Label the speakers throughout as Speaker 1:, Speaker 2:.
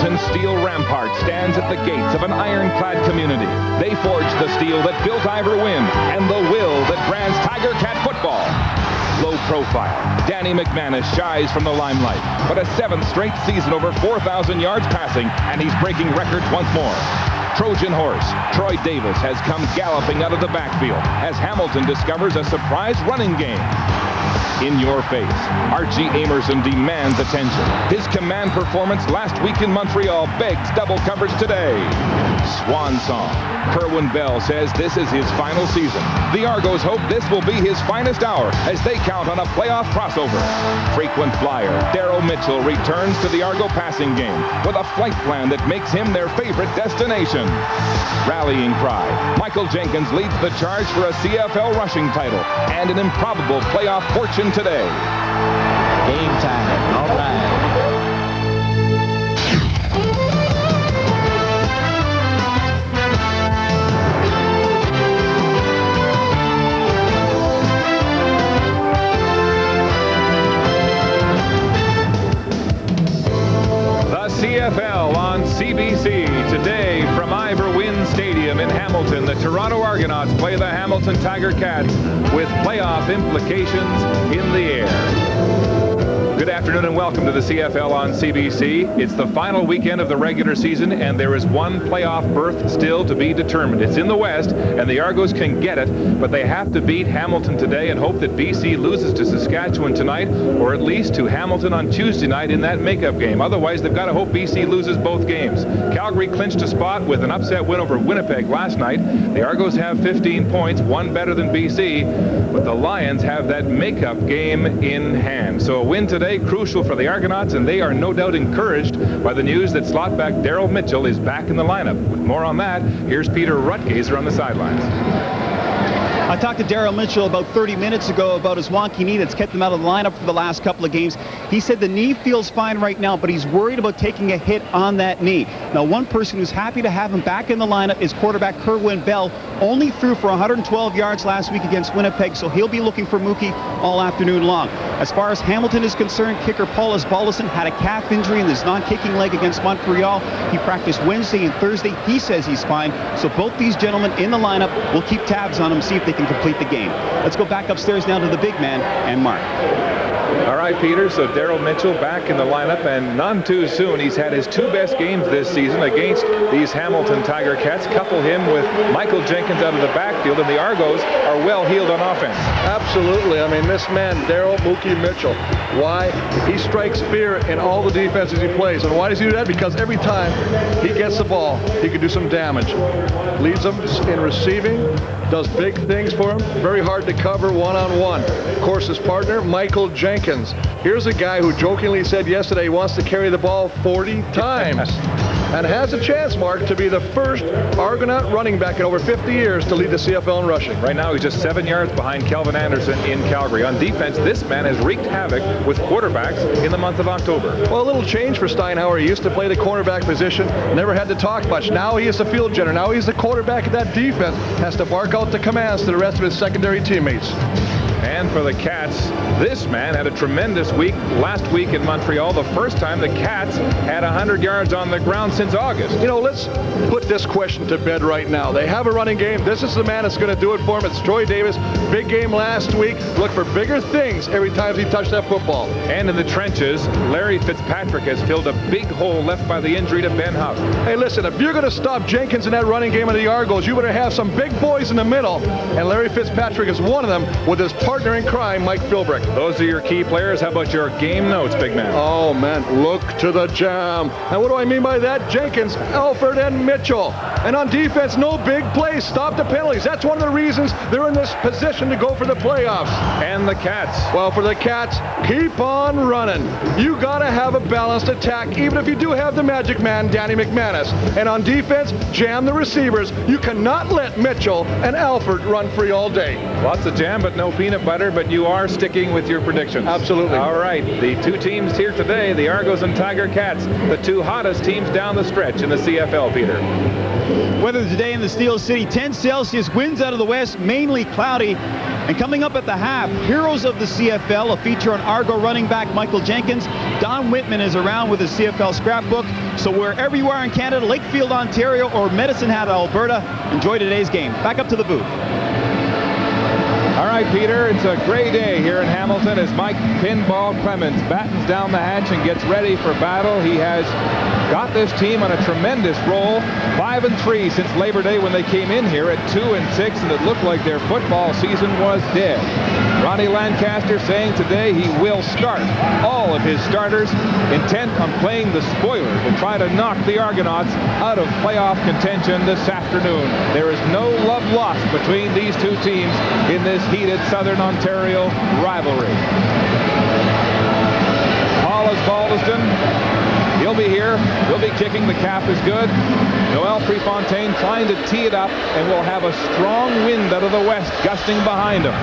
Speaker 1: Hamilton's steel rampart stands at the gates of an ironclad community. They forged the steel that built Ivor Wynne and the will that brands Tiger Cat football. Low profile, Danny McManus shies from the limelight, but a 7th straight season over 4,000 yards passing, and he's breaking records once more. Trojan horse, Troy Davis has come galloping out of the backfield as Hamilton discovers a surprise running game. In your face, Archie Amerson demands attention. His command performance last week in Montreal begs double coverage today. Swan song. Kerwin Bell says this is his final season. The Argos hope this will be his finest hour as they count on a playoff crossover. Frequent flyer Daryl Mitchell returns to the Argo passing game with a flight plan that makes him their favorite destination. Rallying cry. Michael Jenkins leads the charge for a CFL rushing title and an improbable playoff fortune today.
Speaker 2: Game time. All right.
Speaker 1: CFL on CBC today from Ivor Wynne Stadium in Hamilton. The Toronto Argonauts play the Hamilton Tiger Cats with playoff implications in the air. Good afternoon and welcome to the CFL on CBC. It's the final weekend of the regular season and there is one playoff berth still to be determined. It's in the West and the Argos can get it, but they have to beat Hamilton today and hope that BC loses to Saskatchewan tonight or at least to Hamilton on Tuesday night in that makeup game. Otherwise, they've got to hope BC loses both games. Calgary clinched a spot with an upset win over Winnipeg last night. The Argos have 15 points, one better than BC, but the Lions have that makeup game in hand. So a win today crucial for the Argonauts, and they are no doubt encouraged by the news that slot back Daryl Mitchell is back in the lineup. With more on that, here's Peter Rutgazer on the sidelines.
Speaker 3: I talked to Daryl Mitchell about 30 minutes ago about his wonky knee that's kept him out of the lineup for the last couple of games. He said the knee feels fine right now, but he's worried about taking a hit on that knee. Now, one person who's happy to have him back in the lineup is quarterback Kerwin Bell. Only threw for 112 yards last week against Winnipeg, so he'll be looking for Mookie all afternoon long. As far as Hamilton is concerned, kicker Paulus Bollison had a calf injury in his non-kicking leg against Montreal. He practiced Wednesday and Thursday. He says he's fine. So both these gentlemen in the lineup will keep tabs on him, see if they can complete the game. Let's go back upstairs now to the big man and Mark.
Speaker 1: All right, Peter, so Daryl Mitchell back in the lineup, and none too soon. He's had his 2 best games this season against these Hamilton Tiger Cats. Couple him with Michael Jenkins out of the backfield, and the Argos are well heeled on offense.
Speaker 4: Absolutely. I mean, this man, Daryl Mookie Mitchell, why? He strikes fear in all the defenses he plays. And why does he do that? Because every time he gets the ball, he can do some damage. Leads them in receiving, does big things for him. Very hard to cover one-on-one. Of course, his partner, Michael Jenkins. Here's a guy who jokingly said yesterday he wants to carry the ball 40 times. And has a chance, Mark, to be the first Argonaut running back in over 50 years to lead the CFL in rushing.
Speaker 1: Right now, he's just 7 yards behind Kelvin Anderson in Calgary. On defense, this man has wreaked havoc with quarterbacks in the month of October.
Speaker 4: Well, a little change for Steinhauer. He used to play the cornerback position, never had to talk much. Now he is the field general. Now he's the quarterback of that defense. Has to bark out the commands to the rest of his secondary teammates.
Speaker 1: And for the Cats, this man had a tremendous week last week in Montreal. The first time the Cats had 100 yards on the ground since August.
Speaker 4: You know, let's put this question to bed right now. They have a running game. This is the man that's going to do it for him. It's Troy Davis. Big game last week. Look for bigger things every time he touched that football.
Speaker 1: And in the trenches, Larry Fitzpatrick has filled a big hole left by the injury to Ben Huff.
Speaker 4: Hey, listen, if you're going to stop Jenkins in that running game of the Argos, you better have some big boys in the middle. And Larry Fitzpatrick is one of them with his partner in crime, Mike Philbrick.
Speaker 1: Those are your key players. How about your game notes, big man?
Speaker 4: Oh, man, look to the jam. And what do I mean by that? Jenkins, Alford, and Mitchell. And on defense, no big plays. Stop the penalties. That's one of the reasons they're in this position to go for the playoffs.
Speaker 1: And the Cats.
Speaker 4: Well, for the Cats, keep on running. You got to have a balanced attack, even if you do have the magic man, Danny McManus. And on defense, jam the receivers. You cannot let Mitchell and Alford run free all day.
Speaker 1: Lots of jam, but no peanut butter, but you are sticking with your predictions.
Speaker 4: Absolutely.
Speaker 1: All right, the 2 teams here today, the Argos and Tiger Cats, the 2 hottest teams down the stretch in the CFL, Peter.
Speaker 3: Weather today in the Steel City, 10 Celsius, winds out of the west, mainly cloudy. And coming up at the half, Heroes of the CFL, a feature on Argo running back Michael Jenkins. Don Whitman is around with his CFL scrapbook. So wherever you are in Canada, Lakefield, Ontario, or Medicine Hat, Alberta, enjoy today's game. Back up to the booth.
Speaker 1: All right, Peter, it's a gray day here in Hamilton as Mike Pinball Clemens battens down the hatch and gets ready for battle. He has got this team on a tremendous roll, 5-3 since Labor Day when they came in here at 2-6, and it looked like their football season was dead. Ronnie Lancaster saying today he will start all of his starters, intent on playing the spoiler to try to knock the Argonauts out of playoff contention this afternoon. There is no love lost between these two teams in this heated Southern Ontario rivalry. Paulus Baldiston, he'll be here. He'll be kicking. The cap is good. Noel Prefontaine trying to tee it up, and will have a strong wind out of the west gusting behind him.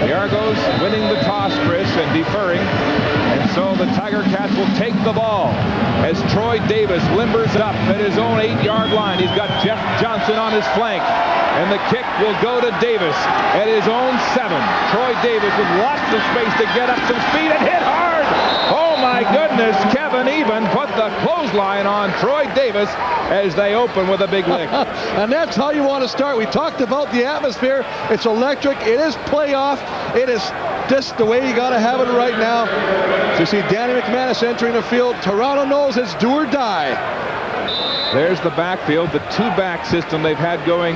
Speaker 1: The Argos winning the toss, Chris, and deferring. And so the Tiger Cats will take the ball as Troy Davis limbers up at his own 8-yard line. He's got Jeff Johnson on his flank. And the kick will go to Davis at his own 7. Troy Davis with lots of space to get up some speed and hit hard. Oh my goodness, Kevin Even put the clothesline on Troy Davis as they open with a big lick.
Speaker 4: And that's how you want to start. We talked about the atmosphere. It's electric. It is playoff. It is just the way you got to have it right now. So you see Danny McManus entering the field. Toronto knows it's do or die.
Speaker 1: There's the backfield, the two-back system they've had going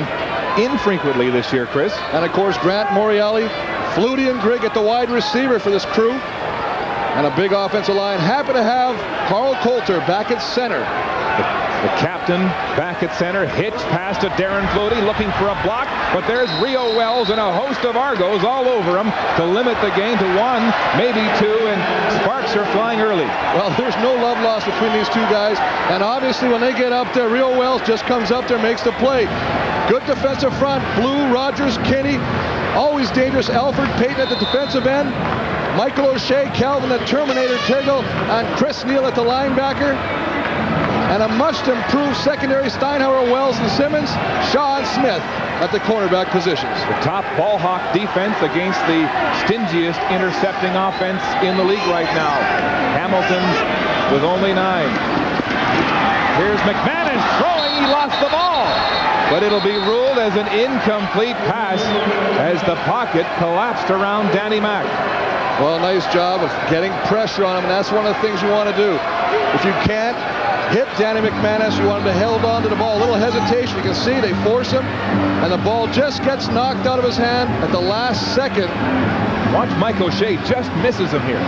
Speaker 1: infrequently this year, Chris.
Speaker 4: And of course, Grant Morielli, Flutie and Grigg at the wide receiver for this crew. And a big offensive line. Happy to have Carl Coulter back at center.
Speaker 1: The captain back at center, hitch pass to Darren Flutie looking for a block, but there's Rio Wells and a host of Argos all over him to limit the game to 1, maybe 2, and sparks are flying early.
Speaker 4: Well, there's no love lost between these two guys, and obviously when they get up there, Rio Wells just comes up there, makes the play. Good defensive front, Blue, Rogers, Kinney, always dangerous. Alfred Payton at the defensive end, Michael O'Shea, Calvin the Terminator Tegel, and Chris Neal at the linebacker. And a much-improved secondary, Steinhauer, Wells, and Simmons. Shaw and Smith at the cornerback positions.
Speaker 1: The top ball hawk defense against the stingiest intercepting offense in the league right now. Hamilton's with only 9. Here's McManus throwing. He lost the ball. But it'll be ruled as an incomplete pass as the pocket collapsed around Danny Mack.
Speaker 4: Well, nice job of getting pressure on him, and that's one of the things you want to do. If you can't hit Danny McManus, you want him to hold on to the ball. A little hesitation. You can see they force him, and the ball just gets knocked out of his hand at the last second.
Speaker 1: Watch Mike O'Shea just misses him here.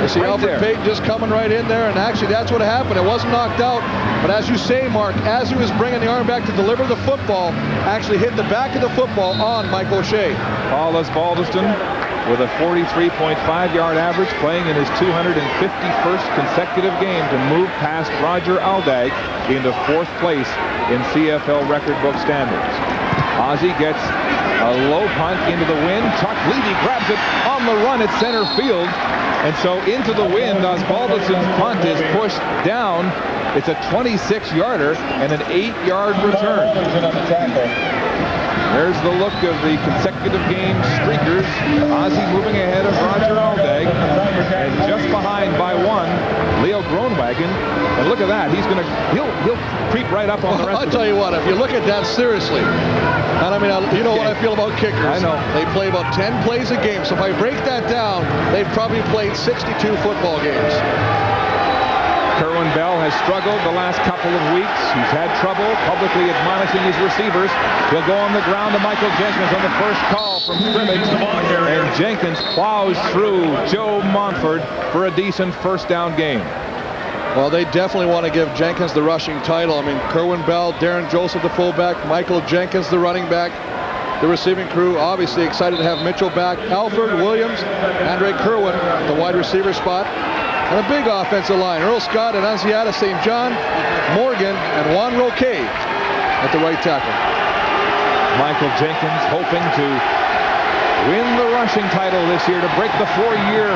Speaker 4: You see Alfred Payton just coming right in there, and actually that's what happened. It wasn't knocked out, but as you say, Mark, as he was bringing the arm back to deliver the football, actually hit the back of the football on Mike O'Shea.
Speaker 1: Paulus Baldiston with a 43.5-yard average, playing in his 251st consecutive game to move past Roger Aldag into 4th place in CFL record book standards. Ozzie gets a low punt into the wind. Chuck Levy grabs it on the run at center field. And so into the wind, Osbaldiston's punt is pushed down. It's a 26-yarder and an 8-yard return. There's the look of the consecutive game streakers. Ozzie moving ahead of Roger Aldag, and just behind by 1, Leo Groenwagen. And look at that, he'll creep right up on the rest.
Speaker 4: I'll tell you what, if you look at that seriously, and I mean, you know what I feel about kickers.
Speaker 1: I know.
Speaker 4: They play about 10 plays a game, so if I break that down, they've probably played 62 football games.
Speaker 1: Kerwin Bell has struggled the last couple of weeks. He's had trouble publicly admonishing his receivers. He'll go on the ground to Michael Jenkins on the first call from scrimmage. And Jenkins plows through Joe Montford for a decent first down game.
Speaker 4: Well, they definitely want to give Jenkins the rushing title. I mean, Kerwin Bell, Darren Joseph, the fullback, Michael Jenkins, the running back. The receiving crew obviously excited to have Mitchell back. Alfred Williams, Andre Kerwin, the wide receiver spot. And a big offensive line. Earl Scott and Ansiata St. John, Morgan, and Juan Roque at the right tackle.
Speaker 1: Michael Jenkins hoping to win the rushing title this year, to break the 4-year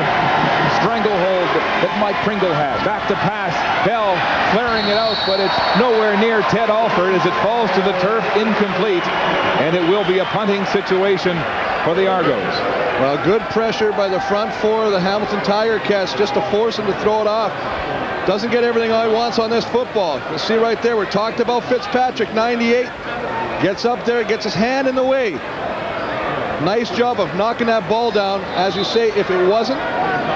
Speaker 1: stranglehold that Mike Pringle had. Back to pass. Bell flaring it out, but it's nowhere near Ted Alford as it falls to the turf, incomplete. And it will be a punting situation for the Argos.
Speaker 4: Well, good pressure by the front four of the Hamilton Tiger Cats just to force him to throw it off. Doesn't get everything he wants on this football. You see right there, we talked about Fitzpatrick, 98. Gets up there, gets his hand in the way. Nice job of knocking that ball down. As you say, if it wasn't,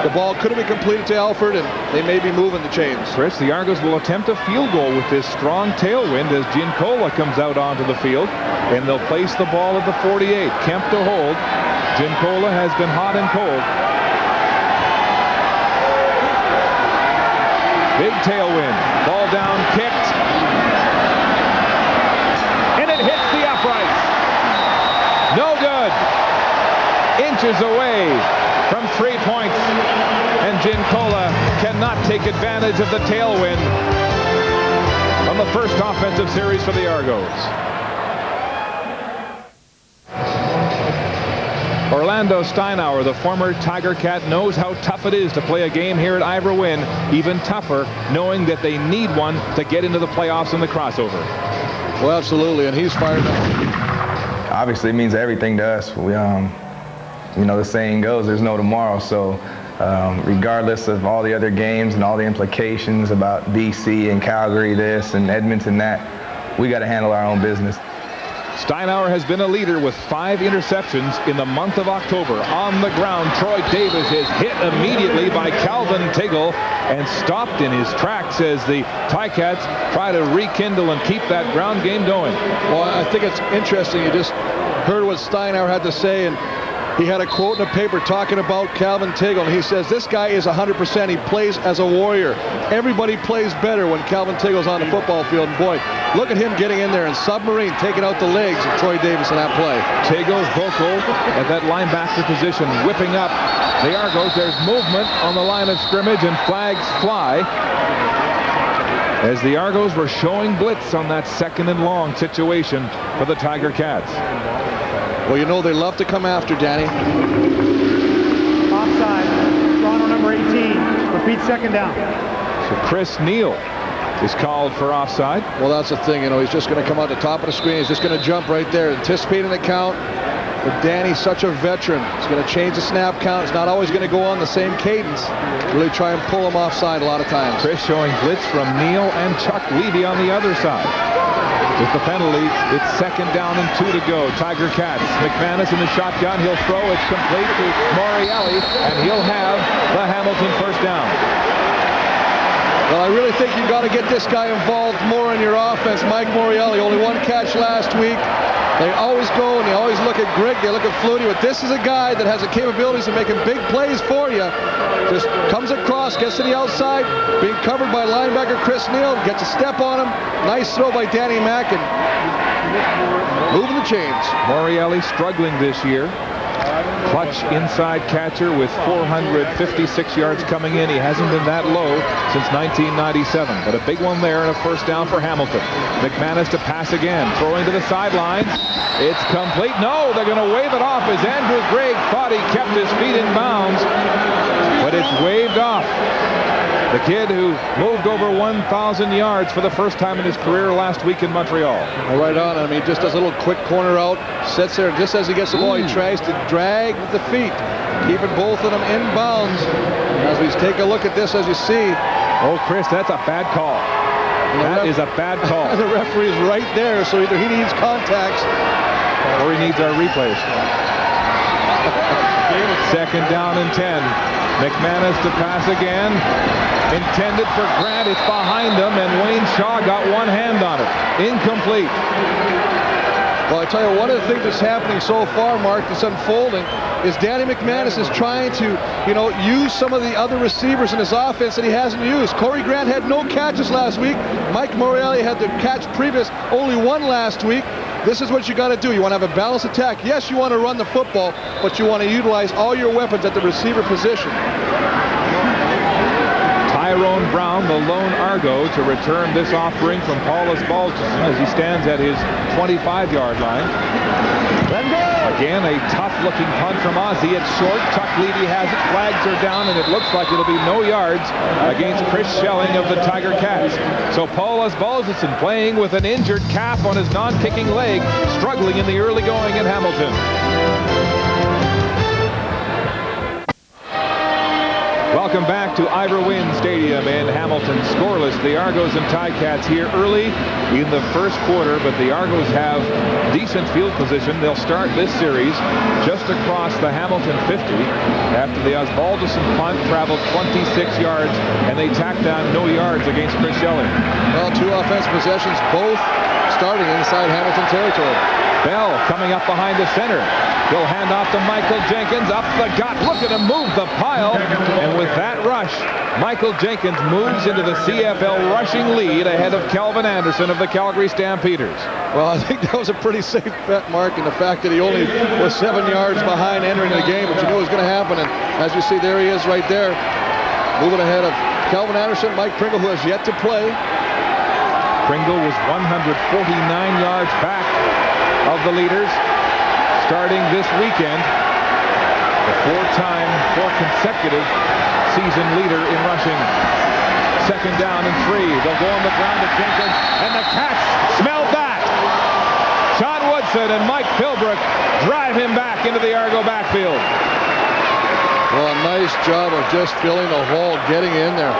Speaker 4: the ball could have been completed to Alford, and they may be moving the chains.
Speaker 1: Chris, the Argos will attempt a field goal with this strong tailwind as Giancola comes out onto the field, and they'll place the ball at the 48. Kemp to hold. Giancola has been hot and cold. Big tailwind. Ball down, kicked. And it hits the uprights. No good. Inches away from 3 points. And Giancola cannot take advantage of the tailwind on the first offensive series for the Argos. Orlando Steinauer, the former Tiger Cat, knows how tough it is to play a game here at Ivor Wynn. Even tougher knowing that they need one to get into the playoffs in the crossover.
Speaker 4: Well, absolutely, and he's fired up.
Speaker 5: Obviously, it means everything to us. We, you know, the saying goes, there's no tomorrow. So regardless of all the other games and all the implications about DC and Calgary this and Edmonton that, we got to handle our own business.
Speaker 1: Steinauer has been a leader with 5 interceptions in the month of October. On the ground, Troy Davis is hit immediately by Calvin Tiggle and stopped in his tracks as the Ticats try to rekindle and keep that ground game going.
Speaker 4: Well, I think it's interesting. You just heard what Steinauer had to say, and he had a quote in the paper talking about Calvin Tiggle, and he says, this guy is 100%. He plays as a warrior. Everybody plays better when Calvin Tiggle's on the football field, and boy, look at him getting in there and submarine, taking out the legs of Troy Davis in that play.
Speaker 1: Tiggle vocal at that linebacker position, whipping up the Argos. There's movement on the line of scrimmage, and flags fly as the Argos were showing blitz on that 2nd and long situation for the Tiger Cats.
Speaker 4: Well, you know they love to come after, Danny.
Speaker 6: Offside. Toronto number 18. Repeat 2nd down.
Speaker 1: So Chris Neal is called for offside.
Speaker 4: Well, that's the thing. You know, he's just going to come out the top of the screen. He's just going to jump right there, anticipating the count. But Danny's such a veteran. He's going to change the snap count. It's not always going to go on the same cadence. Really try and pull him offside a lot of times.
Speaker 1: Chris showing blitz from Neal and Chuck Levy on the other side. With the penalty, it's 2nd down and 2 to go. Tiger Cats. McManus in the shotgun. He'll throw. It's complete to Morielli, and he'll have the Hamilton 1st down.
Speaker 4: Well, I really think you've got to get this guy involved more in your offense. Mike Morielli, only 1 catch last week. They always go and they always look at Grigg, they look at Flutie, but this is a guy that has the capabilities of making big plays for you. Just comes across, gets to the outside, being covered by linebacker Chris Neal, gets a step on him. Nice throw by Danny Mack, and moving the chains.
Speaker 1: Morielli struggling this year. Clutch inside catcher with 456 yards coming in. He hasn't been that low since 1997, but a big one there and a 1st down for Hamilton. McManus to pass again, throwing to the sidelines. It's complete. No, they're going to wave it off as Andrew Gregg thought he kept his feet in bounds, but it's waved off. The kid who moved over 1,000 yards for the first time in his career last week in Montreal.
Speaker 4: Well, right on. I mean, he just does a little quick corner out, sits there, just as he gets the ball, he tries to drag with the feet, keeping both of them in bounds. As we take a look at this, as you see.
Speaker 1: Oh, Chris, that's a bad call. That is a bad call.
Speaker 4: The referee is right there, so either he needs contacts
Speaker 1: or he needs our replays. 2nd down and 10. McManus to pass again. Intended for Grant. It's behind him, and Wayne Shaw got one hand on it. Incomplete.
Speaker 4: Well, I tell you, one of the things that's happening so far, Mark, that's unfolding, is Danny McManus is trying to, you know, use some of the other receivers in his offense that he hasn't used. Corey Grant had no catches last week. Mike Morielli had the catch previous, only 1 last week. This is what you got to do. You want to have a balanced attack. Yes, you want to run the football, but you want to utilize all your weapons at the receiver position.
Speaker 1: Tyrone Brown, the lone Argo, to return this offering from Paulus Balderson as he stands at his 25-yard line. Again, a tough-looking punt from Ozzie. It's short. Chuck Levy has it. Flags are down, and it looks like it'll be no yards against Chris Schelling of the Tiger Cats. So Paulus Balderson playing with an injured calf on his non-kicking leg, struggling in the early going in Hamilton. Welcome back to Ivor Wynne Stadium in Hamilton. Scoreless. The Argos and Ticats here early in the first quarter, but the Argos have decent field position. They'll start this series just across the Hamilton 50 after the Osbaldiston punt traveled 26 yards, and they tacked down no yards against Chris Schelling.
Speaker 4: Well, 2 offensive possessions, both starting inside Hamilton territory.
Speaker 1: Bell coming up behind the center. He'll hand off to Michael Jenkins up the gut. Look at him move the pile. And with that rush, Michael Jenkins moves into the CFL rushing lead ahead of Kelvin Anderson of the Calgary Stampeders.
Speaker 4: Well, I think that was a pretty safe bet, Mark, and the fact that he only was 7 yards behind entering the game, but you knew it was going to happen. And as you see, there he is right there, moving ahead of Kelvin Anderson. Mike Pringle, who has yet to play.
Speaker 1: Pringle was 149 yards back of the leaders starting this weekend. The 4 consecutive season leader in rushing. 2nd down and 3. They'll go on the ground to Jenkins, and the Cats smell that. Sean Woodson and Mike Philbrook drive him back into the Argo backfield.
Speaker 4: Well, a nice job of just filling the hole, getting in there.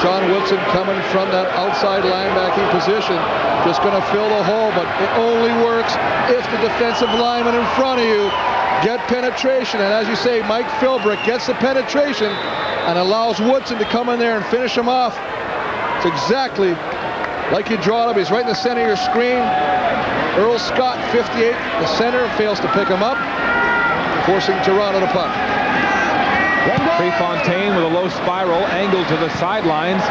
Speaker 4: Sean Woodson coming from that outside linebacking position, just going to fill the hole, but it only works if the defensive lineman in front of you get penetration. And as you say, Mike Philbrook gets the penetration and allows Woodson to come in there and finish him off. It's exactly like you draw it up. He's right in the center of your screen. Earl Scott, 58, the center, fails to pick him up, forcing Toronto to punt.
Speaker 1: Prefontaine with a low spiral angled to the sidelines,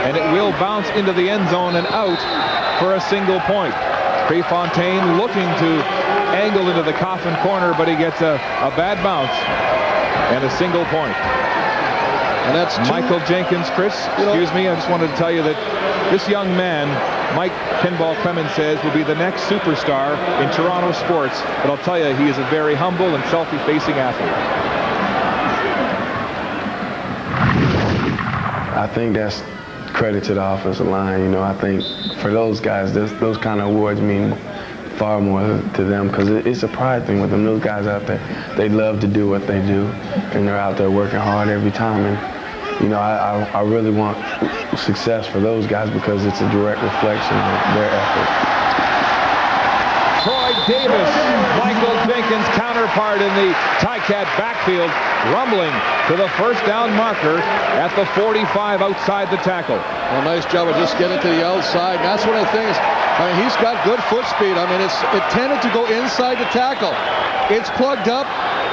Speaker 1: and it will bounce into the end zone and out for a single point. Prefontaine looking to angle into the coffin corner, but he gets a bad bounce and a single point.
Speaker 4: And that's
Speaker 1: Michael Jenkins. Chris, excuse me, I just wanted to tell you that this young man, Mike Pinball Clemens says, will be the next superstar in Toronto sports, but I'll tell you, he is a very humble and self-effacing athlete.
Speaker 7: I think that's credit to the offensive line. You know, I think for those guys, those kind of awards mean far more to them because it's a pride thing with them. Those guys out there, they love to do what they do, and they're out there working hard every time. And, you know, I really want success for those guys because it's a direct reflection of their effort.
Speaker 1: Troy Davis, Michael Jenkins' counterpart in the Ticat backfield, rumbling to the 1st down marker at the 45 outside the tackle.
Speaker 4: Well, nice job of just getting to the outside. That's one of the things. I mean, he's got good foot speed. I mean, it tended to go inside the tackle. It's plugged up.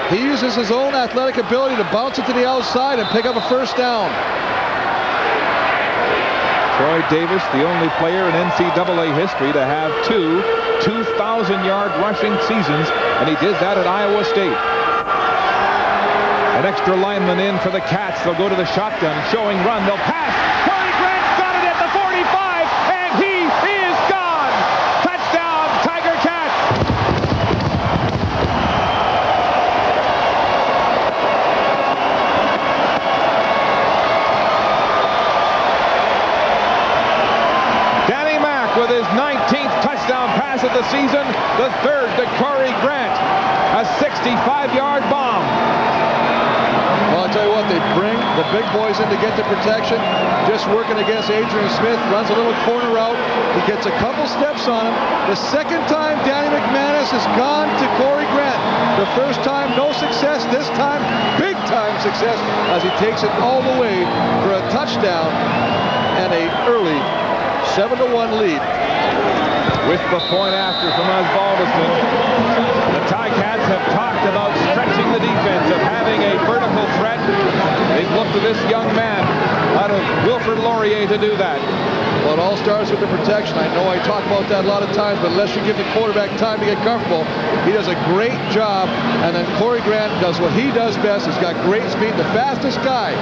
Speaker 4: He uses his own athletic ability to bounce it to the outside and pick up a 1st down.
Speaker 1: Troy Davis, the only player in NCAA history to have 2 2,000-yard rushing seasons, and he did that at Iowa State. An extra lineman in for the Cats. They'll go to the shotgun, showing run. They'll pass. Corey Grant's got it at the 45, and he is gone. Touchdown, Tiger Cats. Danny Mack with his 19th touchdown pass of the season, the 3rd to Corey Grant. A 65-yard bomb.
Speaker 4: Well, I'll tell you what, they bring the big boys in to get the protection. Just working against Adrian Smith, runs a little corner route. He gets a couple steps on him. The 2nd time, Danny McManus has gone to Corey Grant. The 1st time, no success. This time, big-time success as he takes it all the way for a touchdown and a early 7-1 lead.
Speaker 1: With the point after from Osbaldiston, the Ticats have talked about stretching the defense, of having a vertical threat. They've looked to this young man out of Wilfrid Laurier to do that.
Speaker 4: Well, it all starts with the protection. I know I talk about that a lot of times, but unless you give the quarterback time to get comfortable, he does a great job. And then Corey Grant does what he does best. He's got great speed. The fastest guy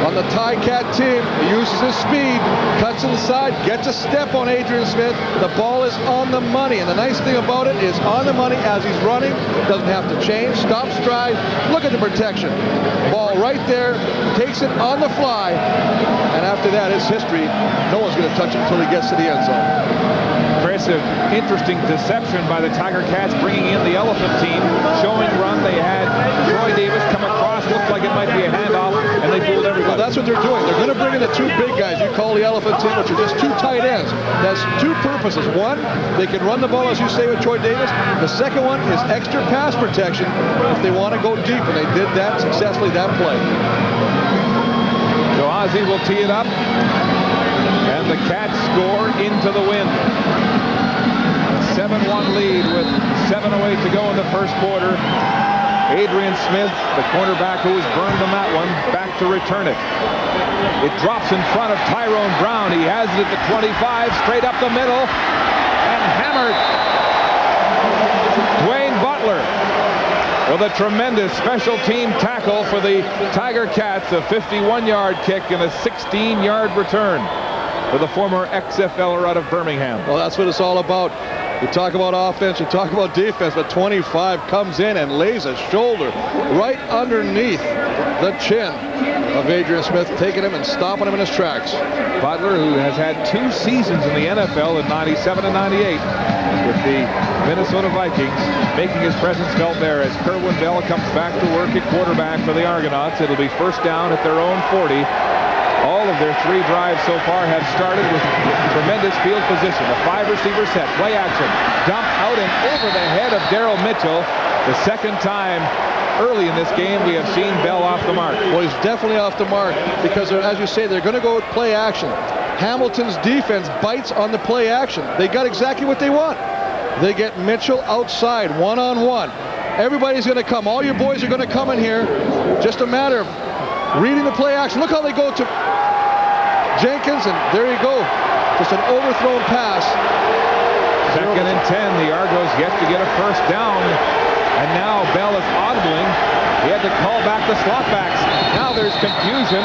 Speaker 4: on the Ticat team, he uses his speed, cuts inside, gets a step on Adrian Smith. The ball is on the money. And the nice thing about it is on the money as he's running. Doesn't have to change, stop stride. Look at the protection. Ball right there, takes it on the fly. And after that, it's history. No one's going to touch it until he gets to the end zone.
Speaker 1: Impressive, interesting deception by the Tiger Cats, bringing in the Elephant team, showing run. They had Troy Davis come across, looked like it might be a handoff, and they fooled everybody.
Speaker 4: Well, that's what they're doing. They're going to bring in the two big guys you call the Elephant team, which are just two tight ends. That's two purposes. One, they can run the ball, as you say, with Troy Davis. The second one is extra pass protection if they want to go deep, and they did that successfully that play.
Speaker 1: So Ozzie will tee it up, and the Cats score into the wind. 7-1 lead with 7:08 to go in the first quarter. Adrian Smith, the cornerback who was burned on that one, back to return it. It drops in front of Tyrone Brown. He has it at the 25, straight up the middle, and hammered. Dwayne Butler with a tremendous special team tackle for the Tiger Cats, a 51-yard kick and a 16-yard return for the former XFLer out of Birmingham.
Speaker 4: Well, that's what it's all about. You talk about offense, you talk about defense, but 25 comes in and lays a shoulder right underneath the chin of Adrian Smith, taking him and stopping him in his tracks.
Speaker 1: Butler, who has had 2 seasons in the NFL in 97 and 98 with the Minnesota Vikings, making his presence felt there as Kerwin Bell comes back to work at quarterback for the Argonauts. It'll be first down at their own 40. All of their 3 drives so far have started with tremendous field position. A 5-receiver set, play action, dump out and over the head of Daryl Mitchell. The second time early in this game we have seen Bell off the mark.
Speaker 4: Well, he's definitely off the mark because, as you say, they're going to go with play action. Hamilton's defense bites on the play action. They got exactly what they want. They get Mitchell outside, one-on-one. Everybody's going to come. All your boys are going to come in here. Just a matter of reading the play action. Look how they go to Jenkins, and there you go. Just an overthrown pass.
Speaker 1: Second and 10. The Argos yet to get a first down. And now Bell is audibling. He had to call back the slot backs. Now there's confusion.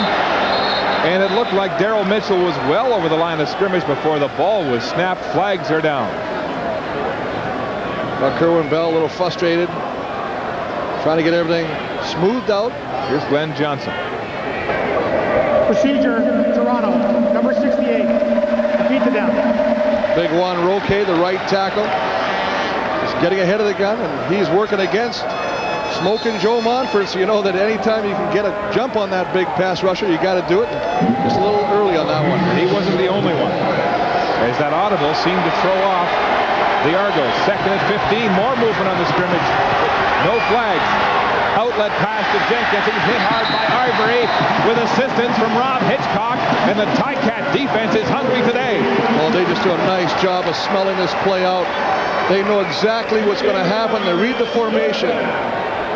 Speaker 1: And it looked like Daryl Mitchell was well over the line of scrimmage before the ball was snapped. Flags are down.
Speaker 4: Well, Kerwin Bell a little frustrated, trying to get everything smoothed out.
Speaker 1: Here's Glenn Johnson.
Speaker 6: Procedure, Toronto, number 68. Defeat the down.
Speaker 4: Big Juan Roque, the right tackle, is getting ahead of the gun, and he's working against Smoking Joe Monfort. So you know that anytime you can get a jump on that big pass rusher, you got to do it. Just a little early on that one.
Speaker 1: He wasn't the only one, as that audible seemed to throw off the Argos. Second and 15, more movement on the scrimmage. No flags. Outlet pass to Jenkins. He's hit hard by Ivory with assistance from Rob Hitchcock, and the Ticat defense is hungry today.
Speaker 4: Well, they just do a nice job of smelling this play out. They know exactly what's going to happen. They read the formation.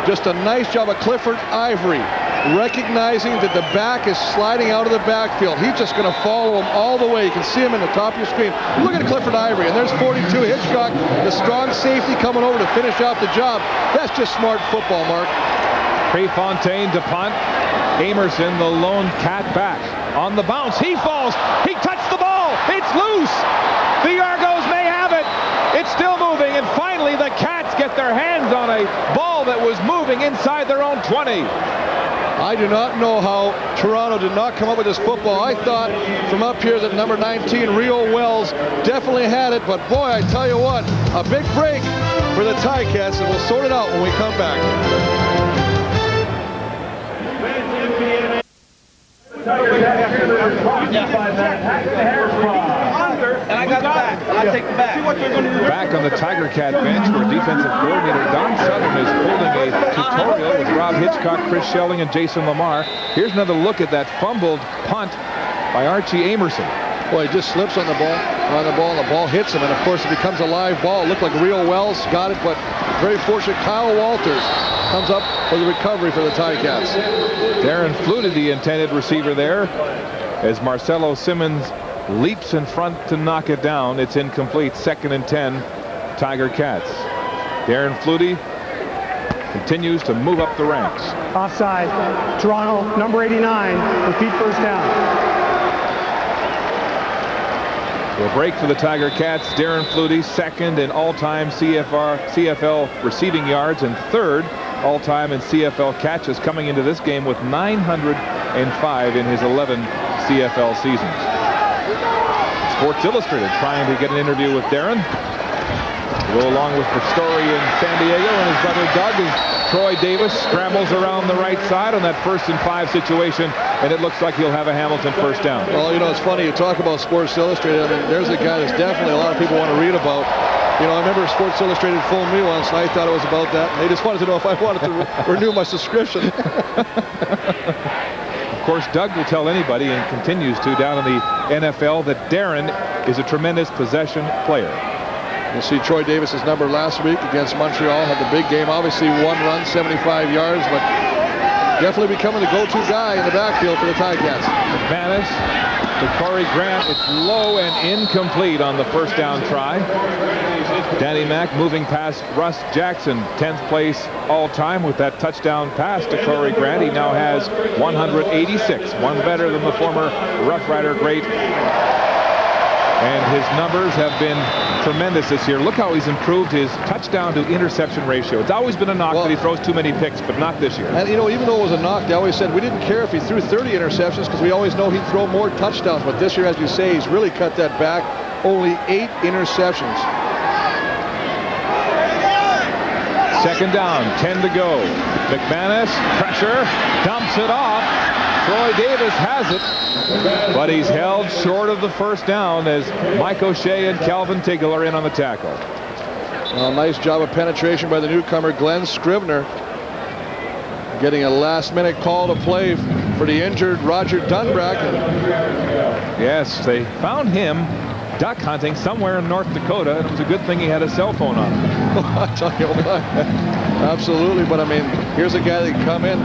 Speaker 4: Just a nice job of Clifford Ivory, recognizing that the back is sliding out of the backfield. He's just going to follow him all the way. You can see him in the top of your screen. Look at Clifford Ivory, and there's 42. Hitchcock, the strong safety coming over to finish off the job. That's just smart football, Mark.
Speaker 1: Prefontaine to punt. Amerson, the lone Cat back. On the bounce, he falls. He touched the ball. It's loose. The Argos may have it. It's still moving, and finally the Cats get their hands on a ball that was moving inside their own 20.
Speaker 4: I do not know how Toronto did not come up with this football. I thought from up here that number 19, Rio Wells, definitely had it. But boy, I tell you what, a big break for the Ticats, and we'll sort it out when we come back.
Speaker 2: And I got the back. I take the back.
Speaker 1: Back on the Tiger Cat bench, where defensive coordinator Don Southern is holding a tutorial with Rob Hitchcock, Chris Schelling, and Jason Lamar. Here's another look at that fumbled punt by Archie Amerson.
Speaker 4: Boy, he just slips on the ball, and the ball hits him, and of course it becomes a live ball. It looked like Rio Wells got it, but very fortunate Kyle Walters comes up for the recovery for the Ticats.
Speaker 1: Darren Flutie, the intended receiver there, as Marcelo Simmons leaps in front to knock it down. It's incomplete. 2nd and 10, Tiger Cats. Darren Flutie continues to move up the ranks.
Speaker 6: Offside. Toronto, number 89. Repeat first down.
Speaker 1: A break for the Tiger Cats. Darren Flutie, 2nd in all-time CFL receiving yards and 3rd all-time in CFL catches, coming into this game with 905 in his 11 CFL seasons. Sports Illustrated trying to get an interview with Darren. Go along with the story in San Diego and his brother Doug as Troy Davis scrambles around the right side on that 1st and 5 situation, and it looks like he'll have a Hamilton first down.
Speaker 4: Well, you know, it's funny. You talk about Sports Illustrated. I mean, there's a guy that's definitely a lot of people want to read about. You know, I remember Sports Illustrated phoned me once, and I thought it was about that. And they just wanted to know if I wanted to renew my subscription.
Speaker 1: Of course, Doug will tell anybody, and continues to down in the NFL, that Darren is a tremendous possession player.
Speaker 4: You see Troy Davis's number last week against Montreal, had the big game. Obviously, 1 run, 75 yards, but definitely becoming the go-to guy in the backfield for the Ticats.
Speaker 1: McManus to Corey Grant. It's low and incomplete on the first down try. Danny Mack moving past Russ Jackson, 10th place all-time with that touchdown pass to Corey Grant. He now has 186, one better than the former Rough Rider great. And his numbers have been tremendous this year. Look how he's improved his touchdown to interception ratio. It's always been a knock that he throws too many picks, but not this year.
Speaker 4: And, you know, even though it was a knock, they always said we didn't care if he threw 30 interceptions because we always know he'd throw more touchdowns. But this year, as you say, he's really cut that back. Only 8 interceptions.
Speaker 1: 2nd down, 10 to go. McManus, pressure, dumps it off. Troy Davis has it, but he's held short of the first down as Mike O'Shea and Calvin Tiggle are in on the tackle.
Speaker 4: Nice job of penetration by the newcomer, Glenn Scrivener, getting a last-minute call to play for the injured Roger Dunbrack.
Speaker 1: Yes, they found him duck hunting somewhere in North Dakota. It's a good thing he had a cell phone on him.
Speaker 4: I tell you what, absolutely. But I mean, here's a guy that can come in.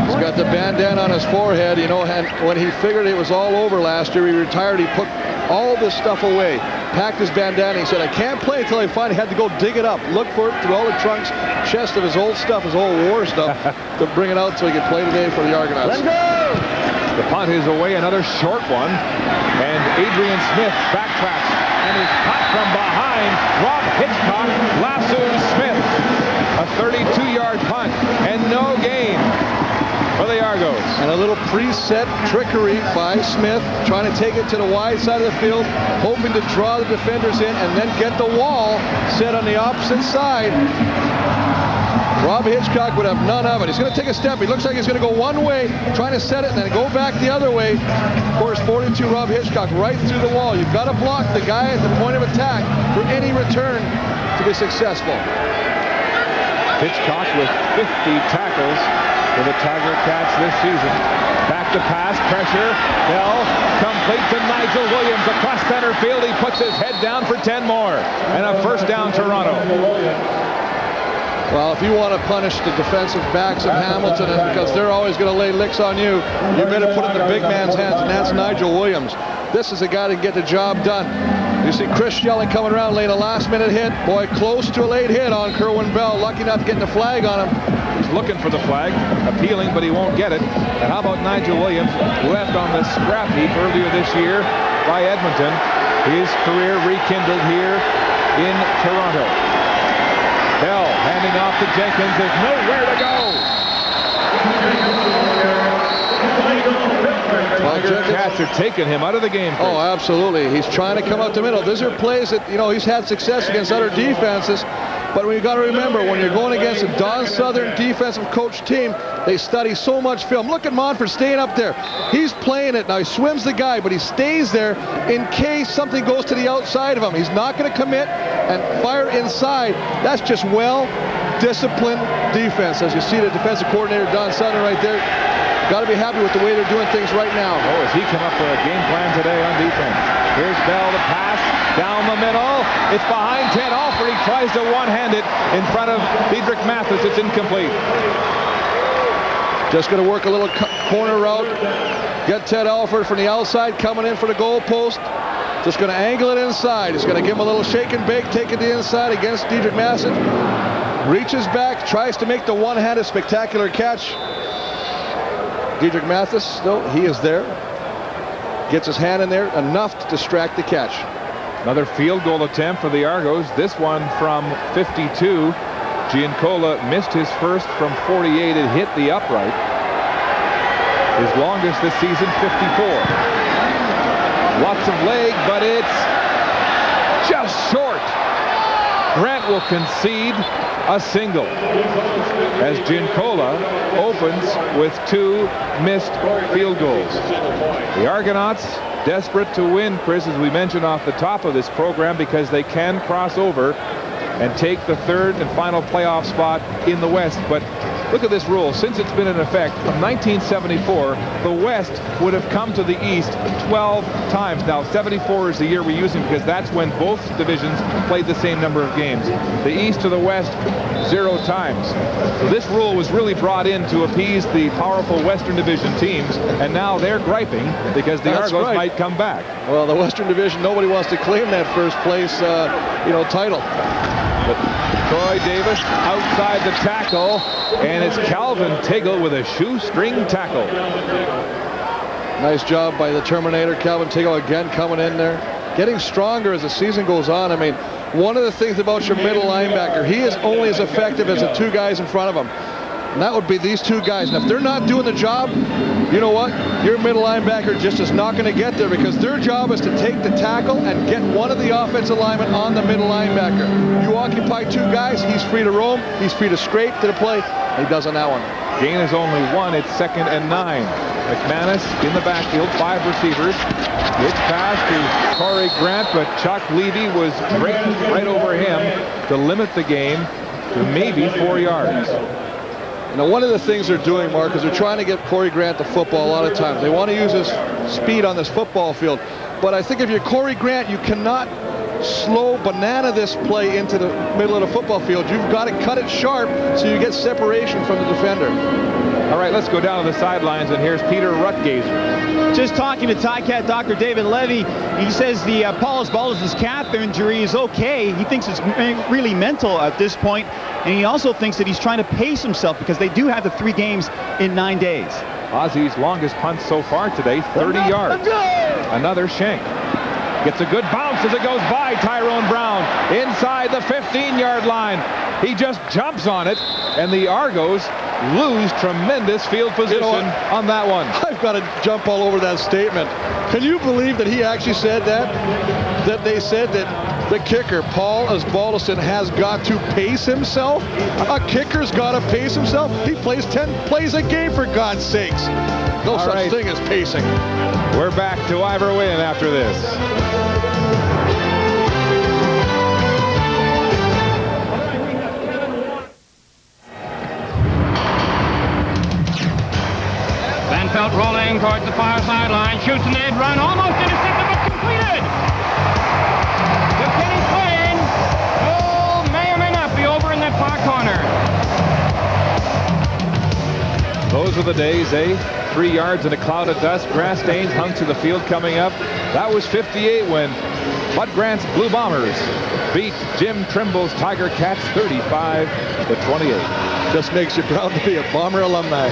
Speaker 4: He's got the bandana on his forehead, you know, and when he figured it was all over last year, he retired, he put all this stuff away, packed his bandana. He said, I can't play until I finally had to go dig it up, look for it through all the trunks, chest of his old stuff, his old war stuff, to bring it out so he could play today for the Argonauts.
Speaker 1: Let's go! The punt is away, another short one, and Adrian Smith backtracks and is caught from behind. Rob Hitchcock lassoes Smith. A 32-yard punt and no gain for the Argos.
Speaker 4: And a little preset trickery by Smith, trying to take it to the wide side of the field, hoping to draw the defenders in and then get the wall set on the opposite side. Rob Hitchcock would have none of it. He's going to take a step. He looks like he's going to go one way, trying to set it, and then go back the other way. Of course, 42 Rob Hitchcock right through the wall. You've got to block the guy at the point of attack for any return to be successful.
Speaker 1: Hitchcock with 50 tackles for the Tiger Cats this season. Back to pass, pressure, Bell, complete to Nigel Williams across center field. He puts his head down for 10 more, and a first down Toronto.
Speaker 4: Well, if you want to punish the defensive backs of Hamilton, and because they're always going to lay licks on you, you better put it in the big man's hands, and that's Nigel Williams. This is a guy that can get the job done. You see Chris Schelling coming around, laying a last-minute hit. Boy, close to a late hit on Kerwin Bell. Lucky not to get the flag on him.
Speaker 1: He's looking for the flag, appealing, but he won't get it. And how about Nigel Williams, left on the scrap heap earlier this year by Edmonton. His career rekindled here in Toronto. Bell handing off to Jenkins. There's nowhere to go. Tiger Cats are taking him out of the game.
Speaker 4: Oh, absolutely. He's trying to come out the middle. These are plays that, you know, he's had success against other defenses. But we've got to remember, when you're going against a Don Southern defensive coach team, they study so much film. Look at Monfort staying up there. He's playing it. Now, he swims the guy, but he stays there in case something goes to the outside of him. He's not going to commit and fire inside. That's just well-disciplined defense. As you see the defensive coordinator, Don Southern, right there. Got to be happy with the way they're doing things right now.
Speaker 1: Oh, has he come up with a game plan today on defense? Here's Bell to pass down the middle. It's behind Ted Alford. He tries to one-hand it in front of Diedrich Mathis. It's incomplete.
Speaker 4: Just going to work a little corner route. Get Ted Alford from the outside, coming in for the goal post. Just going to angle it inside. He's going to give him a little shake and bake, take it to the inside against Diedrich Massett. Reaches back, tries to make the one-handed spectacular catch. Diedrich Mathis, though, he is there. Gets his hand in there, enough to distract the catch.
Speaker 1: Another field goal attempt for the Argos. This one from 52. Giancola missed his first from 48. It hit the upright. His longest this season, 54. Lots of leg, but it's just short. Grant will concede a single as Giancola opens with 2 missed field goals. The Argonauts desperate to win, Chris, as we mentioned off the top of this program, because they can cross over and take the 3rd and final playoff spot in the West. But look at this rule. Since it's been in effect from 1974, the West would have come to the East 12 times. Now, 74 is the year we use them because that's when both divisions played the same number of games. The East to the West, 0 times. So this rule was really brought in to appease the powerful Western Division teams, and now they're griping because the Argos might come back.
Speaker 4: Well, the Western Division, nobody wants to claim that first place, title.
Speaker 1: But Troy Davis outside the tackle, and it's Calvin Tiggle with a shoestring tackle.
Speaker 4: Nice job by the Terminator. Calvin Tiggle again coming in there. Getting stronger as the season goes on. I mean, one of the things about your middle linebacker, he is only as effective as the 2 guys in front of him. And that would be these 2 guys. And if they're not doing the job, you know what? Your middle linebacker just is not going to get there because their job is to take the tackle and get one of the offensive linemen on the middle linebacker. You occupy 2 guys, he's free to roam, he's free to scrape to the play. He does on that one.
Speaker 1: Gain is only 1. It's 2nd and 9. McManus in the backfield, 5 receivers. It's pass to Corey Grant, but Chuck Levy was right over him to limit the game to maybe 4 yards.
Speaker 4: Now, one of the things they're doing, Mark, is they're trying to get Corey Grant the football a lot of times. They want to use his speed on this football field. But I think if you're Corey Grant, you cannot slow banana this play into the middle of the football field. You've got to cut it sharp so you get separation from the defender.
Speaker 1: All right, let's go down to the sidelines, and here's Peter Rutgazer.
Speaker 3: Just talking to Ticat Dr. David Levy, he says the Paulus Ballas' calf injury is okay. He thinks it's really mental at this point, and he also thinks that he's trying to pace himself because they do have the 3 games in 9 days.
Speaker 1: Ozzy's longest punt so far today, 30 yards. Another shank. Gets a good bounce as it goes by Tyrone Brown inside the 15-yard line. He just jumps on it, and the Argos lose tremendous field position on that one.
Speaker 4: I've got to jump all over that statement. Can you believe that he actually said that? That they said that the kicker, Paul Osbaldiston, has got to pace himself? A kicker's got to pace himself? He plays 10 plays a game, for God's sakes. No such thing as pacing.
Speaker 1: We're back to Ivor Wynn after this.
Speaker 8: Felt rolling towards the far sideline, shoots an end run, almost intercepted but completed. To Kenny Swain, goal may or may not be over in that far corner.
Speaker 1: Those are the days, eh? 3 yards in a cloud of dust, grass stains hung to the field coming up. That was 58 when Bud Grant's Blue Bombers beat Jim Trimble's Tiger Cats 35-28.
Speaker 4: Just makes you proud to be a Bomber alumni.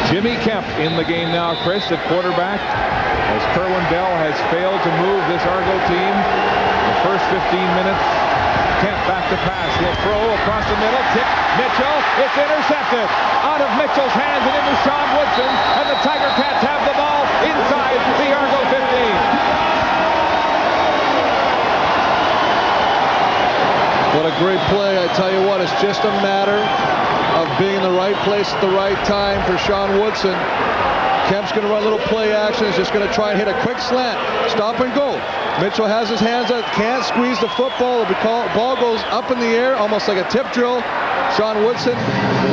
Speaker 1: Jimmy Kemp in the game now, Chris, at quarterback, as Kerwin Bell has failed to move this Argo team. The first 15 minutes, Kemp back to pass. He'll throw across the middle, tip Mitchell. It's intercepted out of Mitchell's hands and into Sean Woodson, and the Tiger Cats have the ball inside the Argo 15.
Speaker 4: What a great play. I tell you what, it's just a matter of being in the right place at the right time for Sean Woodson. Kemp's going to run a little play action. He's just going to try and hit a quick slant. Stop and go. Mitchell has his hands up, can't squeeze the football. The ball goes up in the air, almost like a tip drill. Sean Woodson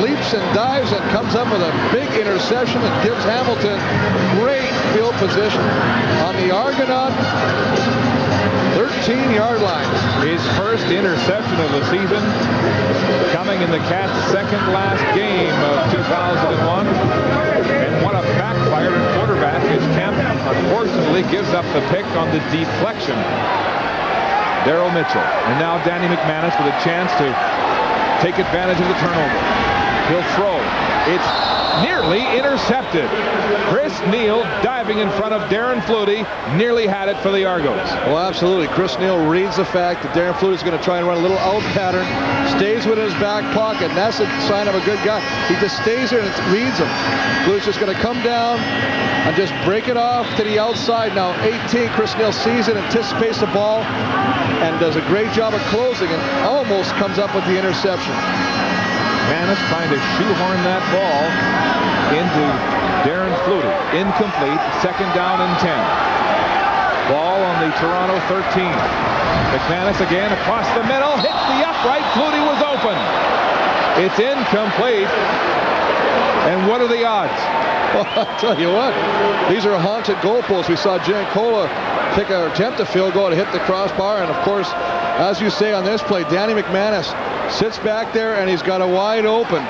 Speaker 4: leaps and dives and comes up with a big interception that gives Hamilton great field position on the Argonaut 13-yard line.
Speaker 1: His first interception of the season, coming in the Cats' second last game of 2001. And what a backfire at quarterback as Kemp unfortunately gives up the pick on the deflection. Darryl Mitchell. And now Danny McManus with a chance to take advantage of the turnover. He'll throw. It's nearly intercepted. Chris Neal diving in front of Darren Flutie nearly had it for the Argos.
Speaker 4: Well, absolutely. Chris Neal reads the fact that Darren Flutie is going to try and run a little out pattern, stays with his back pocket, and that's a sign of a good guy. He just stays there and reads him. Flutie's just going to come down and just break it off to the outside. Now 18, Chris Neal sees it, anticipates the ball, and does a great job of closing and almost comes up with the interception.
Speaker 1: Manis trying to shoehorn that ball into Darren Flutie. Incomplete. Second down and 10. Ball on the Toronto 13. McManus again across the middle. Hits the upright. Flutie was open. It's incomplete. And what are the odds?
Speaker 4: Well, I'll tell you what. These are haunted goalposts. We saw Giancola attempt a field goal to hit the crossbar. And, of course, as you say on this play, Danny McManus sits back there, and he's got a wide open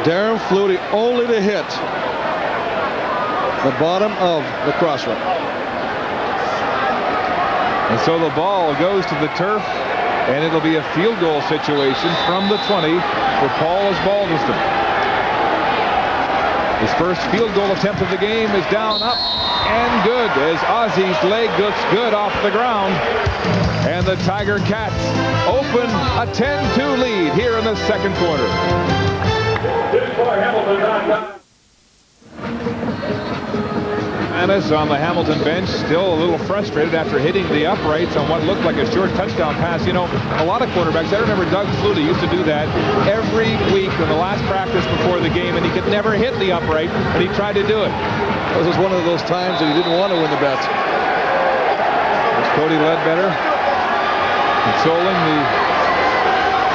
Speaker 4: Darren Flutie only to hit the bottom of the crossbar.
Speaker 1: And so the ball goes to the turf, and it'll be a field goal situation from the 20 for Paul Osbaldiston. His first field goal attempt of the game is down, up, and good as Ozzy's leg looks good off the ground. And the Tiger Cats open a 10-2 lead here in the second quarter. Manis on the Hamilton bench, still a little frustrated after hitting the uprights on what looked like a short touchdown pass. You know, a lot of quarterbacks, I remember Doug Flutie used to do that every week in the last practice before the game, and he could never hit the upright, and he tried to do it.
Speaker 4: This was one of those times that he didn't want to win the bets.
Speaker 1: There's Cody Ledbetter consoling the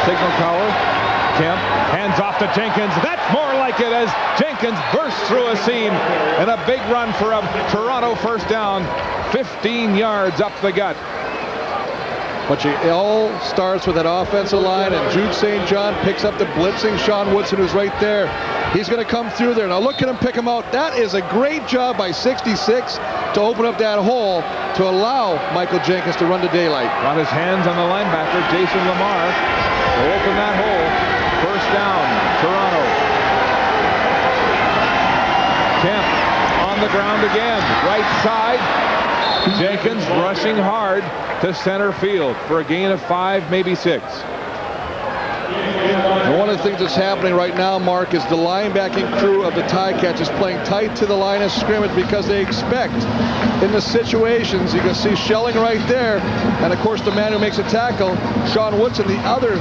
Speaker 1: signal caller. Kemp hands off to Jenkins. That's more like it as Jenkins bursts through a seam, and a big run for a Toronto first down, 15 yards up the gut.
Speaker 4: But it all starts with that offensive line, and Jude St. John picks up the blitzing Sean Woodson, who's right there. He's going to come through there. Now look at him pick him out. That is a great job by 66 to open up that hole to allow Michael Jenkins to run to daylight.
Speaker 1: Got his hands on the linebacker, Jason Lamar, to open that hole. First down, Toronto. Kemp on the ground again, right side. Jenkins rushing hard to center field for a gain of 5, maybe 6.
Speaker 4: And one of the things that's happening right now, Mark, is the linebacking crew of the Ticats is playing tight to the line of scrimmage because they expect in the situations. You can see Schelling right there, and of course the man who makes a tackle, Sean Woodson, the other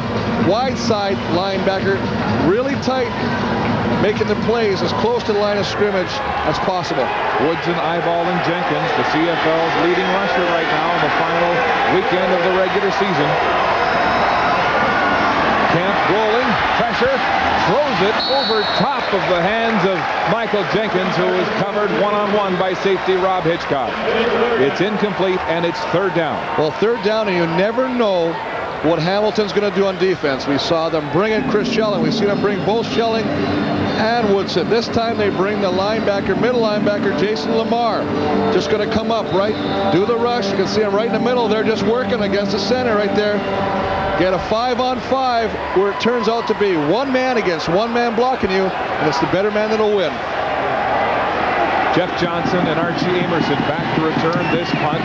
Speaker 4: wide side linebacker, really tight, making the plays as close to the line of scrimmage as possible.
Speaker 1: Woodson eyeballing Jenkins, the CFL's leading rusher right now in the final weekend of the regular season. Kemp rolling, pressure, throws it over top of the hands of Michael Jenkins, who is covered one-on-one by safety Rob Hitchcock. It's incomplete, and it's third down.
Speaker 4: Well, third down, and you never know what Hamilton's going to do on defense. We saw them bring in Chris Schelling. We've seen them bring both Schelling and Woodson. This time they bring the linebacker, middle linebacker, Jason Lamar. Just going to come up, right? Do the rush. You can see him right in the middle. They're just working against the center right there. Get a 5-on-5 where it turns out to be one man against one man blocking you, and it's the better man that'll win.
Speaker 1: Jeff Johnson and Archie Amerson back to return this punt.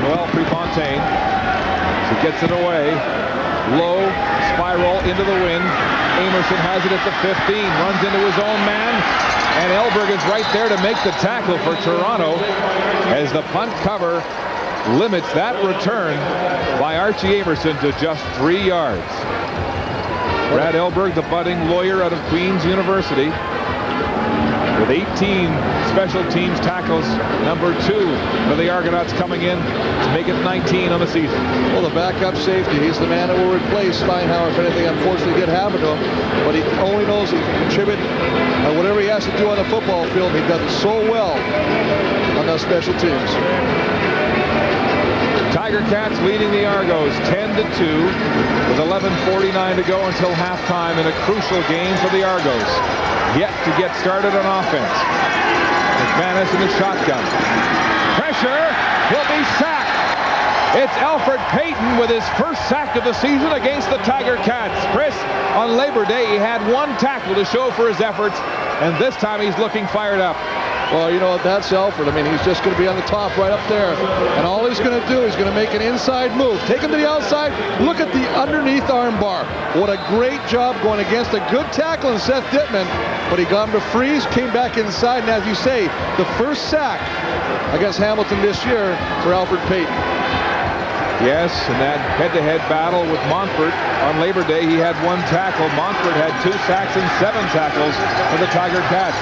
Speaker 1: Noel Prefontaine. He gets it away. Low spiral into the wind. Amerson has it at the 15. Runs into his own man. And Elberg is right there to make the tackle for Toronto as the punt cover limits that return by Archie Amerson to just 3 yards. Brad Elberg, the budding lawyer out of Queen's University, with 18 special teams tackles, number 2 for the Argonauts, coming in to make it 19 on the season.
Speaker 4: Well, the backup safety, he's the man that will replace Steinhauer if anything unfortunately did happen to him. But he only knows he can contribute, and whatever he has to do on the football field, he does it so well on those special teams.
Speaker 1: Tiger Cats leading the Argos 10-2 with 11:49 to go until halftime in a crucial game for the Argos. Yet to get started on offense. McManus in the shotgun. Pressure. He'll be sacked. It's Alfred Payton with his first sack of the season against the Tiger Cats. Chris, on Labor Day, he had one tackle to show for his efforts, and this time he's looking fired up.
Speaker 4: Well, you know, that's Alfred. I mean, he's just going to be on the top right up there. And all he's going to do is going to make an inside move. Take him to the outside. Look at the underneath arm bar. What a great job going against a good tackle in Seth Dittman. But he got him to freeze, came back inside. And as you say, the first sack against Hamilton this year for Alfred Payton.
Speaker 1: Yes, in that head-to-head battle with Montfort on Labor Day, he had one tackle. Montfort had 2 sacks and 7 tackles for the Tiger Cats.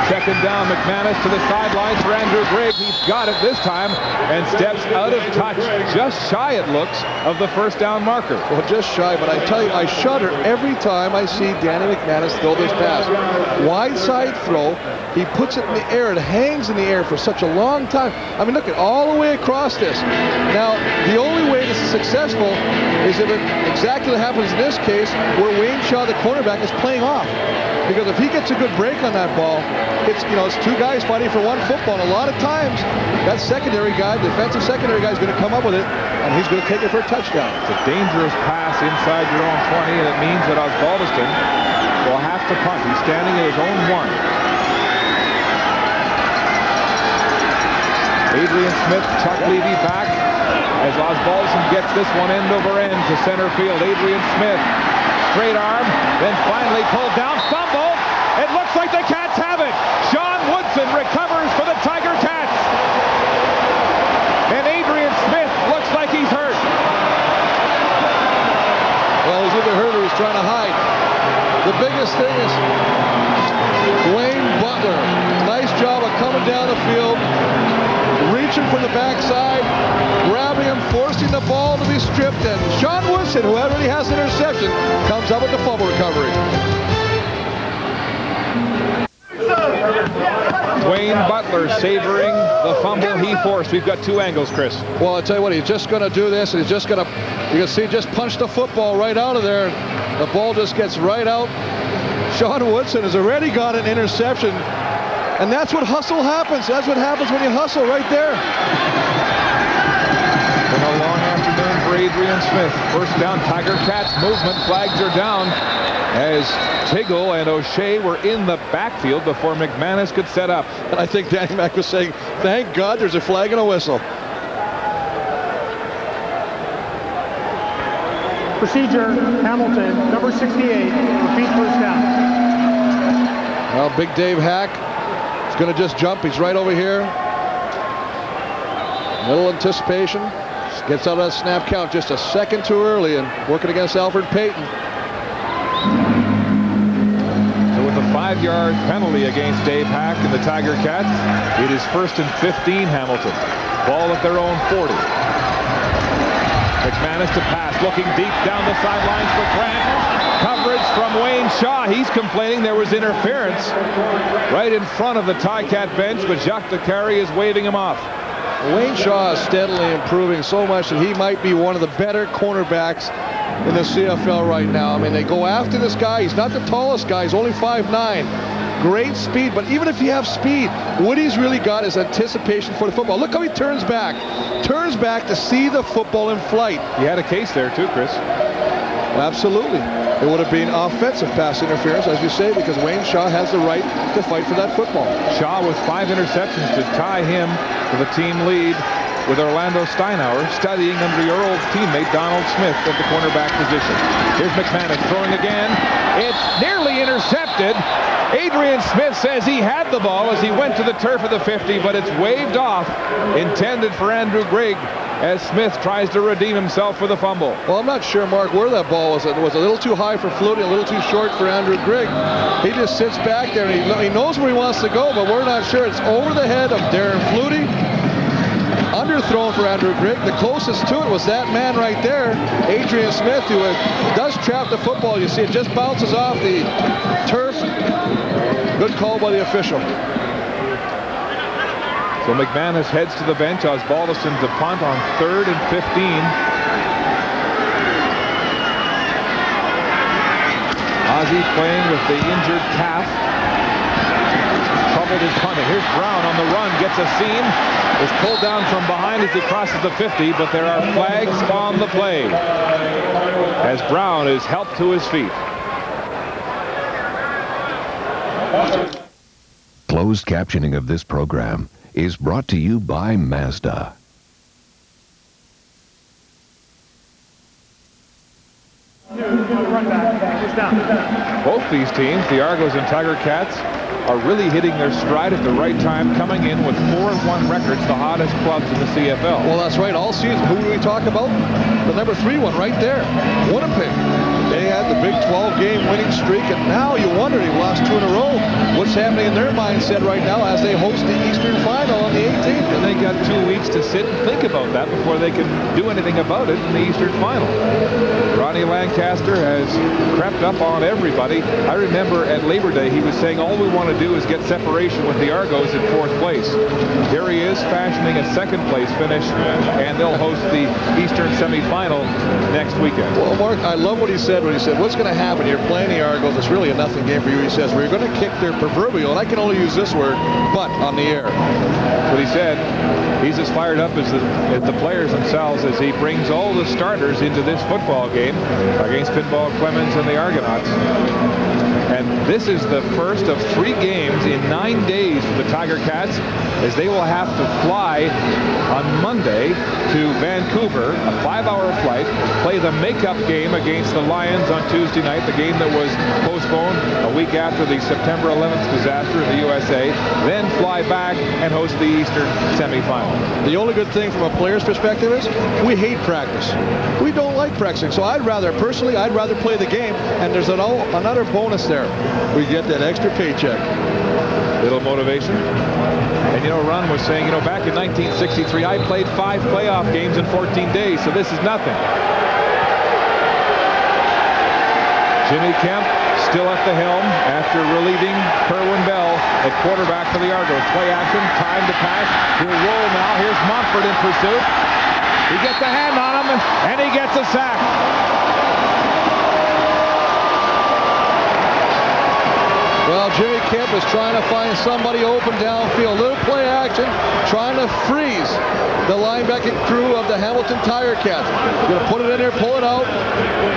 Speaker 1: Second down, McManus to the sidelines for Andrew Grigg. He's got it this time and steps out of touch, just shy, it looks, of the first down marker.
Speaker 4: Well, just shy, but I tell you, I shudder every time I see Danny McManus throw this pass. Wide side throw. He puts it in the air. It hangs in the air for such a long time. I mean, look at all the way across this. Now, the only way this is successful is if it exactly happens in this case where Wayne Shaw, the cornerback, is playing off. Because if he gets a good break on that ball, it's 2 guys fighting for one football. And a lot of times, that secondary guy, defensive secondary guy, is going to come up with it, and he's going to take it for a touchdown.
Speaker 1: It's a dangerous pass inside your own 20, and it means that Osbaldiston will have to punt. He's standing at his own 1. Adrian Smith, Chuck Levy back as Osbaldiston gets this one end over end to center field. Adrian Smith, straight arm, then finally pulled down, fumble. It looks like the Cats have it. Sean Woodson recovers for the Tiger Cats. And Adrian Smith looks like he's hurt.
Speaker 4: Well, he's either hurt or he's trying to hide. The biggest thing is Wayne Butler. Nice job of coming down the field, reaching from the backside, grabbing him, forcing the ball to be stripped, and Sean Woodson, who already has an interception, comes up with the fumble recovery.
Speaker 1: Wayne Butler savoring the fumble he forced. We've got 2 angles, Chris.
Speaker 4: Well, I'll tell you what, he's just going to do this, and he's just going to, you can see, just punch the football right out of there. The ball just gets right out. Sean Woodson has already got an interception, and that's what hustle happens. That's what happens when you hustle right there.
Speaker 1: Been a long afternoon for Adrian Smith. First down, Tiger Cats movement. Flags are down as Tiggle and O'Shea were in the backfield before McManus could set up.
Speaker 4: And I think Danny Mac was saying, thank God there's a flag and a whistle.
Speaker 6: Procedure, Hamilton, number 68, repeat first down.
Speaker 4: Well, Big Dave Hack is going to just jump. He's right over here. Little anticipation. Gets out of that snap count just a second too early and working against Alfred Payton.
Speaker 1: So with a 5-yard penalty against Dave Hack and the Tiger Cats, it is 1st and 15 Hamilton. Ball at their own 40. McManus to pass, looking deep down the sidelines for Grant. Coverage from Wayne Shaw. He's complaining there was interference right in front of the Ticat bench, but Jacques Lecary is waving him off.
Speaker 4: Wayne Shaw is steadily improving so much that he might be one of the better cornerbacks in the CFL right now. I mean, they go after this guy. He's not the tallest guy. He's only 5'9". Great speed, but even if you have speed, what he's really got is anticipation for the football. Look how he turns back to see the football in flight.
Speaker 1: He had a case there too, Chris.
Speaker 4: Absolutely. It would have been offensive pass interference, as you say, because Wayne Shaw has the right to fight for that football.
Speaker 1: Shaw with 5 interceptions to tie him to the team lead, with Orlando Steinauer studying under your old teammate Donald Smith at the cornerback position. Here's McManus throwing again. It's nearly intercepted. Adrian Smith says he had the ball as he went to the turf of the 50, but it's waved off, intended for Andrew Grigg, as Smith tries to redeem himself for the fumble.
Speaker 4: Well, I'm not sure, Mark, where that ball was. It was a little too high for Flutie, a little too short for Andrew Grigg. He just sits back there, and he knows where he wants to go, but we're not sure. It's over the head of Darren Flutie. Underthrown for Andrew Grigg. The closest to it was that man right there, Adrian Smith, who does trap the football. You see it just bounces off the turf. Good call by the official.
Speaker 1: So McManus heads to the bench. Osbaldiston to punt on 3rd and 15. Ozzie playing with the injured calf. Troubled his punting. Here's Brown on the run. Gets a seam. Is pulled down from behind as he crosses the 50, but there are flags on the play as Brown is helped to his feet.
Speaker 9: Closed captioning of this program is brought to you by Mazda.
Speaker 1: Both these teams, the Argos and Tiger Cats, are really hitting their stride at the right time, coming in with 4-1 records, the hottest clubs in the CFL.
Speaker 4: Well, that's right. All season, who do we talk about? The number 3 one right there, Winnipeg. They had the Big 12-game winning streak, and now you wonder, they lost 2 in a row. What's happening in their mindset right now as they host the Eastern Final on the 18th?
Speaker 1: And they got 2 weeks to sit and think about that before they can do anything about it in the Eastern Final. Ronnie Lancaster has crept up on everybody. I remember at Labor Day, he was saying all we want to do is get separation with the Argos in 4th place. Here he is fashioning a 2nd place finish, and they'll host the Eastern semifinal next weekend.
Speaker 4: Well, Mark, I love what he said when he said, what's going to happen? You're playing the Argos. It's really a nothing game for you. He says, we're going to kick their proverbial, and I can only use this word, butt on the air.
Speaker 1: That's what he said. He's as fired up as the players themselves as he brings all the starters into this football game against Pinball Clemens and the Argonauts. And this is the first of 3 games in 9 days for the Tiger Cats, as they will have to fly on Monday to Vancouver, a 5-hour flight, play the makeup game against the Lions on Tuesday night, the game that was postponed a week after the September 11th disaster in the USA, then fly back and host the Eastern semifinal.
Speaker 4: The only good thing from a player's perspective is we hate practice. We don't like practicing, so I'd rather play the game, and there's another bonus there. We get that extra paycheck.
Speaker 1: Little motivation. And you know, Ron was saying, you know, back in 1963, I played 5 playoff games in 14 days, so this is nothing. Jimmy Kemp still at the helm after relieving Kerwin Bell at quarterback for the Argos. Play action, time to pass. He'll roll now. Here's Montfort in pursuit. He gets a hand on him, and he gets a sack.
Speaker 4: Well, Jimmy Kemp is trying to find somebody open downfield. Little play action, trying to freeze the linebacking crew of the Hamilton Tiger Cats. Going to put it in there, pull it out.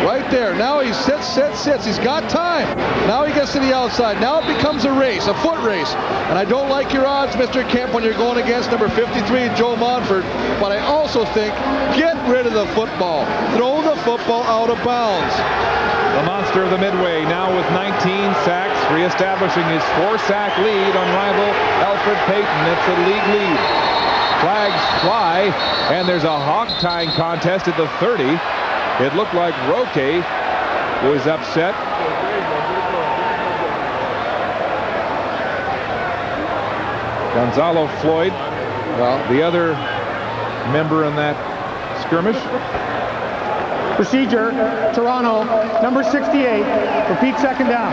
Speaker 4: Right there. Now he sits. He's got time. Now he gets to the outside. Now it becomes a race, a foot race. And I don't like your odds, Mr. Kemp, when you're going against number 53, Joe Montfort. But I also think, get rid of the football. Throw the football out of bounds.
Speaker 1: The monster of the Midway now with 19 sacks, reestablishing his 4-sack lead on rival Alfred Payton. It's a league lead. Flags fly, and there's a hog tying contest at the 30. It looked like Roque was upset. Gonzalo Floyd, the other member in that skirmish.
Speaker 6: Procedure, Toronto, number 68, repeat 2nd down.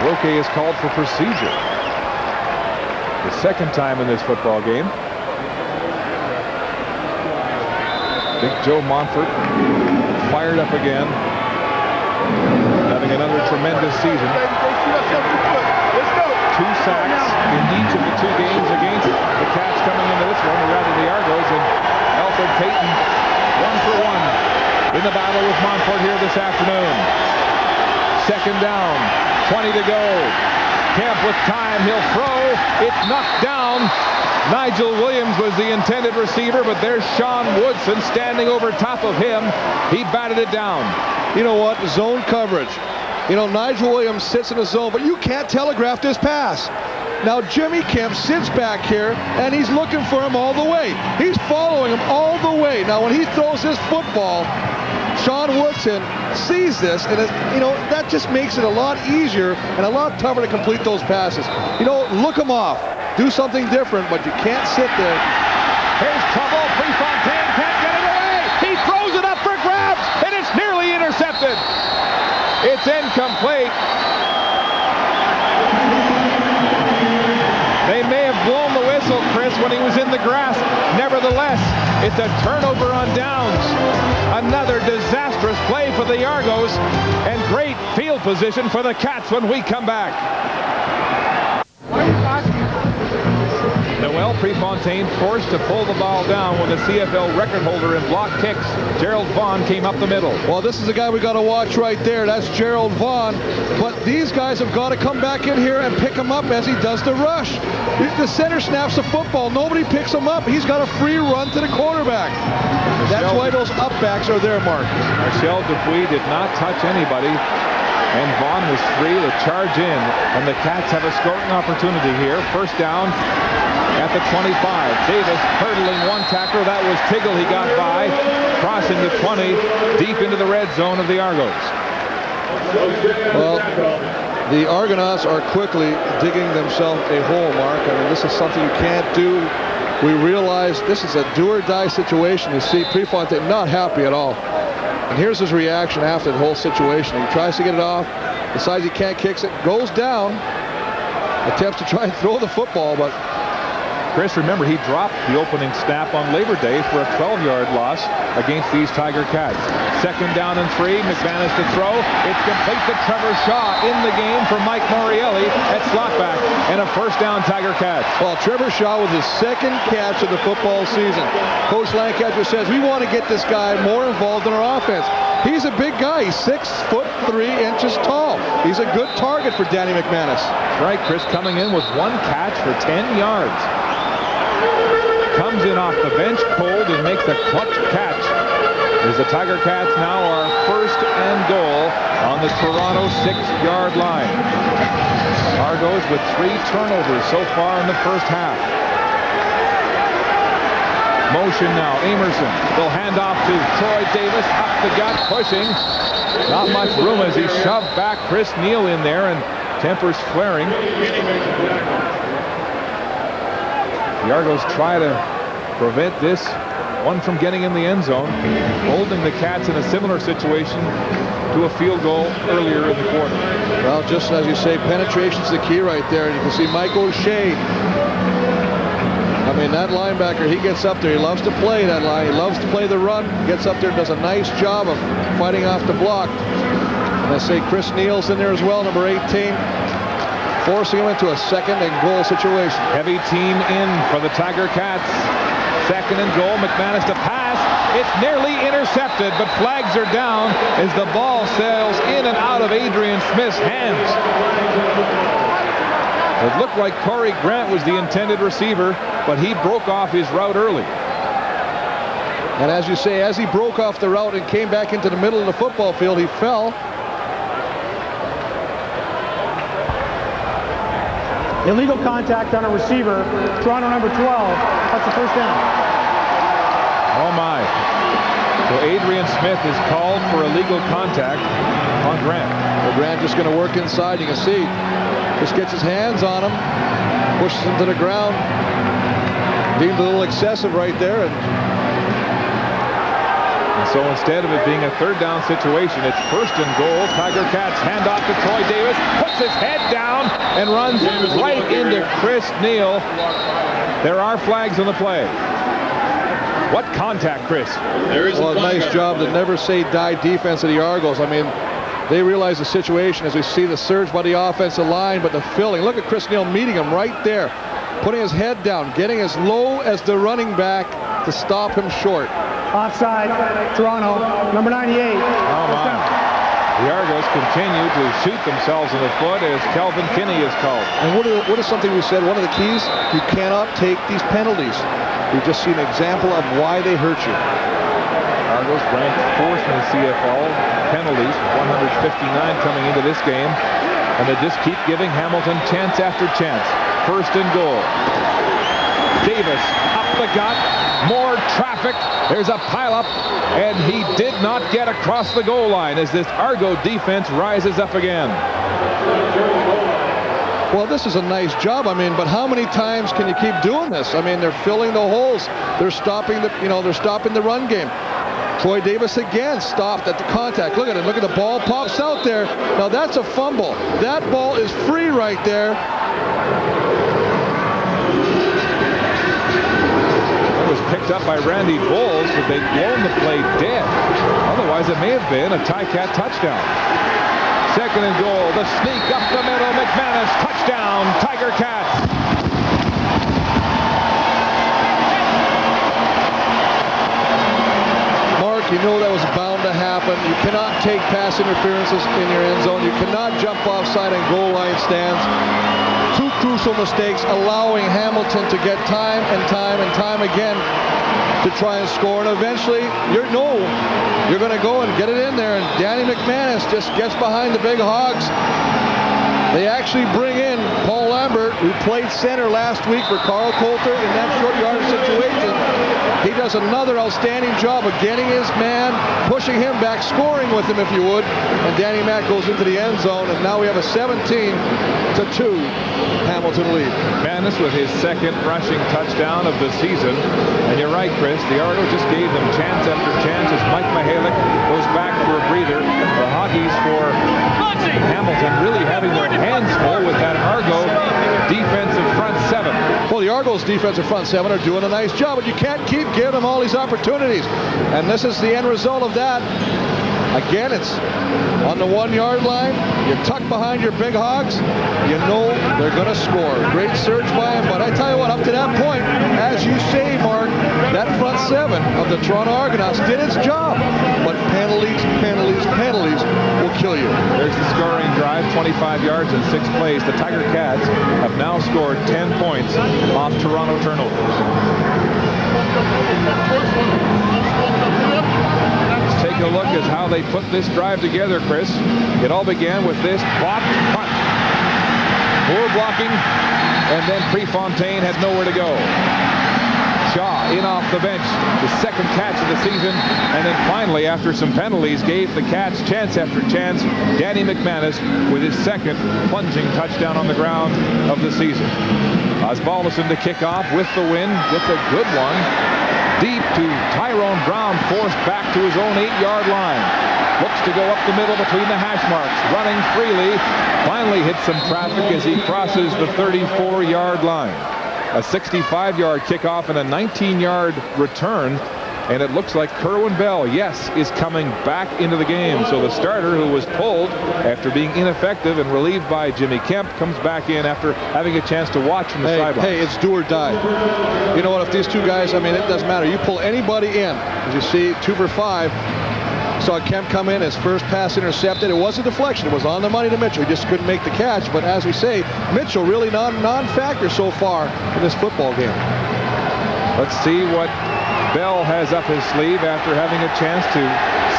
Speaker 1: Roque is called for procedure. The 2nd time in this football game. Big Joe Montfort fired up again, having another tremendous season. 2 sacks in each of the 2 games against the Cats coming into this one, or rather the Argos, and Alfred Payton 1 for 1 in the battle with Montfort here this afternoon. 2nd down, 20 to go. Kemp with time, he'll throw. It's knocked down. Nigel Williams was the intended receiver, but there's Sean Woodson standing over top of him. He batted it down.
Speaker 4: You know what? Zone coverage. You know, Nigel Williams sits in the zone, but you can't telegraph this pass. Now Jimmy Kemp sits back here, and he's looking for him all the way. He's following him all the way. Now when he throws this football, Sean Woodson sees this, and that just makes it a lot easier and a lot tougher to complete those passes. You know, look him off. Do something different, but you can't sit there.
Speaker 1: Here's trouble. Prefontaine can't get it away. He throws it up for grabs, and it's nearly intercepted. It's incomplete. They may have blown the whistle, Chris. Nevertheless, it's a turnover on downs. Another disastrous play for the Argos, and great field position for the Cats when we come back. Noel Prefontaine forced to pull the ball down when the CFL record holder in block kicks, Gerald Vaughan, came up the middle.
Speaker 4: Well, this is the guy we got to watch right there. That's Gerald Vaughan. But these guys have got to come back in here and pick him up as he does the rush. The center snaps the football. Nobody picks him up. He's got a free run to the quarterback. That's why those upbacks are there, Mark.
Speaker 1: Marcel Dupuis did not touch anybody, and Vaughan was free to charge in, and the Cats have a scoring opportunity here. First down at the 25. Davis hurdling one tackler. That was Tiggle. He got by, crossing the 20, deep into the red zone of the Argos.
Speaker 4: Well, the Argonauts are quickly digging themselves a hole, Mark. I mean, this is something you can't do. We realize this is a do-or-die situation. You see Prefontaine not happy at all. And here's his reaction after the whole situation. He tries to get it off, decides he can't kick it, goes down, attempts to try and throw the football, but
Speaker 1: Chris, remember, he dropped the opening snap on Labor Day for a 12-yard loss against these Tiger Cats. Second down and 3. McManus to throw. It's complete to Trevor Shaw in the game for Mike Morielli at slotback, and a first down Tiger Cats.
Speaker 4: Well, Trevor Shaw was his second catch of the football season. Coach Lancaster says, we want to get this guy more involved in our offense. He's a big guy. He's 6'3" tall. He's a good target for Danny McManus.
Speaker 1: Right, Chris, coming in with one catch for 10 yards. Comes in off the bench cold and makes a clutch catch as the Tiger Cats now are first and goal on the Toronto 6-yard line. Argos with 3 turnovers so far in the first half. Motion now, Amerson. They'll hand off to Troy Davis, up the gut, pushing. Not much room as he shoved back Chris Neal in there, and tempers flaring. The Argos try to prevent this one from getting in the end zone, holding the Cats in a similar situation to a field goal earlier in the quarter.
Speaker 4: Well, just as you say, penetration's the key right there. And you can see Mike O'Shea. I mean, that linebacker, he gets up there. He loves to play that line. He loves to play the run. Gets up there and does a nice job of fighting off the block. And I say Chris Neal's in there as well, number 18. Forcing him into a second and goal situation.
Speaker 1: Heavy team in for the Tiger Cats. Second and goal. McManus to pass. It's nearly intercepted, but flags are down as the ball sails in and out of Adrian Smith's hands. It looked like Corey Grant was the intended receiver, but he broke off his route early.
Speaker 4: And as you say, as he broke off the route and came back into the middle of the football field, he fell.
Speaker 6: Illegal contact on a receiver, Toronto number 12. That's the first down.
Speaker 1: Oh my. So Adrian Smith is called for illegal contact on Grant.
Speaker 4: Well, Grant just going to work inside. You can see, just gets his hands on him, pushes him to the ground. Deemed a little excessive right there. And
Speaker 1: so instead of it being a third down situation, it's first and goal. Tiger Cats hand off to Troy Davis, puts his head down and runs right into Chris Neal. There are flags on the play. What contact, Chris?
Speaker 4: Well, nice job. The never say die defense of the Argos. I mean, they realize the situation as we see the surge by the offensive line, but the filling. Look at Chris Neal meeting him right there, putting his head down, getting as low as the running back to stop him short.
Speaker 6: Offside, Toronto, number 98.
Speaker 1: Oh my. The Argos continue to shoot themselves in the foot as Kelvin Kinney is called.
Speaker 4: And what is something we said, one of the keys, you cannot take these penalties. We've just seen an example of why they hurt you.
Speaker 1: Argos ranked fourth in the CFL penalties, 159 coming into this game, and they just keep giving Hamilton chance after chance. First and goal. Davis up the gut, more traffic. There's a pileup, and he did not get across the goal line as this Argo defense rises up again.
Speaker 4: Well, this is a nice job. I mean, but how many times can you keep doing this? I mean, they're filling the holes. They're stopping the run game. Troy Davis again stopped at the contact. Look at it. Look at the ball pops out there. Now that's a fumble. That ball is free right there.
Speaker 1: It was picked picked up by Randy Bowles, but they'd blown the play dead. Otherwise, it may have been a Cat touchdown. Second and goal. The sneak up the middle. McManus, touchdown, Tiger Cats.
Speaker 4: Mark, you know that was bound to happen. You cannot take pass interferences in your end zone. You cannot jump offside and goal line stands. Two crucial mistakes, allowing Hamilton to get time and time again to try and score. And eventually, you're going to go and get it in there. And Danny McManus just gets behind the big hogs. They actually bring in Paul Lambert, who played center last week for Carl Coulter in that short yardage situation. He does another outstanding job of getting his man, pushing him back, scoring with him if you would. And Danny Mac goes into the end zone, and now we have a 17-2 Hamilton lead.
Speaker 1: McManus with his second rushing touchdown of the season. And you're right, Chris, the Argo just gave them chance after chance as Mike Mihalik goes back for a breather. The Hoggies for Hamilton really having their hands full with that Argo defensive front seven.
Speaker 4: Well, the Argos defensive front seven are doing a nice job, but you can't keep giving them all these opportunities. And this is the end result of that. Again, it's on the 1 yard line. You're tucked behind your big hogs. You know they're going to score. Great surge by him. But I tell you what, up to that point, as you say, Mark, that front seven of the Toronto Argonauts did its job. But penalties will kill you.
Speaker 1: There's the scoring drive, 25 yards in 6 plays. The Tiger Cats have now scored 10 points off Toronto turnovers. Take a look at how they put this drive together, Chris. It all began with this blocked punt. Poor blocking, and then Prefontaine had nowhere to go. Shaw in off the bench, the second catch of the season, and then finally, after some penalties, gave the Cats chance after chance. Danny McManus with his second plunging touchdown on the ground of the season. Osbaldiston to kick off with the win, with a good one. Deep to Tyrone Brown, forced back to his own 8-yard line. Looks to go up the middle between the hash marks, running freely. Finally hits some traffic as he crosses the 34-yard line. A 65-yard kickoff and a 19-yard return. And it looks like Kerwin Bell, yes, is coming back into the game. So the starter, who was pulled after being ineffective and relieved by Jimmy Kemp, comes back in after having a chance to watch from the sideline.
Speaker 4: Hey, it's do or die. You know what, if these two guys, I mean, it doesn't matter. You pull anybody in. As you see, 2 for 5. Saw Kemp come in, his first pass intercepted. It was a deflection. It was on the money to Mitchell. He just couldn't make the catch. But as we say, Mitchell really non-factor so far in this football game.
Speaker 1: Let's see what Bell has up his sleeve after having a chance to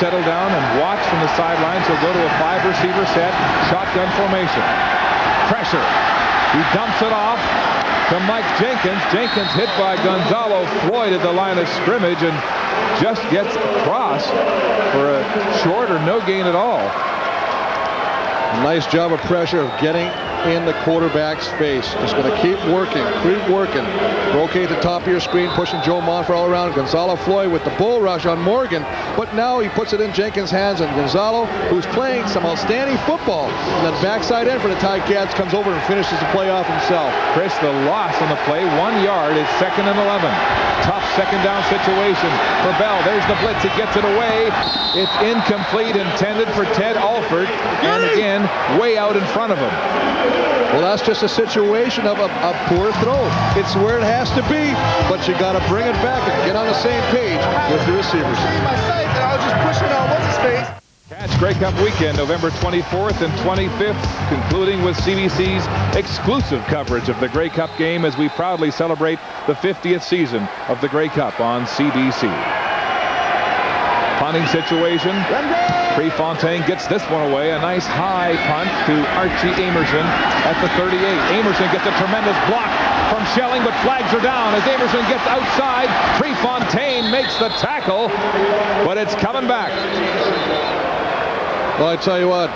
Speaker 1: settle down and watch from the sidelines. He'll go to a 5-receiver set, shotgun formation. Pressure. He dumps it off to Mike Jenkins. Jenkins hit by Gonzalo Floyd at the line of scrimmage and just gets across for a short or no gain at all.
Speaker 4: Nice job of pressure of getting in the quarterback's face. Just going to keep working. Roquet at the top of your screen, pushing Joe Montfort all around. Gonzalo Floyd with the bull rush on Morgan, but now he puts it in Jenkins' hands, and Gonzalo, who's playing some outstanding football, and then backside end for the Ticats, comes over and finishes the play off himself.
Speaker 1: Chris, the loss on the play, 1 yard, is 2nd and 11. Tough second down situation for Bell. There's the blitz. He gets it away. It's incomplete, intended for Ted Alford, and again, way out in front of him.
Speaker 4: Well, that's just a situation of a poor throw. It's where it has to be, but you got to bring it back and get on the same page with the receivers.
Speaker 2: I was just pushing on what's-his-face.
Speaker 1: Cats Grey Cup weekend, November 24th and 25th, concluding with CBC's exclusive coverage of the Grey Cup game as we proudly celebrate the 50th season of the Grey Cup on CBC. Punting situation. Prefontaine gets this one away. A nice high punt to Archie Amerson at the 38. Amerson gets a tremendous block from Schelling, but flags are down as Amerson gets outside. Prefontaine makes the tackle, but it's coming back.
Speaker 4: Well, I tell you what,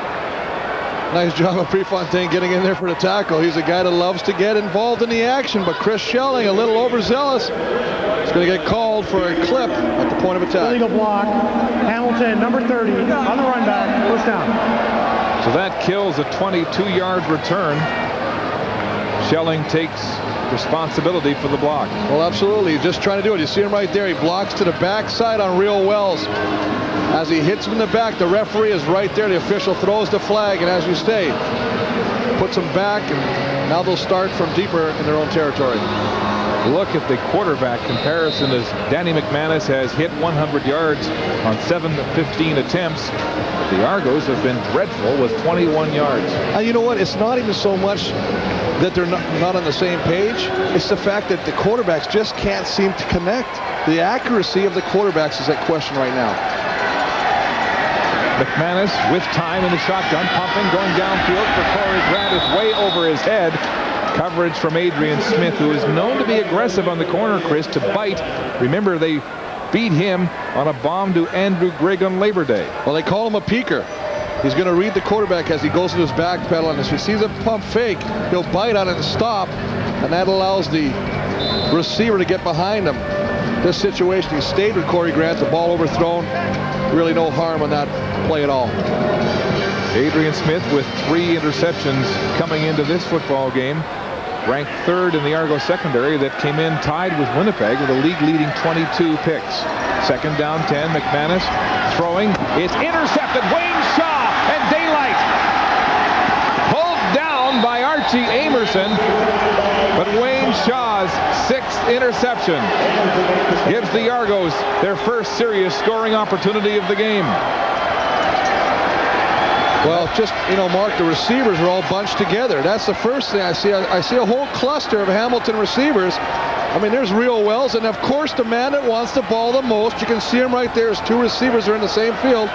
Speaker 4: nice job of Prefontaine getting in there for the tackle. He's a guy that loves to get involved in the action, but Chris Schelling, a little overzealous, is going to get called for a clip at the point of attack.
Speaker 6: Illegal block. Hamilton, number 30, on the run back, first down.
Speaker 1: So that kills a 22-yard return. Schelling takes responsibility for the block.
Speaker 4: Well, absolutely. He's just trying to do it. You see him right there. He blocks to the backside on Real Wells. As he hits him in the back, the referee is right there. The official throws the flag, and as you say, puts him back, and now they'll start from deeper in their own territory.
Speaker 1: Look at the quarterback comparison as Danny McManus has hit 100 yards on 7 of 15 attempts. The Argos have been dreadful with 21 yards.
Speaker 4: And you know what? It's not even so much that they're not on the same page. It's the fact that the quarterbacks just can't seem to connect. The accuracy of the quarterbacks is at question right now.
Speaker 1: McManus with time in the shotgun, pumping, going downfield for Corey Grant. Is way over his head. Coverage from Adrian Smith, who is known to be aggressive on the corner, Chris, to bite. Remember, they beat him on a bomb to Andrew Grigg on Labor Day.
Speaker 4: Well, they call him a peeker. He's going to read the quarterback as he goes to his back pedal, and if he sees a pump fake, he'll bite on it and stop, and that allows the receiver to get behind him. This situation, he stayed with Corey Grant, the ball overthrown. Really no harm on that play at all.
Speaker 1: Adrian Smith with 3 interceptions coming into this football game. Ranked 3rd in the Argo secondary that came in tied with Winnipeg with a league-leading 22 picks. Second down 10, McManus throwing. It's intercepted. Wayne Shaw and daylight. Pulled down by Archie Amerson. But Wayne Shaw's 6th interception gives the Argos their first serious scoring opportunity of the game.
Speaker 4: Well, just, you know, Mark, the receivers are all bunched together. That's the first thing I see. I see a whole cluster of Hamilton receivers. I mean, there's Real Wells, and of course the man that wants the ball the most, you can see him right there as 2 receivers are in the same field,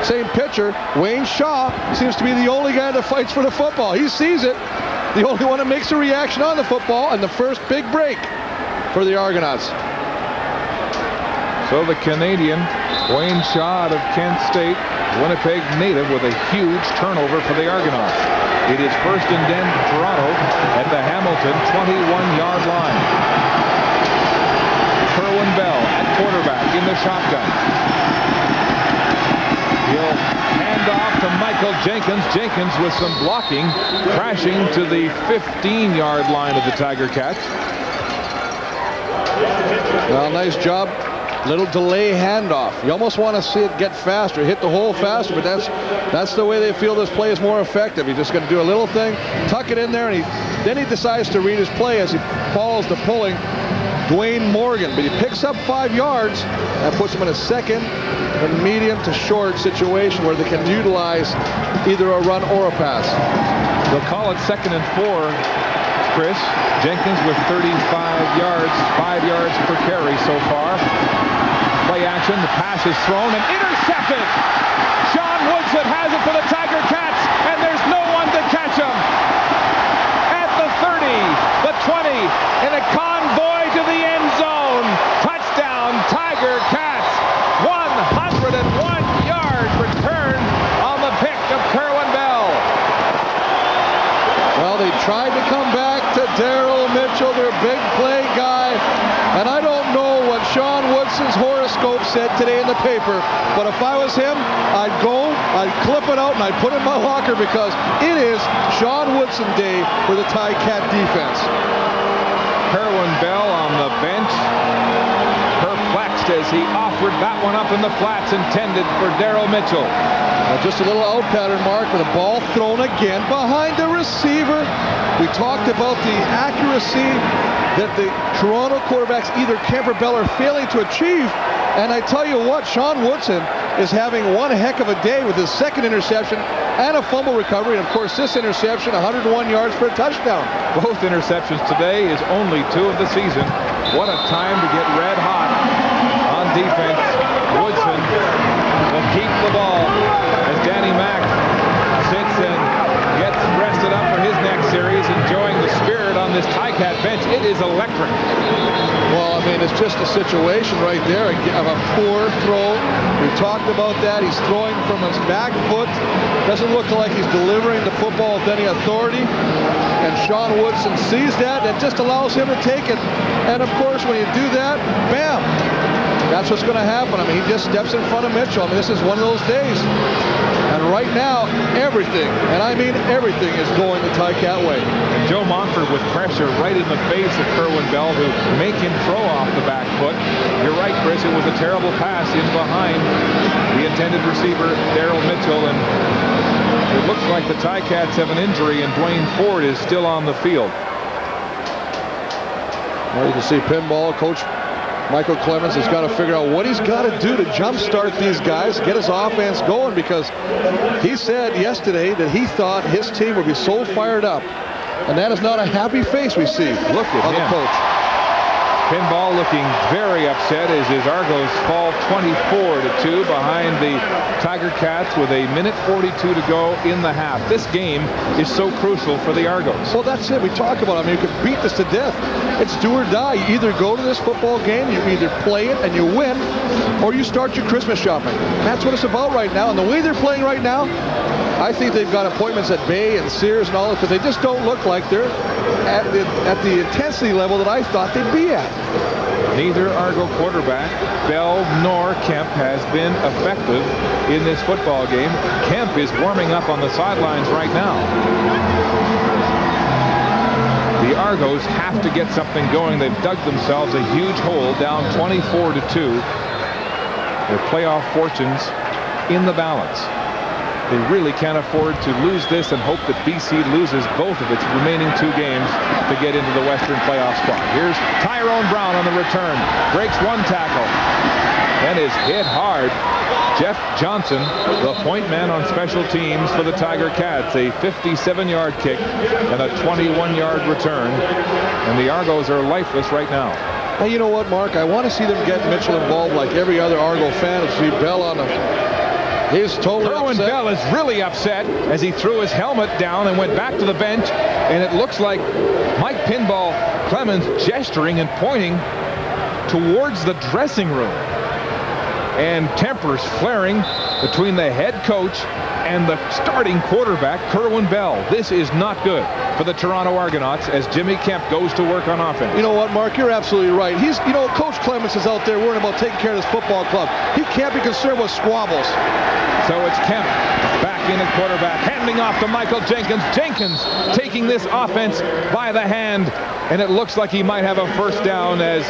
Speaker 4: same pitcher. Wayne Shaw seems to be the only guy that fights for the football. He sees it, the only one that makes a reaction on the football, and the first big break for the Argonauts.
Speaker 1: So the Canadian, Wayne Shaw out of Kent State, Winnipeg native, with a huge turnover for the Argonauts. It is first and 10 Toronto at the Hamilton 21-yard line. Kerwin Bell at quarterback in the shotgun. He'll hand off to Michael Jenkins. Jenkins with some blocking, crashing to the 15-yard line of the Tiger Cats.
Speaker 4: Well, nice job. Little delay handoff. You almost want to see it get faster, hit the hole faster, but that's the way they feel this play is more effective. He's just going to do a little thing, tuck it in there, and then he decides to read his play as he follows the pulling Dwayne Morgan. But he picks up 5 yards and puts him in a second and medium to short situation where they can utilize either a run or a pass.
Speaker 1: They'll call it 2nd and 4. Chris, Jenkins with 35 yards, 5 yards per carry so far. Play action, the pass is thrown and intercepted. Sean Woodson has it for the Tiger Cats, and there's no one to catch him. At the 30, the 20, in a convoy to the end zone. Touchdown, Tiger Cats. 101-yard return on the pick of Kerwin Bell.
Speaker 4: Well, they tried to come back to Daryl Mitchell, their big play guy, and I don't know what Sean Woodson's horoscope said today in the paper, but if I was him, I'd go, I'd clip it out, and I'd put it in my locker because it is Sean Woodson Day for the Cat defense.
Speaker 1: Kerwin Bell on the bench, perplexed as he offered that one up in the flats intended for Daryl Mitchell.
Speaker 4: Just a little out pattern, Mark, with a ball thrown again behind the receiver. We talked about the accuracy that the Toronto quarterbacks, either Kemp or Bell, are failing to achieve. And I tell you what, Sean Woodson is having one heck of a day with his 2nd interception and a fumble recovery. And of course, this interception, 101 yards for a touchdown.
Speaker 1: Both interceptions today is only 2 of the season. What a time to get red hot on defense. Woodson will keep the ball as Danny Mack sits and gets rested up for his next series, enjoying the spirit on this Ticat bench. It is electric.
Speaker 4: Well, I mean, it's just a situation right there of a poor throw. We talked about that. He's throwing from his back foot. Doesn't look like he's delivering the football with any authority. And Sean Woodson sees that and just allows him to take it. And of course, when you do that, bam! That's what's going to happen. I mean, he just steps in front of Mitchell. I mean, this is one of those days. And right now, everything, and I mean everything, is going the Ticat way.
Speaker 1: And Joe Montford with pressure right in the face of Kerwin Bell to make him throw off the back foot. You're right, Chris. It was a terrible pass in behind the intended receiver, Daryl Mitchell, and it looks like the Ticats have an injury, and Dwayne Ford is still on the field.
Speaker 4: Well, you can see pinball. Coach Michael Clemens has got to figure out what he's got to do to jumpstart these guys, get his offense going, because he said yesterday that he thought his team would be so fired up, and that is not a happy face we see. Look at the coach.
Speaker 1: Pinball looking very upset as his Argos fall 24-2 behind the Tiger Cats with a minute 42 to go in the half. This game is so crucial for the Argos.
Speaker 4: Well, that's it. We talk about it. I mean, you can beat this to death. It's do or die. You either go to this football game, you either play it and you win, or you start your Christmas shopping. That's what it's about right now. And the way they're playing right now, I think they've got appointments at Bay and Sears and all that, because they just don't look like they're at the intensity level that I thought they'd be at.
Speaker 1: Neither Argo quarterback, Bell nor Kemp, has been effective in this football game. Kemp is warming up on the sidelines right now. The Argos have to get something going. They've dug themselves a huge hole, down 24-2. Their playoff fortunes in the balance. They really can't afford to lose this and hope that BC loses both of its remaining 2 games to get into the Western playoff spot. Here's Tyrone Brown on the return. Breaks 1 tackle and is hit hard. Jeff Johnson, the point man on special teams for the Tiger Cats. A 57-yard kick and a 21-yard return. And the Argos are lifeless right now.
Speaker 4: Hey, you know what, Mark? I want to see them get Mitchell involved like every other Argo fan. To see Bell on the... He's totally
Speaker 1: Kerwin Bell is really upset as he threw his helmet down and went back to the bench, and it looks like Mike Pinball Clemens gesturing and pointing towards the dressing room. And tempers flaring between the head coach and the starting quarterback, Kerwin Bell. This is not good for the Toronto Argonauts as Jimmy Kemp goes to work on offense.
Speaker 4: You know what, Mark? You're absolutely right. Coach Clemens is out there worrying about taking care of this football club. He can't be concerned with squabbles.
Speaker 1: So it's Kemp back in at quarterback, handing off to Michael Jenkins. Jenkins taking this offense by the hand, and it looks like he might have a first down as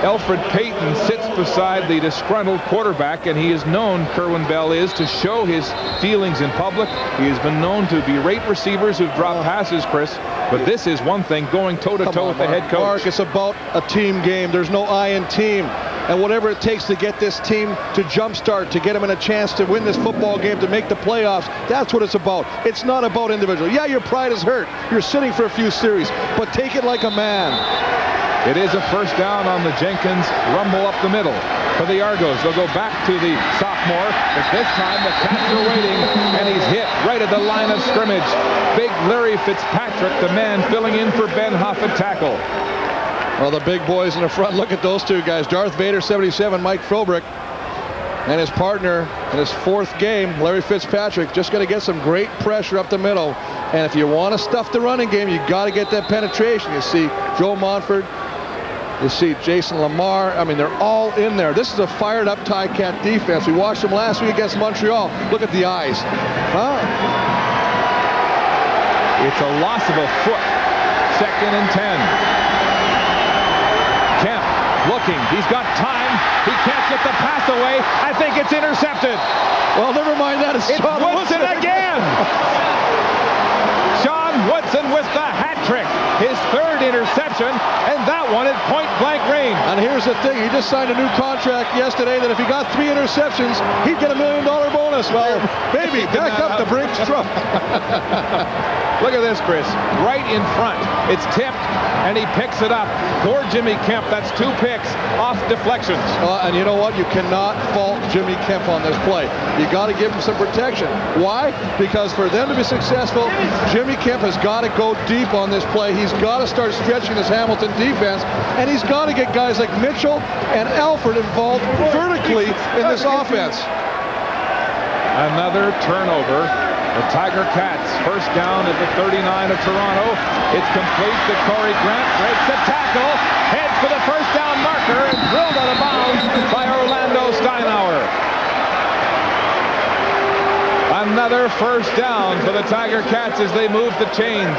Speaker 1: Alfred Payton sits beside the disgruntled quarterback, and he is known, Kerwin Bell is, to show his feelings in public. He has been known to berate receivers who've dropped passes, Chris, but this is one thing, going toe-to-toe with the head coach.
Speaker 4: Mark, it's about a team game. There's no I in team. And whatever it takes to get this team to jumpstart, to get them in a chance to win this football game, to make the playoffs, that's what it's about. It's not about individual. Yeah, your pride is hurt. You're sitting for a few series, but take it like a man.
Speaker 1: It is a first down on the Jenkins rumble up the middle for the Argos. They'll go back to the sophomore, but this time the Cats are waiting, and he's hit right at the line of scrimmage. Big Larry Fitzpatrick, the man filling in for Ben Huff at tackle.
Speaker 4: Well, the big boys in the front, look at those 2 guys. Darth Vader, 77, Mike Philbrick, and his partner in his 4th game, Larry Fitzpatrick, just going to get some great pressure up the middle. And if you want to stuff the running game, you got to get that penetration. You see Joe Montford, you see Jason Lamar. I mean, they're all in there. This is a fired-up Ticat defense. We watched them last week against Montreal. Look at the eyes.
Speaker 1: It's a loss of a foot. 2nd and 10. Kemp looking. He's got time. He can't get the pass away. I think it's intercepted.
Speaker 4: Well, never mind that. It's Sean
Speaker 1: Woodson again. Sean Woodson with the hat trick. His 3rd interception, and that one at point-blank range.
Speaker 4: And here's the thing. He just signed a new contract yesterday that if he got 3 interceptions, he'd get $1 million bonus. Well, baby, back up the Brinks truck.
Speaker 1: Look at this, Chris. Right in front. It's tipped, and he picks it up. Poor Jimmy Kemp. That's 2 picks off deflections.
Speaker 4: And you know what? You cannot fault Jimmy Kemp on this play. You got to give him some protection. Why? Because for them to be successful, Jimmy Kemp has got to go deep on this play. He's got to start stretching this Hamilton defense, and he's got to get guys like Mitchell and Alfred involved vertically in this offense.
Speaker 1: Another turnover. The Tiger Cats, first down at the 39 of Toronto. It's complete to Corey Grant. Breaks the tackle. Heads for the first down marker and drilled out of bounds by Orlando Steinauer. Another first down for the Tiger Cats as they move the chains.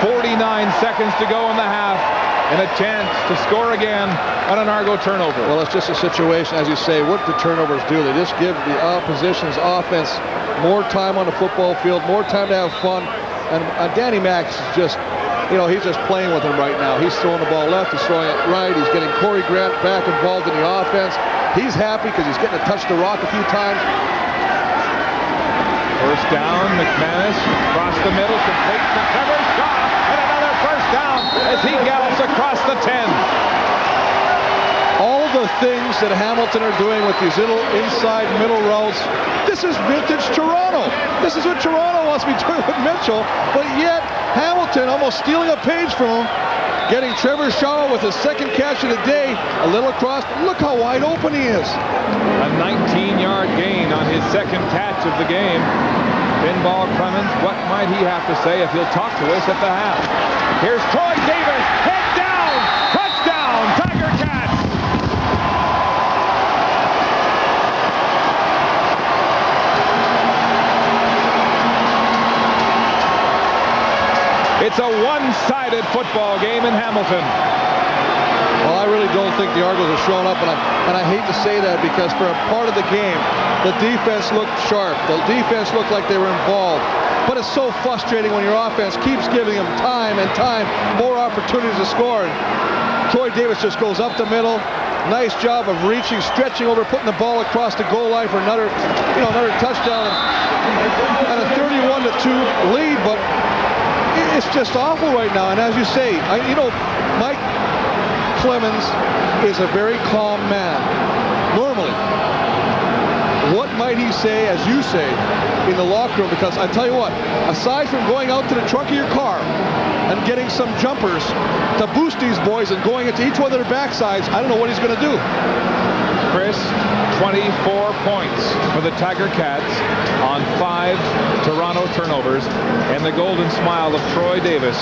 Speaker 1: 49 seconds to go in the half, and a chance to score again on an Argo turnover.
Speaker 4: Well, it's just a situation, as you say, what the turnovers do. They just give the opposition's offense more time on the football field, more time to have fun. And Danny Max is just, he's just playing with him right now. He's throwing the ball left, he's throwing it right, he's getting Corey Grant back involved in the offense. He's happy because he's getting to touch the rock a few times.
Speaker 1: First down, McManus across the middle, complete to Trevor Shaw, and another first down as he gallops across the 10.
Speaker 4: All the things that Hamilton are doing with these little inside middle routes, this is vintage Toronto. This is what Toronto wants to be doing with Mitchell, but yet Hamilton almost stealing a page from him, getting Trevor Shaw with his second catch of the day, a little across. Look how wide open he is.
Speaker 1: A 19-yard gain on his second catch of the game. Pinball Clemens, what might he have to say if he'll talk to us at the half? Here's Troy Davis, head down, touchdown, Tiger Cats. It's a one-sided football game in Hamilton.
Speaker 4: Well, I really don't think the Argos are showing up, and I hate to say that because for a part of the game, the defense looked sharp. The defense looked like they were involved. But it's so frustrating when your offense keeps giving them time and time, more opportunities to score. And Troy Davis just goes up the middle. Nice job of reaching, stretching over, putting the ball across the goal line for another touchdown and a 31-2 lead. But it's just awful right now. And as you say, Mike Clemens is a very calm man. Normally, what might he say, as you say, in the locker room? Because I tell you what, aside from going out to the trunk of your car and getting some jumpers to boost these boys and going into each one of their backsides, I don't know what he's going to do.
Speaker 1: Chris, 24 points for the Tiger Cats on 5 Toronto turnovers, and the golden smile of Troy Davis.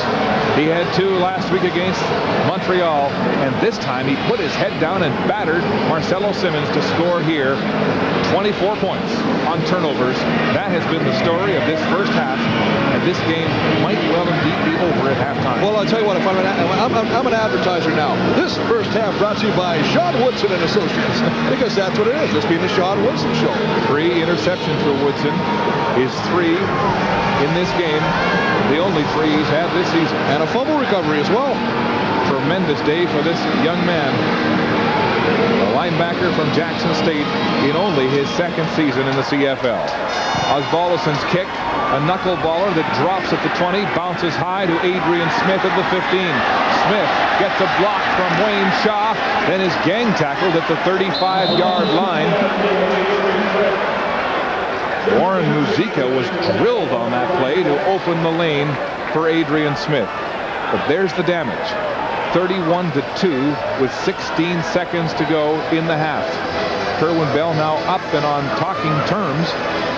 Speaker 1: He had 2 last week against Montreal, and this time he put his head down and battered Marcelo Simmons to score here. 24 points on turnovers. That has been the story of this first half, and this game might well indeed be over at halftime.
Speaker 4: Well, I'll tell you what, if I'm an advertiser now. This first half brought to you by Sean Woodson and Associates, because that's what it is. This being the Sean Woodson Show.
Speaker 1: 3 interceptions for Woodson. His 3 in this game, the only 3 he's had this season.
Speaker 4: And a fumble recovery as well.
Speaker 1: Tremendous day for this young man. A linebacker from Jackson State in only his 2nd season in the CFL. Osvaldson's kick, a knuckleballer that drops at the 20, bounces high to Adrian Smith at the 15. Smith gets a block from Wayne Shaw, then is gang tackled at the 35-yard line. Warren Muzica was drilled on that play to open the lane for Adrian Smith. But there's the damage. 31-2 with 16 seconds to go in the half. Kerwin Bell now up and on talking terms.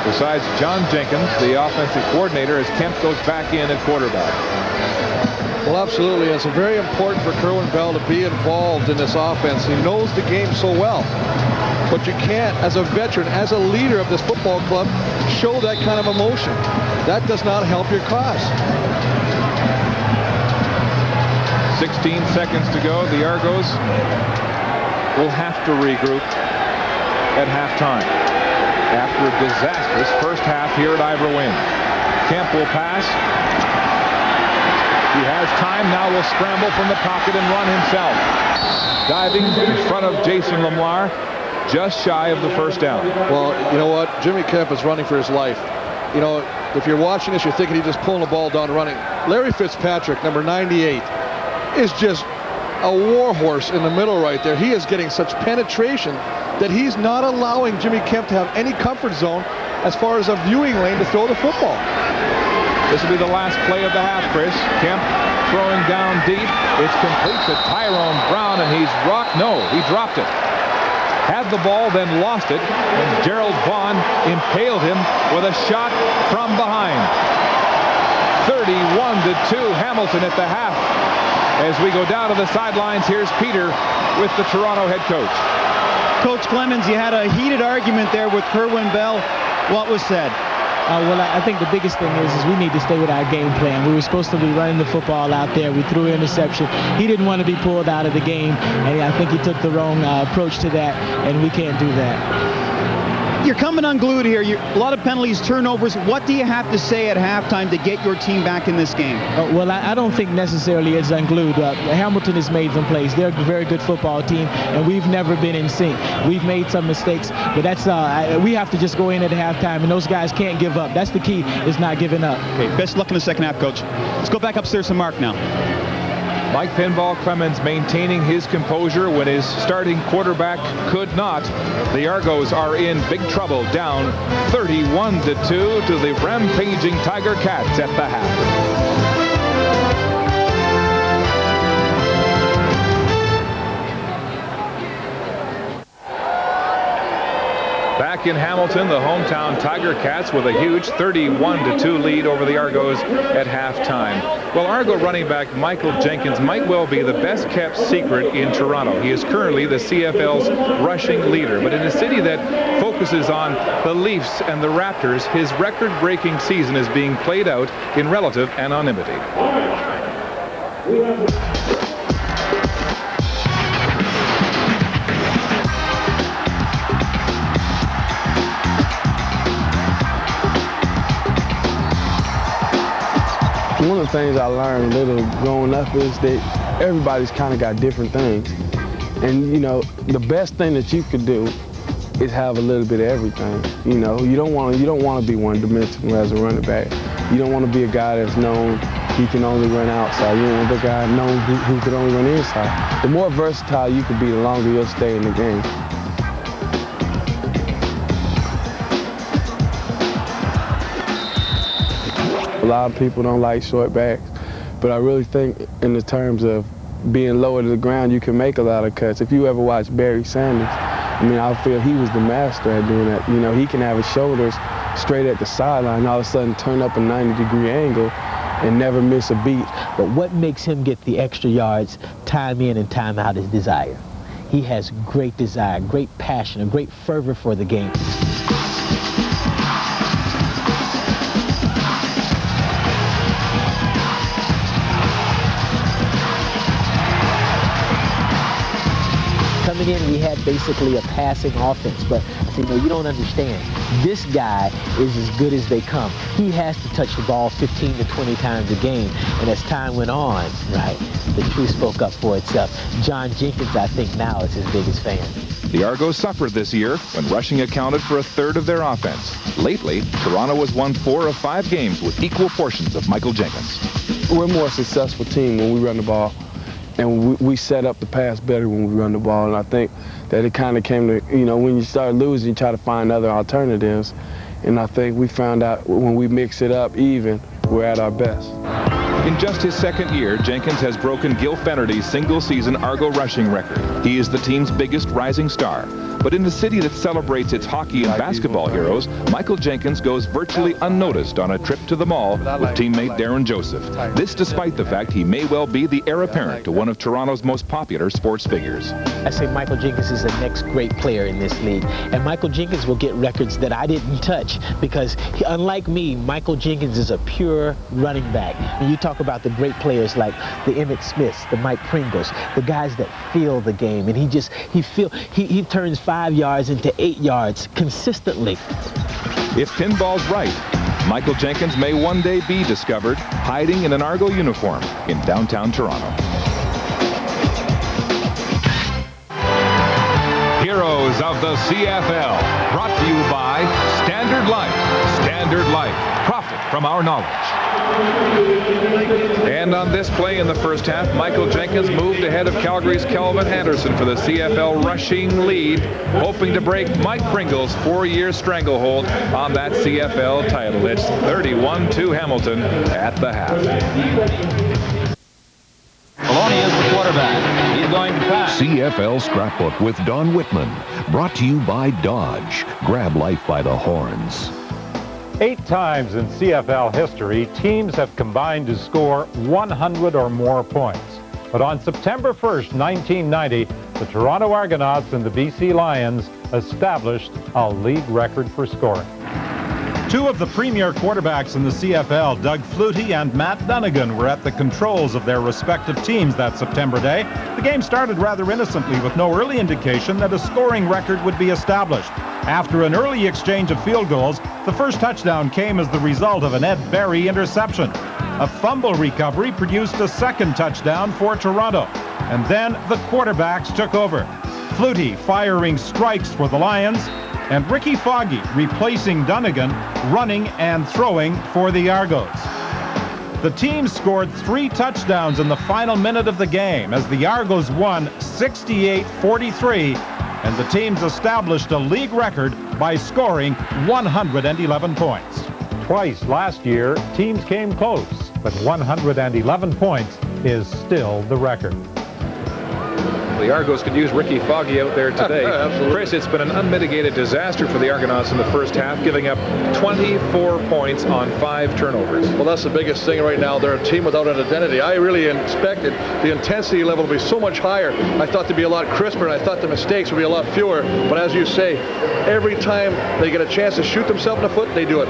Speaker 1: Besides John Jenkins, the offensive coordinator, as Kemp goes back in at quarterback.
Speaker 4: Well, absolutely. It's very important for Kerwin Bell to be involved in this offense. He knows the game so well. But you can't, as a veteran, as a leader of this football club, show that kind of emotion. That does not help your cause.
Speaker 1: 16 seconds to go. The Argos will have to regroup at halftime after a disastrous first half here at Ivor Wynn. Kemp will pass. He has time. Now will scramble from the pocket and run himself. Diving in front of Jason Lamar, just shy of the first down.
Speaker 4: Well, you know what? Jimmy Kemp is running for his life. You know, if you're watching this, you're thinking he's just pulling the ball down and running. Larry Fitzpatrick, number 98, is just a war horse in the middle right there. He is getting such penetration that he's not allowing Jimmy Kemp to have any comfort zone as far as a viewing lane to throw the football.
Speaker 1: This will be the last play of the half, Chris. Kemp throwing down deep. It's complete to Tyrone Brown, and he dropped it. Had the ball, then lost it, and Gerald Vaughn impaled him with a shot from behind. 31-2, Hamilton at the half. As we go down to the sidelines, here's Peter with the Toronto head coach.
Speaker 3: Coach Clemens, you had a heated argument there with Kerwin Bell. What was said?
Speaker 10: Well, I think the biggest thing is we need to stay with our game plan. We were supposed to be running the football out there. We threw an interception. He didn't want to be pulled out of the game, and I think he took the wrong approach to that, and we can't do that.
Speaker 3: You're coming unglued here. A lot of penalties, turnovers. What do you have to say at halftime to get your team back in this game?
Speaker 10: Well, I don't think necessarily it's unglued. Hamilton has made some plays. They're a very good football team, and we've never been in sync. We've made some mistakes, but that's we have to just go in at halftime, and those guys can't give up. That's the key, is not giving up.
Speaker 3: Okay, best luck in the second half, Coach. Let's go back upstairs to Mark now.
Speaker 1: Mike Pinball Clemens maintaining his composure when his starting quarterback could not. The Argos are in big trouble, down 31-2 to the rampaging Tiger Cats at the half. Back in Hamilton, the hometown Tiger Cats with a huge 31-2 lead over the Argos at halftime. Well, Argo running back Michael Jenkins might well be the best kept secret in Toronto. He is currently the CFL's rushing leader, but in a city that focuses on the Leafs and the Raptors, his record-breaking season is being played out in relative anonymity.
Speaker 7: One of the things I learned little growing up is that everybody's kind of got different things. And, you know, the best thing that you could do is have a little bit of everything. You know, you don't want to be one-dimensional as a running back. You don't want to be a guy that's known he can only run outside. You don't want the guy known who can only run inside. The more versatile you can be, the longer you'll stay in the game. A lot of people don't like short backs, but I really think in the terms of being lower to the ground, you can make a lot of cuts. If you ever watch Barry Sanders, I mean, I feel he was the master at doing that. You know, he can have his shoulders straight at the sideline, all of a sudden turn up a 90-degree angle and never miss a beat.
Speaker 10: But what makes him get the extra yards time in and time out is desire. He has great desire, great passion, a great fervor for the game. Coming in, we had basically a passing offense, but I said, no, you don't understand. This guy is as good as they come. He has to touch the ball 15 to 20 times a game, and as time went on, right, the truth spoke up for itself. John Jenkins, I think, now is his biggest fan.
Speaker 1: The Argos suffered this year when rushing accounted for a third of their offense. Lately, Toronto has won 4 of 5 games with equal portions of Michael Jenkins.
Speaker 7: We're a more successful team when we run the ball. And we set up the pass better when we run the ball. And I think that it kind of came to, you know, when you start losing, you try to find other alternatives. And I think we found out when we mix it up even, we're at our best.
Speaker 1: In just his second year, Jenkins has broken Gil Fenerty's single-season Argo rushing record. He is the team's biggest rising star. But in the city that celebrates its hockey and basketball heroes, Michael Jenkins goes virtually unnoticed on a trip to the mall with teammate Darren Joseph. This despite the fact he may well be the heir apparent to one of Toronto's most popular sports figures.
Speaker 10: I say Michael Jenkins is the next great player in this league. And Michael Jenkins will get records that I didn't touch because, unlike me, Michael Jenkins is a pure running back. When you talk about the great players like the Emmitt Smiths, the Mike Pringles, the guys that feel the game, and he turns 5 yards into 8 yards consistently.
Speaker 1: If pinball's right, Michael Jenkins may one day be discovered hiding in an Argo uniform in downtown Toronto. Heroes of the CFL, brought to you by Standard Life. Standard Life, profit from our knowledge. And on this play in the first half, Michael Jenkins moved ahead of Calgary's Kelvin Anderson for the CFL rushing lead, hoping to break Mike Pringle's 4-year stranglehold on that CFL title. It's 31-2 Hamilton at the half.
Speaker 8: Maloney is the quarterback. He's going to pass.
Speaker 9: CFL Scrapbook with Don Whitman. Brought to you by Dodge. Grab life by the horns.
Speaker 11: 8 times in CFL history, teams have combined to score 100 or more points. But on September 1st, 1990, the Toronto Argonauts and the BC Lions established a league record for scoring. Two of the premier quarterbacks in the CFL, Doug Flutie and Matt Dunnigan, were at the controls of their respective teams that September day. The game started rather innocently with no early indication that a scoring record would be established. After an early exchange of field goals, the first touchdown came as the result of an Ed Berry interception. A fumble recovery produced a second touchdown for Toronto. And then the quarterbacks took over. Flutie firing strikes for the Lions, and Ricky Foggy replacing Dunnigan, running and throwing for the Argos. The team scored 3 touchdowns in the final minute of the game as the Argos won 68-43, and the teams established a league record by scoring 111 points. Twice last year, teams came close, but 111 points is still the record.
Speaker 12: The Argos could use Ricky Foggy out there today. Chris, it's been an unmitigated disaster for the Argonauts in the first half, giving up 24 points on 5 turnovers.
Speaker 4: Well, that's the biggest thing right now. They're a team without an identity. I really expected the intensity level to be so much higher. I thought they'd be a lot crisper, and I thought the mistakes would be a lot fewer. But as you say, every time they get a chance to shoot themselves in the foot, they do it.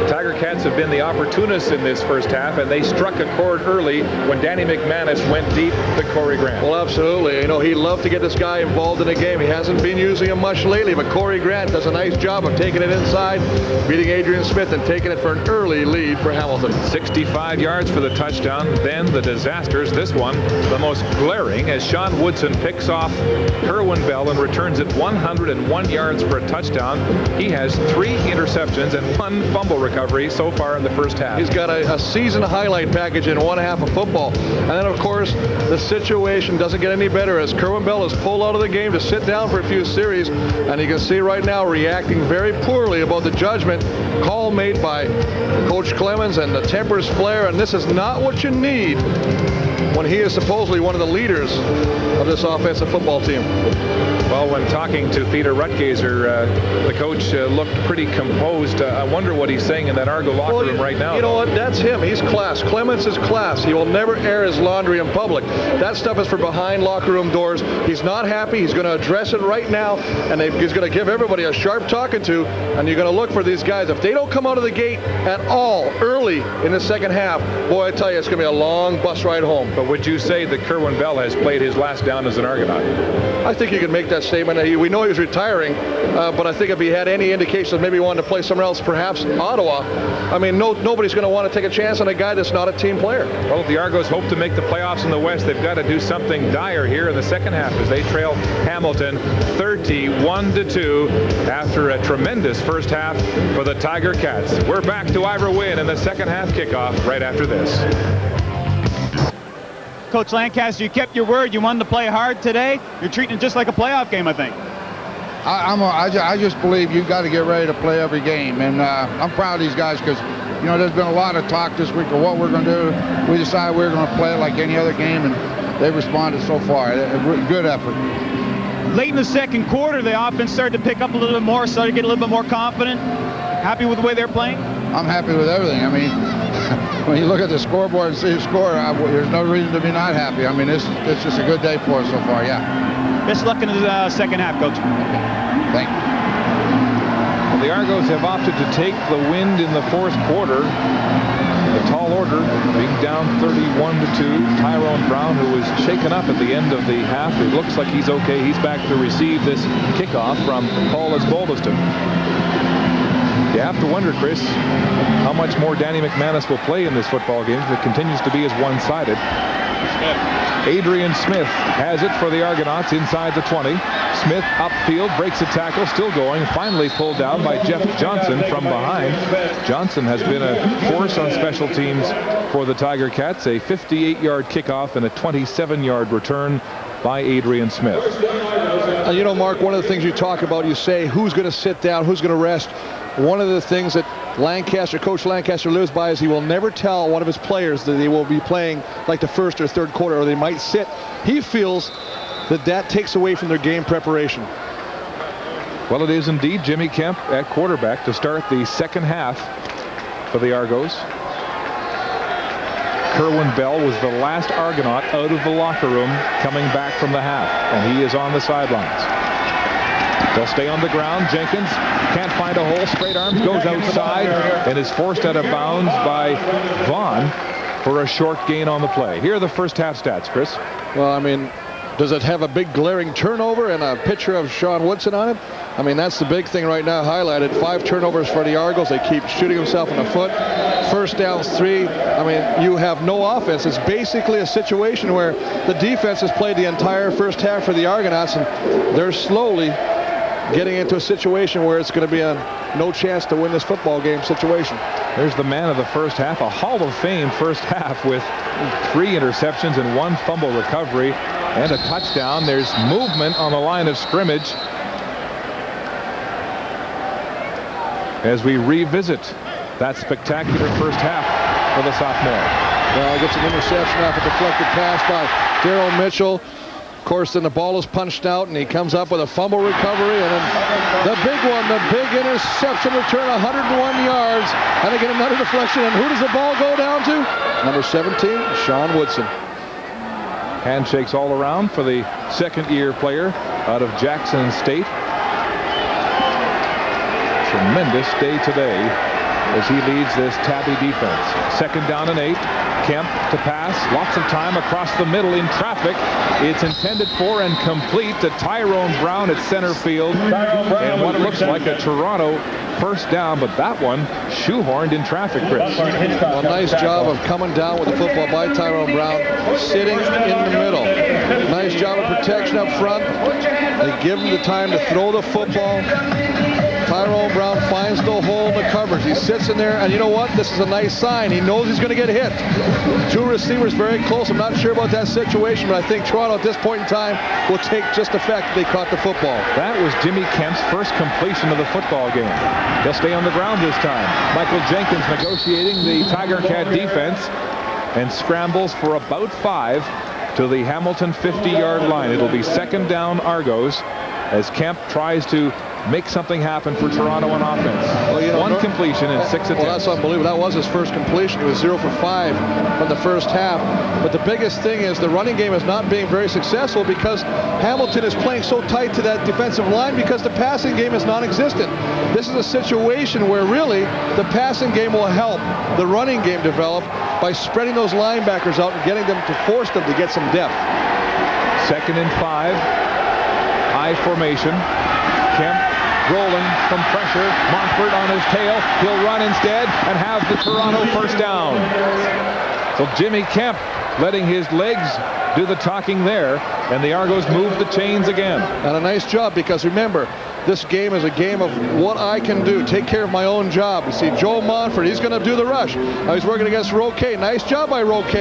Speaker 12: Tiger Cats have been the opportunists in this first half, and they struck a chord early when Danny McManus went deep to Corey Grant.
Speaker 4: Well, absolutely. You know, he'd love to get this guy involved in the game. He hasn't been using him much lately, but Corey Grant does a nice job of taking it inside, beating Adrian Smith, and taking it for an early lead for Hamilton.
Speaker 12: 65 yards for the touchdown. Then the disasters. This one, the most glaring, as Sean Woodson picks off Kerwin Bell and returns it 101 yards for a touchdown. He has 3 interceptions and 1 fumble recovery so far in the first half.
Speaker 4: He's got a season highlight package in one half of football. And then, of course, the situation doesn't get any better as Kerwin Bell is pulled out of the game to sit down for a few series, and you can see right now reacting very poorly about the judgment call made by Coach Clemens, and the tempers flare, and this is not what you need when he is supposedly one of the leaders of this offensive football team.
Speaker 12: Well, when talking to Peter Rutgazer, the coach looked pretty composed. I wonder what he's saying in that Argo locker room right now.
Speaker 4: You know what? That's him. He's class. Clemens is class. He will never air his laundry in public. That stuff is for behind locker room doors. He's not happy. He's going to address it right now, and he's going to give everybody a sharp talking to, and you're going to look for these guys. If they don't come out of the gate at all early in the second half, boy, I tell you, it's going to be a long bus ride home.
Speaker 12: But would you say that Kerwin Bell has played his last down as an Argonaut?
Speaker 4: I think you can make that statement. We know he was retiring, but I think if he had any indications maybe he wanted to play somewhere else, perhaps Ottawa, I mean, nobody's going to want to take a chance on a guy that's not a team player.
Speaker 12: Well, if the Argos hope to make the playoffs in the West, they've got to do something dire here in the second half as they trail Hamilton 31-2 after a tremendous first half for the Tiger Cats. We're back to Ivor Wynn in the second half kickoff right after this.
Speaker 3: Coach Lancaster, you kept your word. You wanted to play hard today. You're treating it just like a playoff game, I think.
Speaker 2: I just believe you've got to get ready to play every game, and I'm proud of these guys because, you know, there's been a lot of talk this week of what we're going to do. We decided we were going to play it like any other game, and they've responded so far. Good effort.
Speaker 3: Late in the second quarter, the offense started to pick up a little bit more, started to get a little bit more confident. Happy with the way they're playing?
Speaker 2: I'm happy with everything. I mean, when you look at the scoreboard and see the score, there's no reason to be not happy. I mean, it's just a good day for us so far, yeah.
Speaker 3: Best luck in the second half, Coach.
Speaker 2: Thank you.
Speaker 12: Well, the Argos have opted to take the wind in the fourth quarter. The tall order being down 31-2. Tyrone Brown, who was shaken up at the end of the half, it looks like he's okay. He's back to receive this kickoff from Paul Osbaldiston. You have to wonder, Chris, how much more Danny McManus will play in this football game if it continues to be as one-sided. Adrian Smith has it for the Argonauts inside the 20. Smith upfield, breaks a tackle, still going, finally pulled down by Jeff Johnson from behind. Johnson has been a force on special teams for the Tiger Cats. A 58-yard kickoff and a 27-yard return by Adrian Smith.
Speaker 4: You know, Mark, one of the things you talk about, you say who's going to sit down, who's going to rest. One of the things that Coach Lancaster lives by is he will never tell one of his players that they will be playing like the first or third quarter, or they might sit. He feels that takes away from their game preparation.
Speaker 12: Well, it is indeed Jimmy Kemp at quarterback to start the second half for the Argos. Kerwin Bell was the last Argonaut out of the locker room coming back from the half, and he is on the sidelines. They'll stay on the ground. Jenkins can't find a hole. Straight arms, goes outside, and is forced out of bounds by Vaughn for a short gain on the play. Here are the first half stats, Chris.
Speaker 4: Well, I mean, does it have a big glaring turnover and a picture of Sean Woodson on it? I mean, that's the big thing right now highlighted. 5 turnovers for the Argos. They keep shooting himself in the foot. First downs 3. I mean, you have no offense. It's basically a situation where the defense has played the entire first half for the Argonauts, and they're slowly getting into a situation where it's going to be a no chance to win this football game situation.
Speaker 12: There's the man of the first half, a Hall of Fame first half with 3 interceptions and 1 fumble recovery and a touchdown. There's movement on the line of scrimmage as we revisit that spectacular first half for the sophomore.
Speaker 4: Well, gets an interception off a deflected pass by Daryl Mitchell. Of course, then the ball is punched out, and he comes up with a fumble recovery, and then the big one, the big interception return, 101 yards, and again another deflection. And who does the ball go down to? Number 17, Sean Woodson.
Speaker 12: Handshakes all around for the second-year player out of Jackson State. Tremendous day today as he leads this Tabby defense. 2nd down and 8. Kemp to pass. Lots of time across the middle in traffic. It's intended for and complete to Tyrone Brown at center field. And what looks like a Toronto first down, but that one shoehorned in traffic, Chris.
Speaker 4: Well, nice job of coming down with the football by Tyrone Brown, sitting in the middle. Nice job of protection up front. They give him the time to throw the football. Tyrone Brown finds the hole in the coverage. He sits in there, and you know what? This is a nice sign. He knows he's going to get hit. 2 receivers very close. I'm not sure about that situation, but I think Toronto at this point in time will take just the fact that they caught the football.
Speaker 12: That was Jimmy Kemp's first completion of the football game. He'll stay on the ground this time. Michael Jenkins negotiating the Tiger Cat defense and scrambles for about 5 to the Hamilton 50-yard line. It'll be 2nd down Argos as Kemp tries to make something happen for Toronto on offense. Well, you know, 1 completion in 6 attempts.
Speaker 4: Well, that's unbelievable. That was his first completion. He was 0 for 5 from the first half. But the biggest thing is the running game is not being very successful because Hamilton is playing so tight to that defensive line because the passing game is non-existent. This is a situation where really the passing game will help the running game develop by spreading those linebackers out and getting them to force them to get some depth.
Speaker 12: 2nd and 5. High formation. Kemp rolling from pressure. Montfort on his tail. He'll run instead and have the Toronto first down. So Jimmy Kemp letting his legs do the talking there, and the Argos move the chains again.
Speaker 4: And a nice job because remember, this game is a game of what I can do, take care of my own job. You see Joe Montfort, he's going to do the rush. Now he's working against Roque. Nice job by Roque,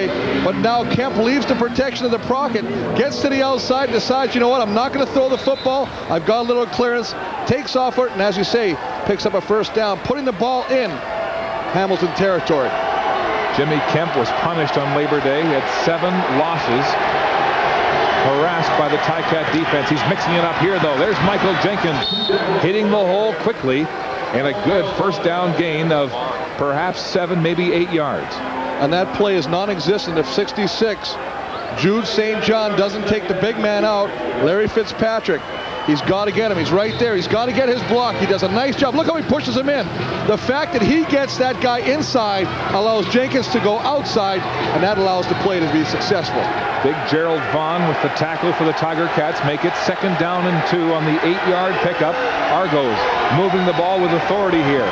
Speaker 4: but now Kemp leaves the protection of the pocket, gets to the outside, decides, you know what, I'm not going to throw the football. I've got a little clearance, takes off for it, and as you say, picks up a first down, putting the ball in Hamilton territory.
Speaker 12: Jimmy Kemp was punished on Labor Day. He had 7 losses. Harassed by the Ticat defense. He's mixing it up here, though. There's Michael Jenkins hitting the hole quickly, and a good first down gain of perhaps 7, maybe 8 yards.
Speaker 4: And that play is non-existent of 66. Jude St. John doesn't take the big man out. Larry Fitzpatrick, he's got to get him. He's right there. He's got to get his block. He does a nice job. Look how he pushes him in. The fact that he gets that guy inside allows Jenkins to go outside, and that allows the play to be successful.
Speaker 12: Big Gerald Vaughn with the tackle for the Tiger Cats. Make it 2nd down and 2 on the 8-yard pickup. Argos moving the ball with authority here.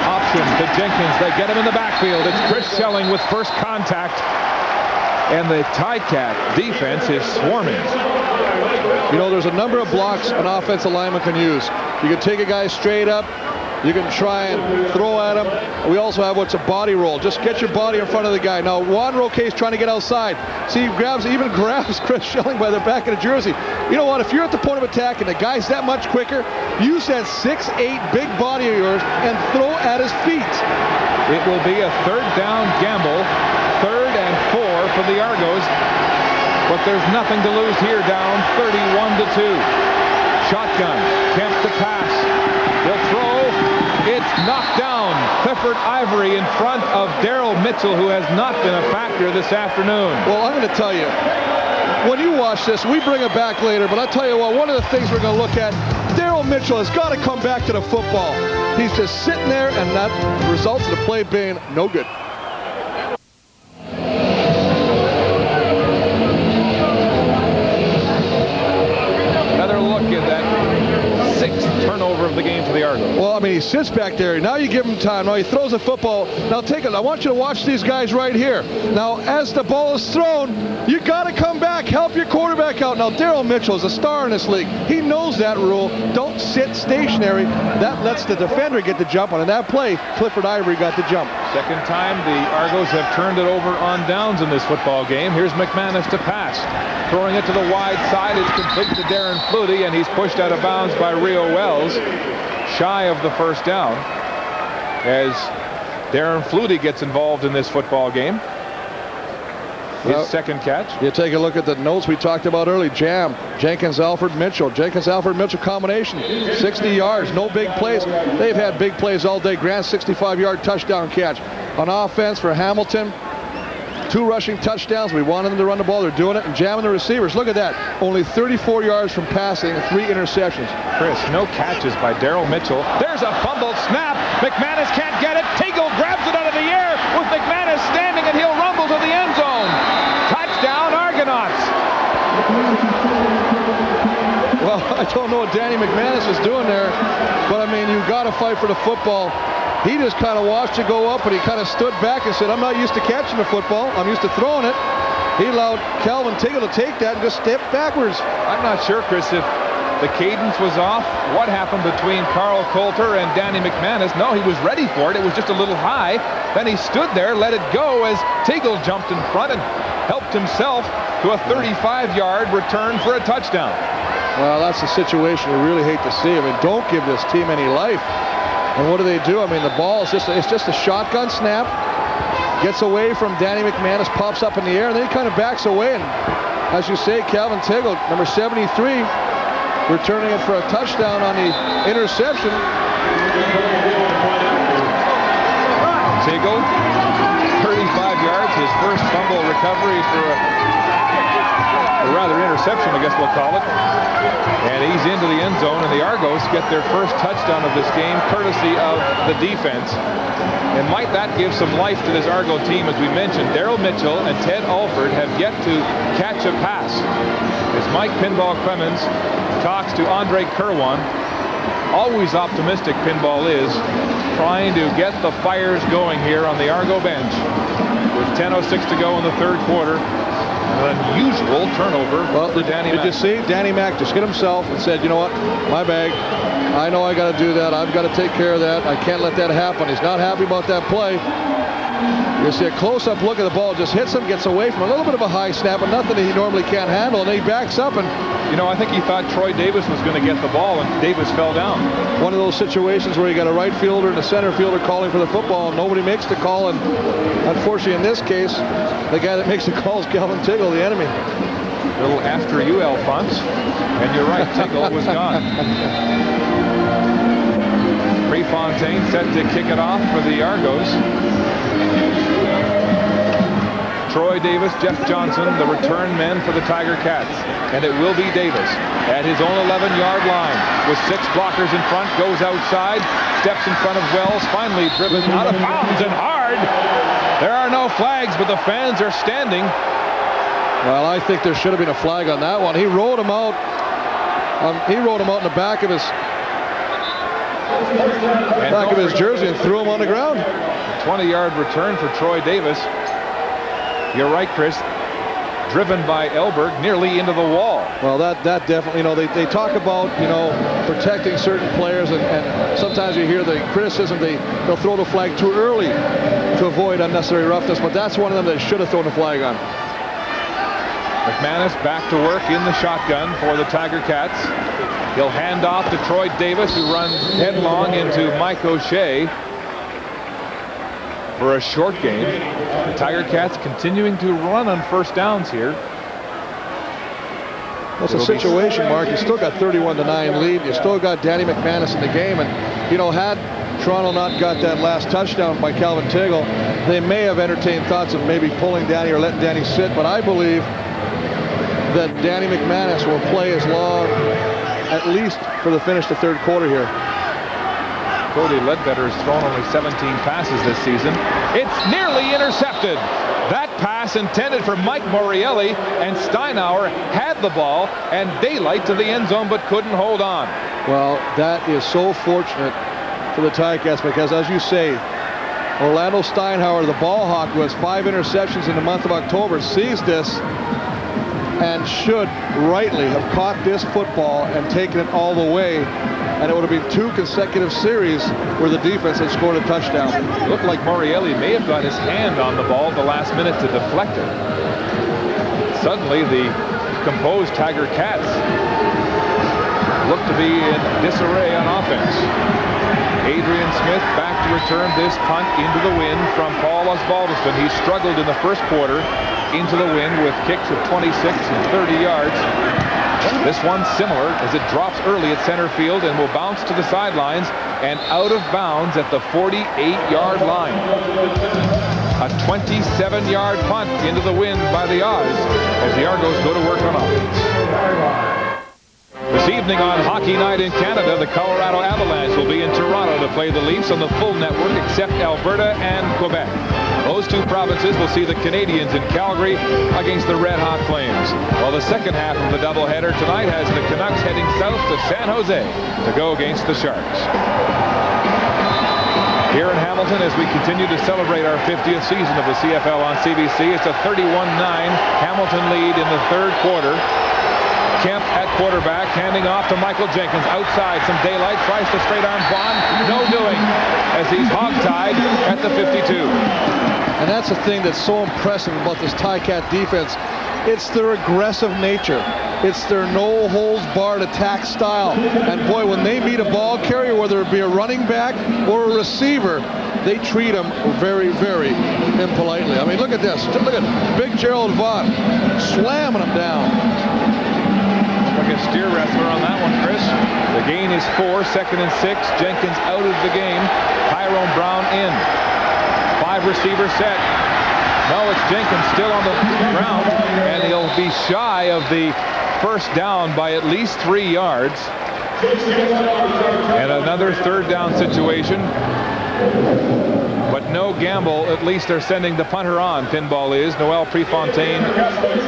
Speaker 12: Option to Jenkins. They get him in the backfield. It's Chris Schelling with first contact. And the Ticat defense is swarming.
Speaker 4: You know, there's a number of blocks an offensive lineman can use. You can take a guy straight up. You can try and throw at him. We also have what's a body roll. Just get your body in front of the guy. Now, Juan Roque is trying to get outside. See, he even grabs Chris Schelling by the back of the jersey. You know what? If you're at the point of attack and the guy's that much quicker, use that 6'8" big body of yours and throw at his feet.
Speaker 12: It will be a 3rd down gamble. 3rd and 4 for the Argos. But there's nothing to lose here, down 31-2. Shotgun. Kemp to pass. He'll throw. It's knocked down. Clifford Ivory in front of Daryl Mitchell, who has not been a factor this afternoon.
Speaker 4: Well, I'm going to tell you, when you watch this, we bring it back later, but I'll tell you what, one of the things we're going to look at, Daryl Mitchell has got to come back to the football. He's just sitting there, and that results in the play being no good.
Speaker 12: Another look at that 6th turnover of the game for the Argonauts.
Speaker 4: Well, I mean, he sits back there. Now you give him time. Now he throws the football. Now take it. I want you to watch these guys right here. Now, as the ball is thrown, you got to come back. Help your quarterback out. Now, Daryl Mitchell is a star in this league. He knows that rule. Don't sit stationary. That lets the defender get the jump on. And that play, Clifford Ivory got the jump.
Speaker 12: Second time the Argos have turned it over on downs in this football game. Here's McManus to pass. Throwing it to the wide side. It's complete to Darren Flutie, and he's pushed out of bounds by Rio Wells, shy of the first down, as Darren Flutie gets involved in this football game. His second catch.
Speaker 4: You take a look at the notes we talked about early. Jam, Jenkins, Alfred Mitchell. Jenkins, Alfred Mitchell combination. 60 yards, no big plays. They've had big plays all day. Grant's 65-yard touchdown catch. On offense for Hamilton, 2 rushing touchdowns. We wanted them to run the ball. They're doing it and jamming the receivers. Look at that. Only 34 yards from passing and 3 interceptions.
Speaker 12: Chris, no catches by Daryl Mitchell. There's a fumbled snap. McManus can't get it. Teagle grabs it out of the air with McManus standing, and he'll rumble to the end zone. Touchdown, Argonauts.
Speaker 4: Well, I don't know what Danny McManus is doing there, but I mean, you've got to fight for the football. He just kind of watched it go up, and he kind of stood back and said, I'm not used to catching the football. I'm used to throwing it. He allowed Calvin Teagle to take that and just step backwards.
Speaker 12: I'm not sure, Chris, if the cadence was off. What happened between Carl Coulter and Danny McManus? No, he was ready for it. It was just a little high. Then he stood there, let it go as Teagle jumped in front and helped himself to a 35-yard return for a touchdown.
Speaker 4: Well, that's a situation you really hate to see. I mean, don't give this team any life. And what do? I mean, the ball is just a shotgun snap. Gets away from Danny McManus, pops up in the air, and then he kind of backs away. And as you say, Calvin Teagle, number 73, returning it for a touchdown on the interception.
Speaker 12: Teagle, 35 yards, his first fumble recovery for a rather interception, I guess we'll call it. And he's into the end zone, and the Argos get their first touchdown of this game, courtesy of the defense. And might that give some life to this Argo team? As we mentioned, Daryl Mitchell and Ted Alford have yet to catch a pass. As Mike Pinball Clemens talks to Andre Kerwan, always optimistic Pinball is, trying to get the fires going here on the Argo bench. With 10:06 to go in the third quarter. An unusual turnover for Danny Mac.
Speaker 4: Did you see? Danny Mac just hit himself and said, you know what, my bag. I know I got to do that. I've got to take care of that. I can't let that happen. He's not happy about that play. You see a close-up look at the ball, just hits him, gets away from him. A little bit of a high snap, but nothing that he normally can't handle, and then he backs up. And
Speaker 12: you know, I think he thought Troy Davis was going to get the ball, and Davis fell down.
Speaker 4: One of those situations where you got a right fielder and a center fielder calling for the football, and nobody makes the call. And unfortunately, in this case, the guy that makes the call is Calvin Teagle, the enemy.
Speaker 12: A little after you, Alphonse. And you're right, Teagle was gone. Prefontaine set to kick it off for the Argos. Troy Davis, Jeff Johnson, the return men for the Tiger Cats. And it will be Davis at his own 11-yard line with 6 blockers in front, goes outside, steps in front of Wells, finally driven out of bounds and hard. There are no flags, but the fans are standing.
Speaker 4: Well, I think there should have been a flag on that one. He rode him out. He rode him out in the back of his jersey and threw him on the ground.
Speaker 12: 20-yard return for Troy Davis. You're right, Chris. Driven by Elberg nearly into the wall.
Speaker 4: Well, that definitely, you know, they talk about, you know, protecting certain players, and sometimes you hear the criticism they'll throw the flag too early to avoid unnecessary roughness, but that's one of them that should have thrown the flag on.
Speaker 12: McManus back to work in the shotgun for the Tiger Cats. He'll hand off to Troy Davis, who runs headlong into Mike O'Shea for a short game. The Tiger Cats continuing to run on first downs here.
Speaker 4: That's a situation, Mark. You still got 31-9 lead. You still got Danny McManus in the game, and you know, had Toronto not got that last touchdown by Calvin Teagle, they may have entertained thoughts of maybe pulling Danny or letting Danny sit. But I believe that Danny McManus will play as long, at least for the finish the third quarter here.
Speaker 12: Cody Ledbetter has thrown only 17 passes this season. It's nearly intercepted. That pass intended for Mike Morielli, and Steinauer had the ball and daylight to the end zone but couldn't hold on.
Speaker 4: Well, that is so fortunate for the Ticats because, as you say, Orlando Steinauer, the ball hawk who has 5 interceptions in the month of October, sees this and should rightly have caught this football and taken it all the way, and it would have been 2 consecutive series where the defense had scored a touchdown.
Speaker 12: It looked like Morielli may have got his hand on the ball at the last minute to deflect it. Suddenly, the composed Tiger Cats look to be in disarray on offense. Adrian Smith back to return this punt into the wind from Paul Osbaldiston. He struggled in the first quarter into the wind with kicks of 26 and 30 yards. This one's similar as it drops early at center field and will bounce to the sidelines and out of bounds at the 48-yard line. A 27-yard punt into the wind by the Oz as the Argos go to work on offense. This evening on Hockey Night in Canada, the Colorado Avalanche will be in Toronto to play the Leafs on the full network except Alberta and Quebec. Those 2 provinces will see the Canadiens in Calgary against the Red Hot Flames. While the second half of the doubleheader tonight has the Canucks heading south to San Jose to go against the Sharks. Here in Hamilton, as we continue to celebrate our 50th season of the CFL on CBC, it's a 31-9 Hamilton lead in the third quarter. Kemp at quarterback, handing off to Michael Jenkins. Outside, some daylight, tries to straight arm Vaughn. No doing, as he's hogtied at the 52.
Speaker 4: And that's the thing that's so impressive about this Ticat defense. It's their aggressive nature. It's their no-holds-barred attack style. And boy, when they meet a ball carrier, whether it be a running back or a receiver, they treat them very, very impolitely. I mean, look at this. Look at Big Gerald Vaughn slamming him down.
Speaker 12: Like a steer wrestler on that one, Chris. The gain is 4, 2nd and 6. Jenkins out of the game. Tyrone Brown in. 5 receiver set. No, it's Jenkins still on the ground, and he'll be shy of the first down by at least 3 yards. And another third down situation. But no gamble. At least they're sending the punter on. Pinball is. Noel Prefontaine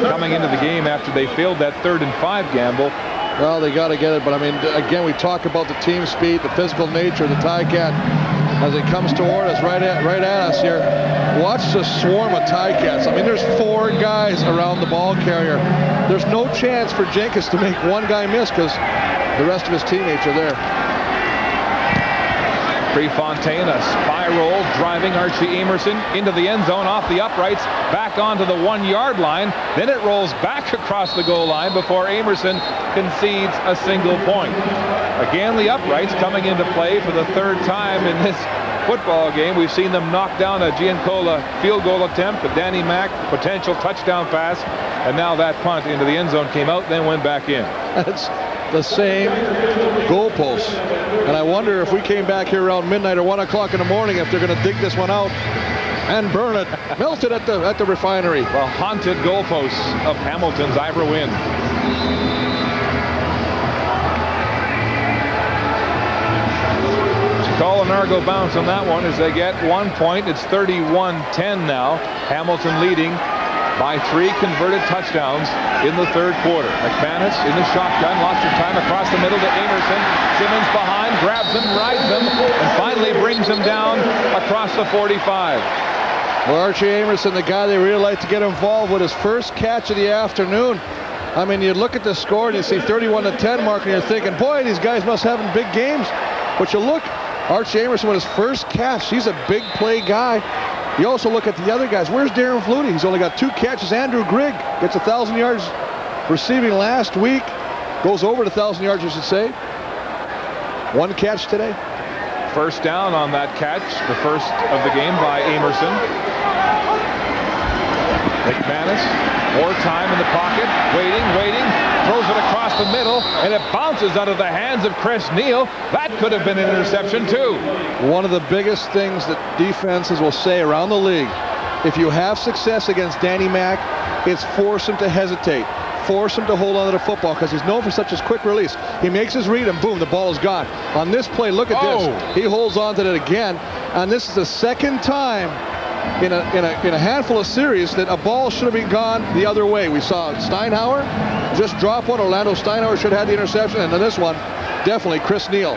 Speaker 12: coming into the game after they failed that 3rd and 5 gamble.
Speaker 4: Well, they got to get it. But, I mean, again, we talk about the team speed, the physical nature of the Ticat as it comes toward us, right at us here. Watch the swarm of Ticats. I mean, there's 4 guys around the ball carrier. There's no chance for Jenkins to make one guy miss because the rest of his teammates are there.
Speaker 12: Prefontaine, a spiral, driving Archie Amerson into the end zone, off the uprights, back onto the 1-yard line. Then it rolls back across the goal line before Amerson concedes a single point. Again, the uprights coming into play for the 3rd time in this football game. We've seen them knock down a Giancola field goal attempt, a Danny Mac potential touchdown pass, and now that punt into the end zone came out, then went back in.
Speaker 4: That's the same goalposts. And I wonder if we came back here around midnight or 1 o'clock in the morning if they're going to dig this one out and burn it, melt it at the refinery.
Speaker 12: The haunted goalposts of Hamilton's Ivor Wynn. Call an Argo bounce on that one as they get 1 point. It's 31-10 now. Hamilton leading by 3 converted touchdowns in the third quarter. McManus in the shotgun, lots of time across the middle to Amerson. Simmons behind, grabs him, rides him, and finally brings him down across the 45.
Speaker 4: Well, Archie Amerson, the guy they really like to get involved with, his first catch of the afternoon. I mean, you look at the score and you see 31-10 mark, and you're thinking, boy, these guys must have big games. But you look, Archie Amerson with his first catch, he's a big play guy. You also look at the other guys. Where's Darren Flutie? He's only got 2 catches. Andrew Grigg gets 1,000 yards receiving last week. Goes over to 1,000 yards, I should say. 1 catch today.
Speaker 12: First down on that catch, the first of the game by Amerson. McManus, more time in the pocket, waiting, throws it across the middle, and it bounces out of the hands of Chris Neal. That could have been an interception too.
Speaker 4: One of the biggest things that defenses will say around the league, if you have success against Danny Mac, it's force him to hesitate. force him to hold on to the football because he's known for such a quick release. He makes his read and boom, the ball is gone. On this play, look at this. He holds on to it again, and this is the second time in a handful of series that a ball should have been gone the other way. We saw Steinhauer just drop one. Orlando Steinhauer should have had the interception, and in this one, definitely Chris Neal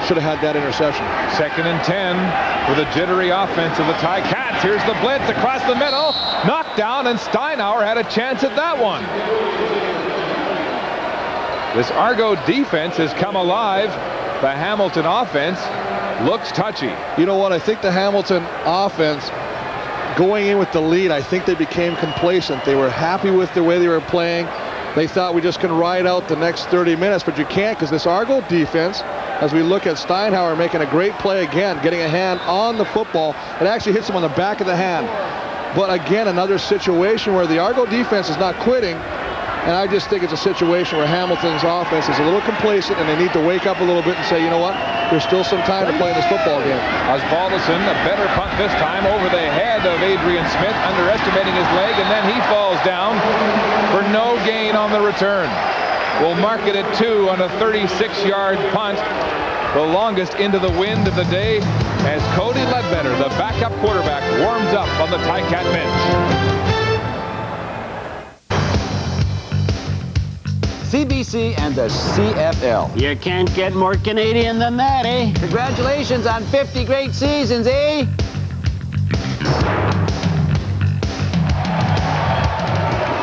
Speaker 4: should have had that interception.
Speaker 12: 2nd and 10 with a jittery offense of the Ticats. Here's the blitz across the middle. Knocked down, and Steinhauer had a chance at that one. This Argo defense has come alive. The Hamilton offense looks touchy.
Speaker 4: You know what? I think the Hamilton offense, going in with the lead, I think they became complacent. They were happy with the way they were playing. They thought we just can ride out the next 30 minutes, but you can't, because this Argo defense, as we look at Steinhauer making a great play again, getting a hand on the football, it actually hits him on the back of the hand. But again, another situation where the Argo defense is not quitting, and I just think it's a situation where Hamilton's offense is a little complacent, and they need to wake up a little bit and say, you know what, there's still some time to play in this football game.
Speaker 12: Osbaldiston, a better punt this time over the head of Adrian Smith, underestimating his leg, and then he falls down for no gain on the return. We'll mark it at 2 on a 36-yard punt, the longest into the wind of the day, as Cody Ledbetter, the backup quarterback, warms up on the Ticat bench.
Speaker 13: CBC and the CFL.
Speaker 14: You can't get more Canadian than that, eh?
Speaker 13: Congratulations on 50 great seasons, eh?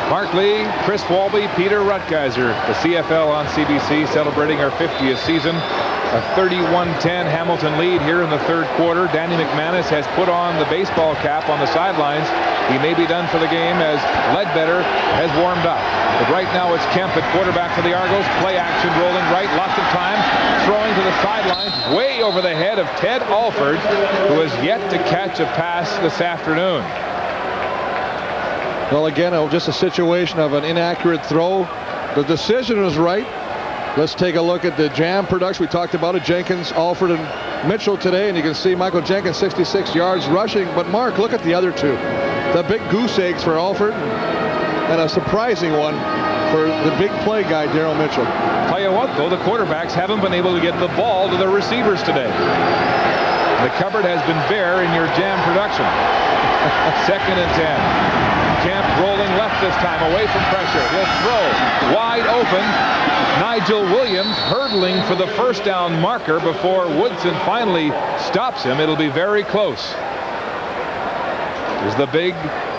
Speaker 12: Mark Lee, Chris Walby, Peter Rutgeiser. The CFL on CBC celebrating our 50th season. A 31-10 Hamilton lead here in the third quarter. Danny McManus has put on the baseball cap on the sidelines. He may be done for the game as Ledbetter has warmed up. But right now it's Kemp at quarterback for the Argos. Play action rolling right, lots of time. Throwing to the sidelines, way over the head of Ted Alford, who has yet to catch a pass this afternoon.
Speaker 4: Well, again, just a situation of an inaccurate throw. The decision was right. Let's take a look at the jam production. We talked about it. Jenkins, Alford, and Mitchell today, and you can see Michael Jenkins 66 yards rushing. But Mark, look at the other two. The big goose eggs for Alford, and a surprising one for the big play guy, Daryl Mitchell.
Speaker 12: Tell you what, though, the quarterbacks haven't been able to get the ball to the receivers today. The cupboard has been bare in your jam production. 2nd and 10. Kemp rolling left this time, away from pressure. He'll throw wide open. Nigel Williams hurdling for the first down marker before Woodson finally stops him. It'll be very close. There's the big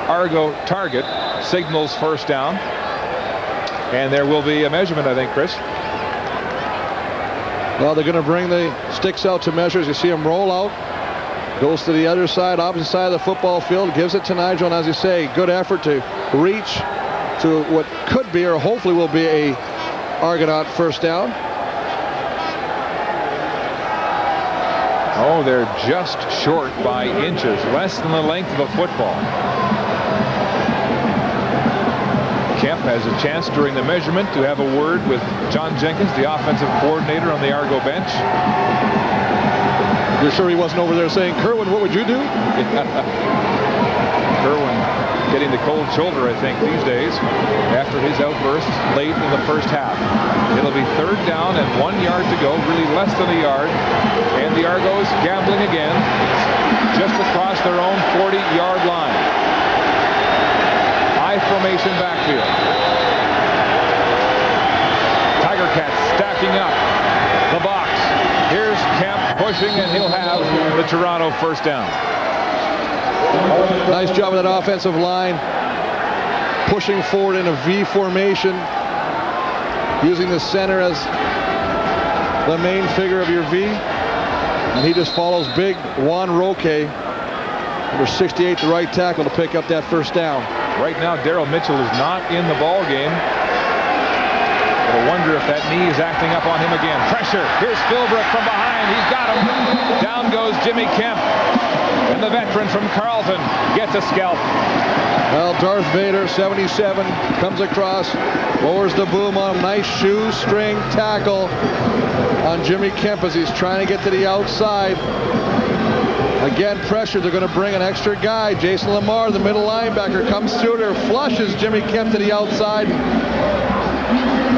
Speaker 12: Argo target, signals first down. And there will be a measurement, I think, Chris.
Speaker 4: Well, they're going to bring the sticks out to measure as you see him roll out. Goes to the other side, opposite side of the football field, gives it to Nigel, and as you say, good effort to reach to what could be, or hopefully will be, a Argonaut first down.
Speaker 12: Oh, they're just short by inches, less than the length of a football. Kemp has a chance during the measurement to have a word with John Jenkins, the offensive coordinator on the Argo bench.
Speaker 4: You're sure he wasn't over there saying, Kerwin, what would you do?
Speaker 12: Kerwin getting the cold shoulder, I think, these days after his outburst late in the first half. It'll be 3rd down and 1 yard to go, really less than a yard. And the Argos gambling again, just across their own 40-yard line. High formation backfield. Tiger Cats stacking up the box. Here's Kemp pushing, and he'll have the Toronto first down.
Speaker 4: Nice job of that offensive line, pushing forward in a V formation, using the center as the main figure of your V, and he just follows big Juan Roque, number 68, the right tackle, to pick up that first down.
Speaker 12: Right now, Daryl Mitchell is not in the ball game. I wonder if that knee is acting up on him again. Pressure. Here's Philbrook from behind. He's got him. Down goes Jimmy Kemp. And the veteran from Carleton gets a scalp.
Speaker 4: Well, Darth Vader, 77, comes across, lowers the boom on him. Nice shoestring tackle on Jimmy Kemp as he's trying to get to the outside. Again, pressure. They're going to bring an extra guy. Jason Lamar, the middle linebacker, comes through there, flushes Jimmy Kemp to the outside.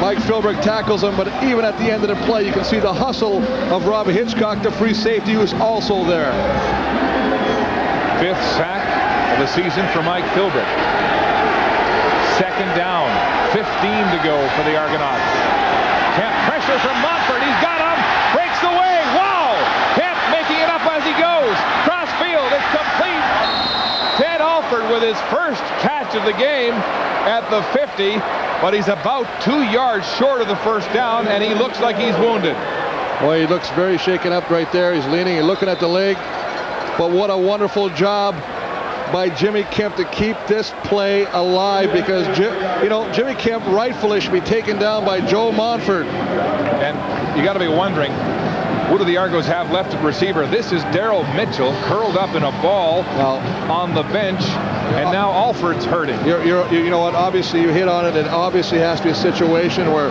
Speaker 4: Mike Philbrick tackles him, but even at the end of the play, you can see the hustle of Robbie Hitchcock, the free safety, who's also there.
Speaker 12: 5th sack of the season for Mike Philbrick. 2nd down, 15 to go for the Argonauts. Kemp pressure from Montford. He's got him. Breaks the way. Wow! Kemp making it up as he goes. Cross field. It's complete. Ted Alford with his first catch of the game at the 50, but he's about 2 yards short of the first down, and he looks like he's wounded.
Speaker 4: Well, he looks very shaken up right there. He's leaning and looking at the leg. But what a wonderful job by Jimmy Kemp to keep this play alive, because Jimmy Kemp rightfully should be taken down by Joe Montford.
Speaker 12: And you got to be wondering, who do the Argos have left at receiver? This is Daryl Mitchell curled up in a ball on the bench, and now Alford's hurting.
Speaker 4: You know what? Obviously, you hit on it. It obviously has to be a situation where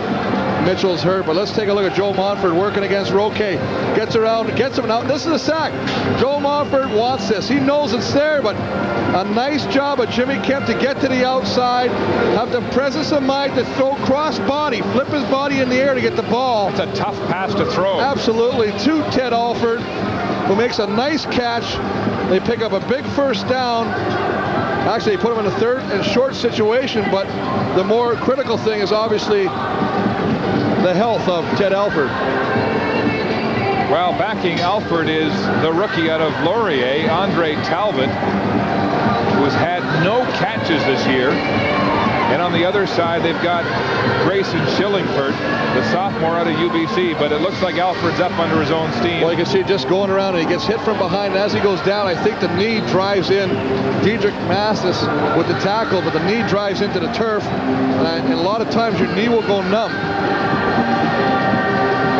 Speaker 4: Mitchell's hurt, but let's take a look at Joe Montford working against Roque. Gets around, gets him out. This is a sack. Joe Montford wants this. He knows it's there, but a nice job of Jimmy Kemp to get to the outside, have the presence of mind to throw cross body, flip his body in the air to get the ball.
Speaker 12: It's a tough pass to throw.
Speaker 4: Absolutely. To Ted Alford, who makes a nice catch. They pick up a big first down. Actually, they put him in a 3rd and short situation, but the more critical thing is obviously the health of Ted Alford.
Speaker 12: Well, backing Alford is the rookie out of Laurier, Andre Talbot, who's had no catches this year. And on the other side, they've got Grayson Shillingford, the sophomore out of UBC, but it looks like Alford's up under his own steam.
Speaker 4: Well, you can see just going around, and he gets hit from behind. And as he goes down, I think the knee drives in. Diedrich Mastis with the tackle, but the knee drives into the turf. And a lot of times your knee will go numb.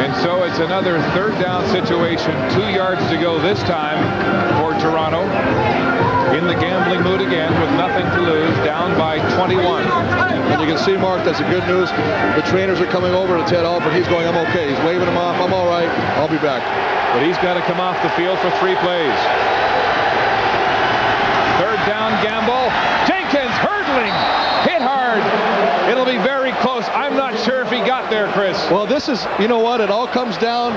Speaker 12: And so it's another 3rd down situation, 2 yards to go this time for Toronto. In the gambling mood again with nothing to lose, down by 21.
Speaker 4: And you can see, Mark, that's the good news. The trainers are coming over to Ted Alford. He's going, I'm okay. He's waving him off. I'm all right. I'll be back.
Speaker 12: But he's got to come off the field for 3 plays. 3rd down gamble. Jenkins hurdling. Hit hard. It'll be very close. I'm not sure if he got there, Chris.
Speaker 4: Well, this is, you know what? It all comes down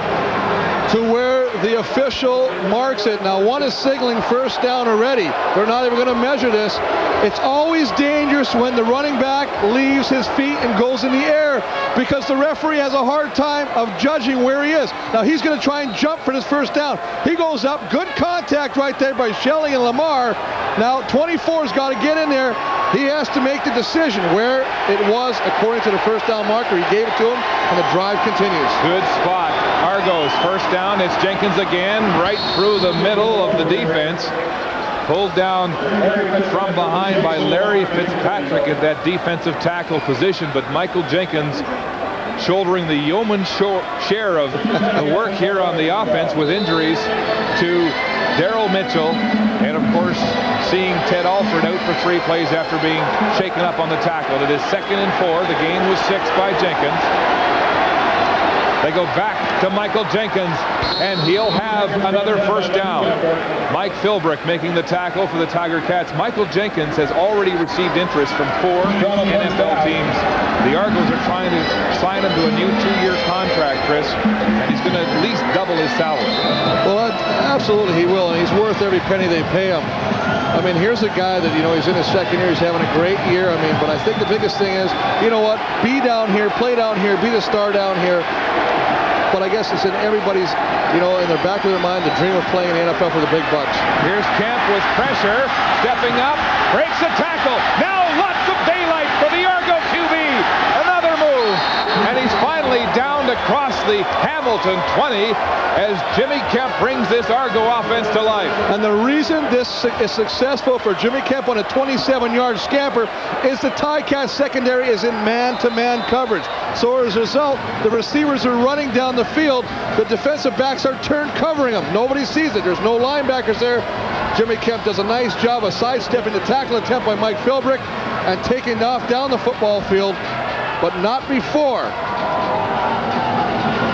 Speaker 4: to where the official marks it. Now, one is signaling first down already. They're not even going to measure this. It's always dangerous when the running back leaves his feet and goes in the air, because the referee has a hard time of judging where he is. Now, he's going to try and jump for this first down. He goes up. Good contact right there by Shelley and Lamar. Now, 24's got to get in there. He has to make the decision where it was according to the first down marker. He gave it to him, and the drive continues.
Speaker 12: Good spot. Argos, first down. It's Jenkins again, right through the middle of the defense. Pulled down from behind by Larry Fitzpatrick at that defensive tackle position, but Michael Jenkins shouldering the yeoman share of the work here on the offense with injuries to Daryl Mitchell, and of course seeing Ted Alford out for 3 plays after being shaken up on the tackle. It is 2nd and 4. The gain was 6 by Jenkins. They go back to Michael Jenkins, and he'll have another first down. Mike Philbrick making the tackle for the Tiger Cats. Michael Jenkins has already received interest from 4 NFL teams. The Argos are trying to sign him to a new 2-year contract, Chris, and he's going to at least double his salary.
Speaker 4: Well, absolutely he will, and he's worth every penny they pay him. I mean, here's a guy that, he's in his 2nd year. He's having a great year. I mean, but I think the biggest thing is, you know what? Be down here, play down here, be the star down here. But I guess it's in everybody's, in their back of their mind, the dream of playing in the NFL for the big bucks.
Speaker 12: Here's Kemp with pressure, stepping up, breaks a tackle. Now lots of daylight for the Argo QB. Another move, and he's finally down to cross the Hamilton 20 as Jimmy Kemp brings this Argo offense to life.
Speaker 4: And the reason this is successful for Jimmy Kemp on a 27-yard scamper is the Ticats secondary is in man-to-man coverage. So as a result, the receivers are running down the field. The defensive backs are turned covering them. Nobody sees it. There's no linebackers there. Jimmy Kemp does a nice job of sidestepping the tackle attempt by Mike Philbrick and taking off down the football field, but not before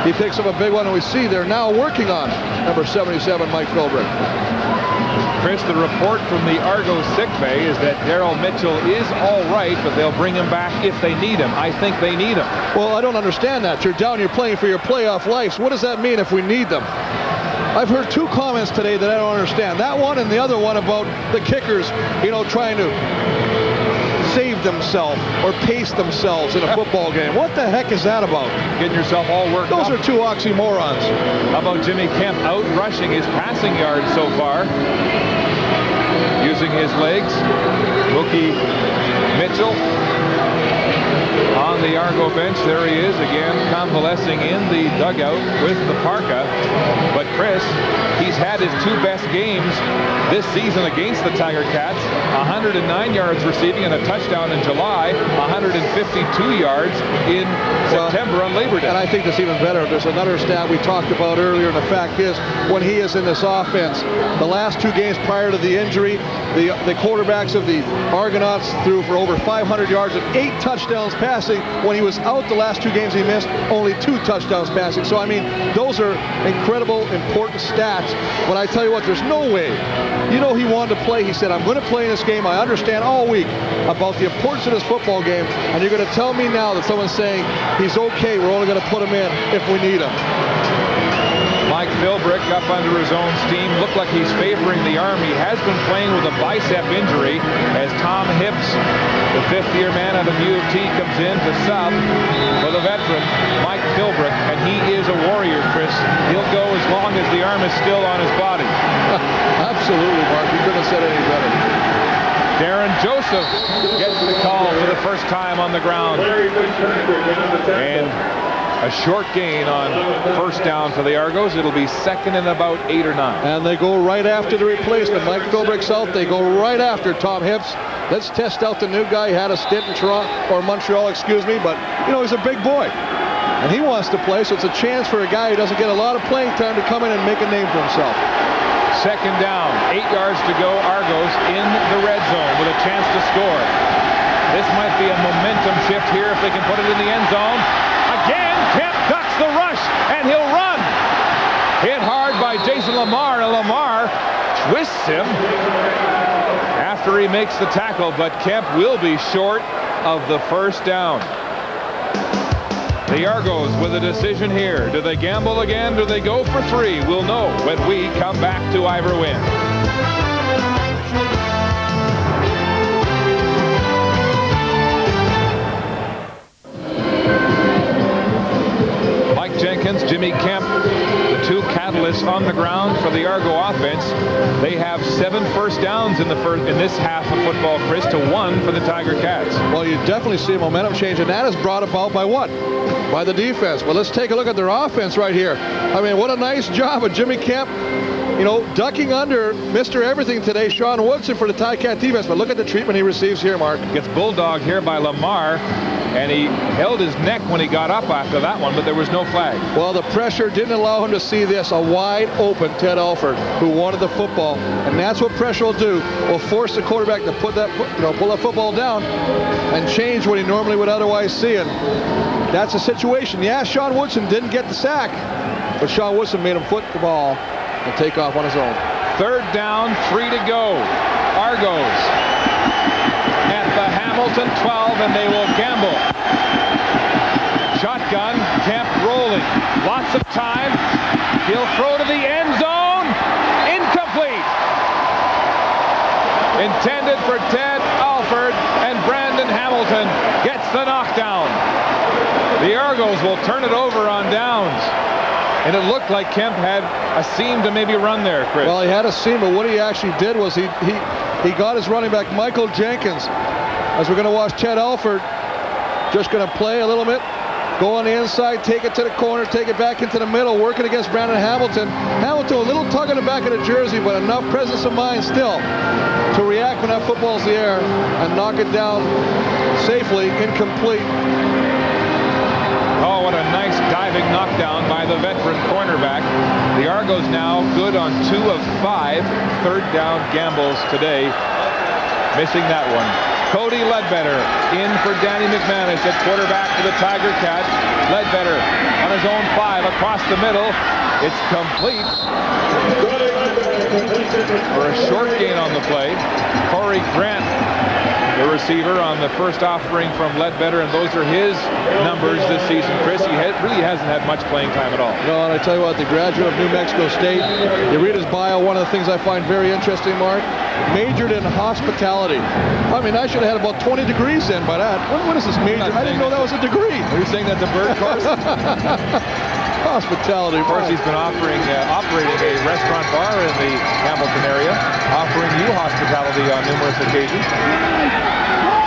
Speaker 4: he picks up a big one, and we see they're now working on number 77, Mike Philbrick.
Speaker 12: Chris, the report from the Argo sick bay is that Daryl Mitchell is all right, but they'll bring him back if they need him. I think they need him.
Speaker 4: Well, I don't understand that. You're down, you're playing for your playoff lives. What does that mean if we need them? I've heard two comments today that I don't understand. That one and the other one about the kickers, trying to save themselves or pace themselves in a football game. What the heck is that about?
Speaker 12: Getting yourself all worked up.
Speaker 4: Those are two oxymorons.
Speaker 12: How about Jimmy Kemp out rushing his passing yards so far? Using his legs. Mookie Mitchell on the Argo bench. There he is again, convalescing in the dugout with the parka. But Chris, he's had his two best games this season against the Tiger Cats. 109 yards receiving and a touchdown in July. 152 yards in September on Labor Day.
Speaker 4: And I think that's even better. There's another stat we talked about earlier, and the fact is, when he is in this offense, the last two games prior to the injury, the quarterbacks of the Argonauts threw for over 500 yards and 8 touchdowns passing. When he was out the last two games he missed, only 2 touchdowns passing. So, I mean, those are incredible, important stats. But I tell you what, there's no way. He wanted to play. He said, I'm going to play in this game. I understand all week about the importance of this football game. And you're going to tell me now that someone's saying he's okay, we're only going to put him in if we need him.
Speaker 12: Mike Philbrick up under his own steam. Looked like he's favoring the arm. He has been playing with a bicep injury as Tom Hips, the fifth-year man out of U of T, comes in to sub for the veteran, Mike Philbrick. And he is a warrior, Chris. He'll go as long as the arm is still on his body.
Speaker 4: Absolutely, Mark. You couldn't have said it any better.
Speaker 12: Darren Joseph gets the call for the first time on the ground. And a short gain on first down for the Argos. It'll be second and about 8 or 9.
Speaker 4: And they go right after the replacement. Mike Philbrick's out. They go right after Tom Hips. Let's test out the new guy. He had a stint in Toronto, or Montreal, excuse me. But, he's a big boy. And he wants to play, so it's a chance for a guy who doesn't get a lot of playing time to come in and make a name for himself.
Speaker 12: Second down, 8 yards to go. Argos in the red zone with a chance to score. This might be a momentum shift here if they can put it in the end zone. Again, Kemp ducks the rush, and he'll run. Hit hard by Jason Lamar, and Lamar twists him after he makes the tackle, but Kemp will be short of the first down. The Argos with a decision here. Do they gamble again? Do they go for 3? We'll know when we come back to Ivor Wynn. Mike Jenkins, Jimmy Kemp, the two catalysts on the ground for the Argo offense. They have 7 first downs in this half of football, Chris, to 1 for the Tiger Cats.
Speaker 4: Well, you definitely see a momentum change, and that is brought about by what? By the defense. But let's take a look at their offense right here. I mean, what a nice job of Jimmy Kemp, ducking under Mr. Everything today, Sean Woodson, for the Tiger Cat defense. But look at the treatment he receives here, Mark.
Speaker 12: Gets bulldogged here by Lamar, and he held his neck when he got up after that one, but there was no flag.
Speaker 4: Well, the pressure didn't allow him to see this, a wide open Ted Alford, who wanted the football, and that's what pressure will do. Will force the quarterback to pull that football down and change what he normally would otherwise see. And that's a situation. Yeah, Sean Woodson didn't get the sack, but Sean Woodson made him foot the ball and take off on his own.
Speaker 12: Third down, 3 to go. Argos at the Hamilton 12, and they will gamble. Shotgun, Kemp rolling. Lots of time. He'll throw to the end zone. Incomplete. Intended for Ted Alford, and Brandon Hamilton gets the knockdown. The Argos will turn it over on downs. And it looked like Kemp had a seam to maybe run there, Chris.
Speaker 4: Well, he had a seam, but what he actually did was he got his running back, Michael Jenkins. As we're going to watch Ted Alford, just going to play a little bit, go on the inside, take it to the corner, take it back into the middle, working against Brandon Hamilton. Hamilton, a little tug on the back of the jersey, but enough presence of mind still to react when that football's in the air and knock it down safely, incomplete.
Speaker 12: Oh, what a nice diving knockdown by the veteran cornerback. The Argos now good on 2 of 5 third down gambles today. Missing that one. Cody Ledbetter in for Danny McManus at quarterback for the Tiger Cats. Ledbetter on his own 5 across the middle. It's complete. for a short gain on the play. Corey Grant, the receiver, on the first offering from Ledbetter, and those are his numbers this season, Chris. He really hasn't had much playing time at all.
Speaker 4: No, and I tell you what, the graduate of New Mexico State, you read his bio, one of the things I find very interesting, Mark, majored in hospitality. I mean, I should have had about 20 degrees in by that. What is this major? I didn't know that was a degree.
Speaker 12: Are you saying that's a bird course?
Speaker 4: Hospitality.
Speaker 12: Of course, he's been operating a restaurant bar in the Hamilton area, offering you hospitality on numerous occasions.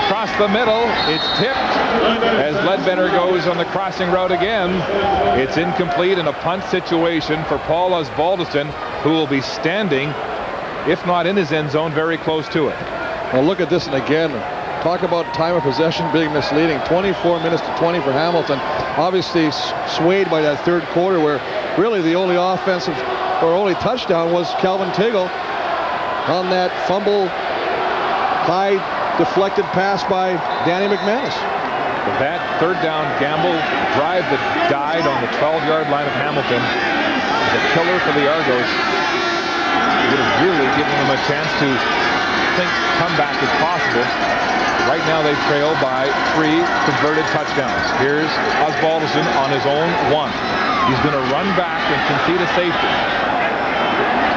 Speaker 12: Across the middle, it's tipped as Ledbetter goes on the crossing route again. It's incomplete in a punt situation for Paul Osbaldiston, who will be standing, if not in his end zone, very close to it.
Speaker 4: Well, look at this, and again, talk about time of possession being misleading. 24 minutes to 20 for Hamilton. Obviously swayed by that third quarter where really the only offensive or only touchdown was Calvin Tiggle on that fumble, high deflected pass by Danny McManus.
Speaker 12: But that third down gamble drive that died on the 12-yard line of Hamilton is a killer for the Argos. It would have really given them a chance to think comeback is possible. Right now they trail by 3 converted touchdowns. Here's Osbaldiston on his own 1. He's going to run back and concede a safety.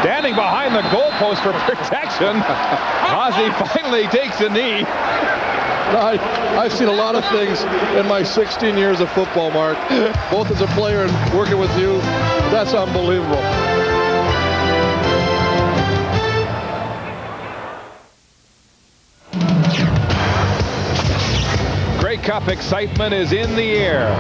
Speaker 12: Standing behind the goalpost for protection. Ozzie finally takes a knee.
Speaker 4: I've seen a lot of things in my 16 years of football, Mark, both as a player and working with you. That's unbelievable.
Speaker 12: Grey Cup excitement is in the air.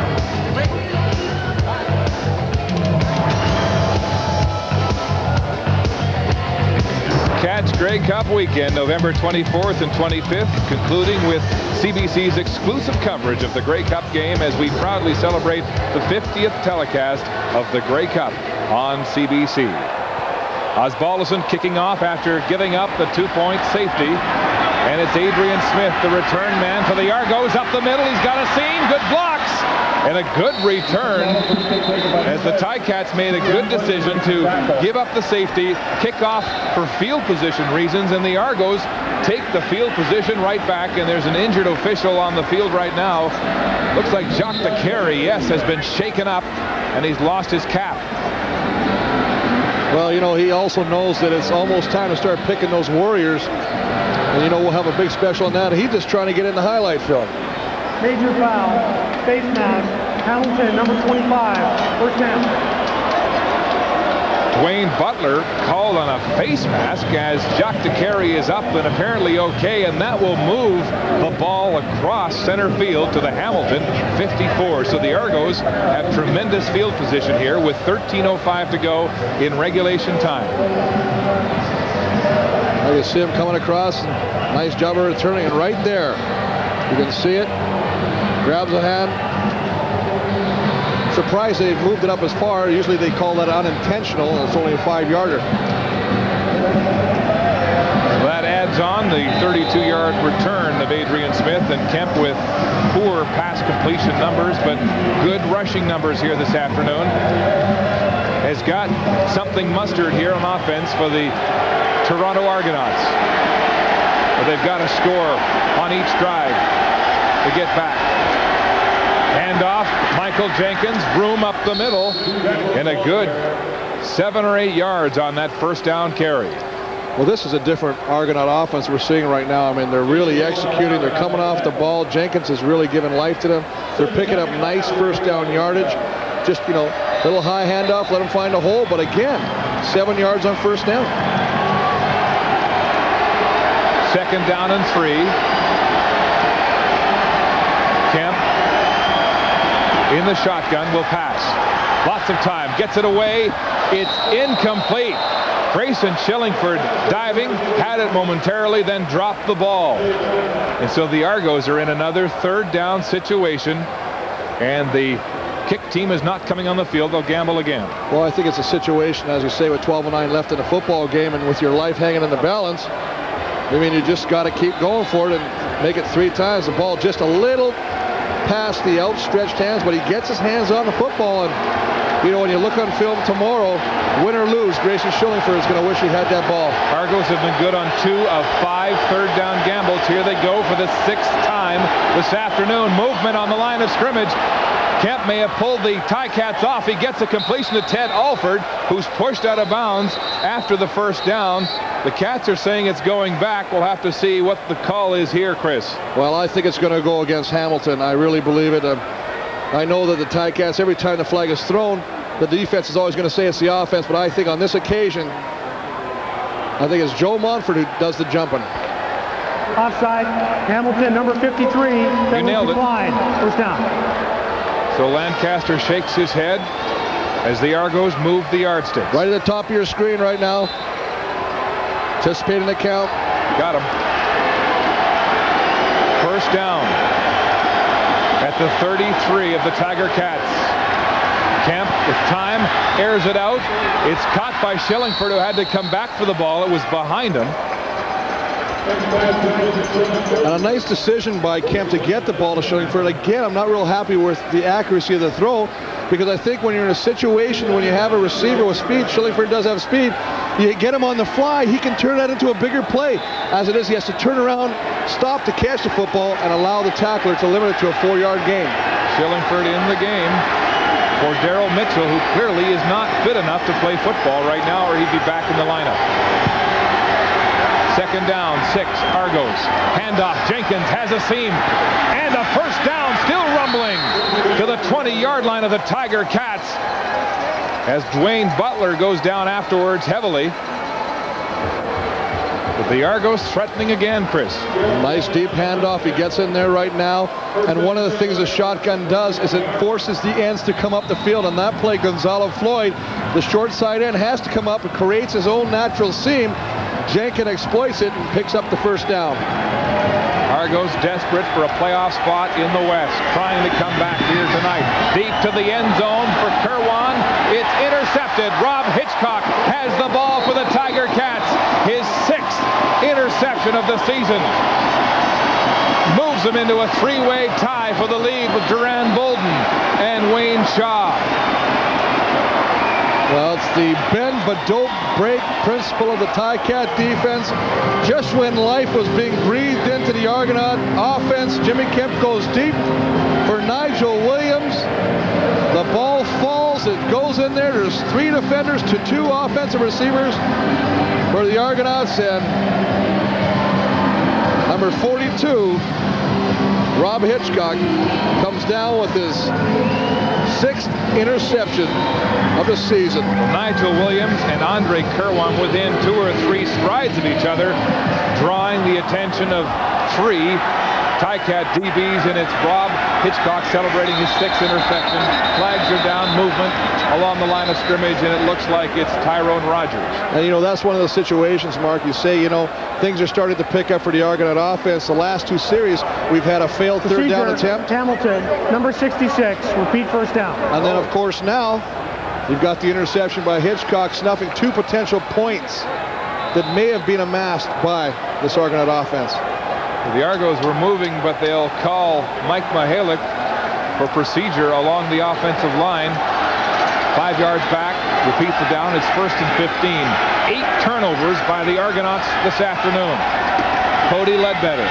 Speaker 12: Catch Grey Cup weekend, November 24th and 25th, concluding with CBC's exclusive coverage of the Grey Cup game as we proudly celebrate the 50th telecast of the Grey Cup on CBC. Osbaldiston kicking off after giving up the 2-point safety. And it's Adrian Smith, the return man for the Argos, up the middle. He's got a seam, good blocks, and a good return as the Ticats made a good decision to give up the safety, kick off for field position reasons, and the Argos take the field position right back, and there's an injured official on the field right now. Looks like Jacques DeCarry, yes, has been shaken up, and he's lost his cap.
Speaker 4: Well, you know, he also knows that it's almost time to start picking those Warriors. And, you know, we'll have a big special on that. He's just trying to get in the highlight film.
Speaker 6: Major foul, face mask, Hamilton, number 25, first down.
Speaker 12: Dwayne Butler called on a face mask as Jacques DeCarry is up and apparently okay, and that will move the ball across center field to the Hamilton 54. So the Argos have tremendous field position here with 13:05 to go in regulation time.
Speaker 4: I can see him coming across. Nice job of returning it right there. You can see it. Grabs a hand. Surprised they've moved it up as far. Usually they call that unintentional, and it's only a 5-yarder.
Speaker 12: That adds on the 32-yard return of Adrian Smith, and Kemp with poor pass completion numbers, but good rushing numbers here this afternoon. Has got something mustered here on offense for the Toronto Argonauts. But they've got to score on each drive to get back. Hand off, Michael Jenkins, Broom up the middle, and a good 7 or 8 yards on that first down carry.
Speaker 4: Well, this is a different Argonaut offense we're seeing right now. I mean, they're really executing. They're coming off the ball. Jenkins is really giving life to them. They're picking up nice first down yardage. Just, you know, little high handoff, let them find a hole. But again, 7 yards on first down.
Speaker 12: Second down and 3. Kemp in the shotgun will pass. Lots of time. Gets it away. It's incomplete. Grayson Shillingford diving, had it momentarily, then dropped the ball. And so the Argos are in another third down situation, and the kick team is not coming on the field. They'll gamble again.
Speaker 4: Well, I think it's a situation, as you say, with 12:09 left in the football game and with your life hanging in the balance. I mean, you just got to keep going for it and make it 3 times. The ball just a little past the outstretched hands, but he gets his hands on the football. And, you know, when you look on film tomorrow, win or lose, Grayson Schillingford is going to wish he had that ball.
Speaker 12: Argos have been good on 2 of 5 third down gambles. Here they go for the 6th time this afternoon. Movement on the line of scrimmage. Kemp may have pulled the Ticats off. He gets a completion to Ted Alford, who's pushed out of bounds after the first down. The Cats are saying it's going back. We'll have to see what the call is here, Chris.
Speaker 4: Well, I think it's going to go against Hamilton. I really believe it. I know that the Ticats, every time the flag is thrown, the defense is always going to say it's the offense, but I think on this occasion, I think it's Joe Montford who does the jumping.
Speaker 6: Offside, Hamilton, number 53.
Speaker 12: You nailed it.
Speaker 6: First down.
Speaker 12: So Lancaster shakes his head as the Argos move the yardsticks.
Speaker 4: Right at the top of your screen right now. Anticipating the count.
Speaker 12: Got him. First down at the 33 of the Tiger Cats. Kemp with time, airs it out. It's caught by Schillingford, who had to come back for the ball. It was behind him.
Speaker 4: And a nice decision by Kemp to get the ball to Schillingford. Again, I'm not real happy with the accuracy of the throw, because I think when you're in a situation when you have a receiver with speed, Schillingford does have speed, you get him on the fly, he can turn that into a bigger play. As it is, he has to turn around, stop to catch the football, and allow the tackler to limit it to a 4-yard gain.
Speaker 12: Schillingford in the game for Daryl Mitchell, who clearly is not fit enough to play football right now, or he'd be back in the lineup. Second down, 6, Argos. Handoff, Jenkins has a seam. And a first down, still rumbling to the 20-yard line of the Tiger Cats, as Dwayne Butler goes down afterwards heavily. But the Argos threatening again, Chris.
Speaker 4: Nice deep handoff. He gets in there right now. And one of the things the shotgun does is it forces the ends to come up the field. On that play, Gonzalo Floyd, the short side end, has to come up and creates his own natural seam. Jenkins exploits it and picks up the first down.
Speaker 12: Argos desperate for a playoff spot in the West, trying to come back here tonight. Deep to the end zone for Kerwan. It's intercepted. Rob Hitchcock has the ball for the Tiger Cats. His 6th interception of the season. Moves them into a 3-way tie for the lead with Duran Bolden and Wayne Shaw.
Speaker 4: Well, it's the bend but don't break principle of the Ticat defense. Just when life was being breathed into the Argonaut offense, Jimmy Kemp goes deep for Nigel Williams. The ball falls, it goes in there. There's 3 defenders to 2 offensive receivers for the Argonauts, and number 42, Rob Hitchcock, comes down with his 6th interception of the season.
Speaker 12: Nigel Williams and Andre Kerwan within 2 or 3 strides of each other, drawing the attention of 3 Ticat DBs, and it's Rob Hitchcock celebrating his 6th interception. Flags are down, movement along the line of scrimmage, and it looks like it's Tyrone Rogers.
Speaker 4: And, you know, that's one of those situations, Mark, you say, you know, things are starting to pick up for the Argonaut offense. The last 2 series, we've had a failed third down attempt.
Speaker 6: Hamilton, number 66, repeat first down.
Speaker 4: And then, of course, now you've got the interception by Hitchcock, snuffing 2 potential points that may have been amassed by this Argonaut offense.
Speaker 12: The Argos were moving, but they'll call Mike Mihalik for procedure along the offensive line. 5 yards back, repeat the down. It's 1st and 15. 8 turnovers by the Argonauts this afternoon. Cody Ledbetter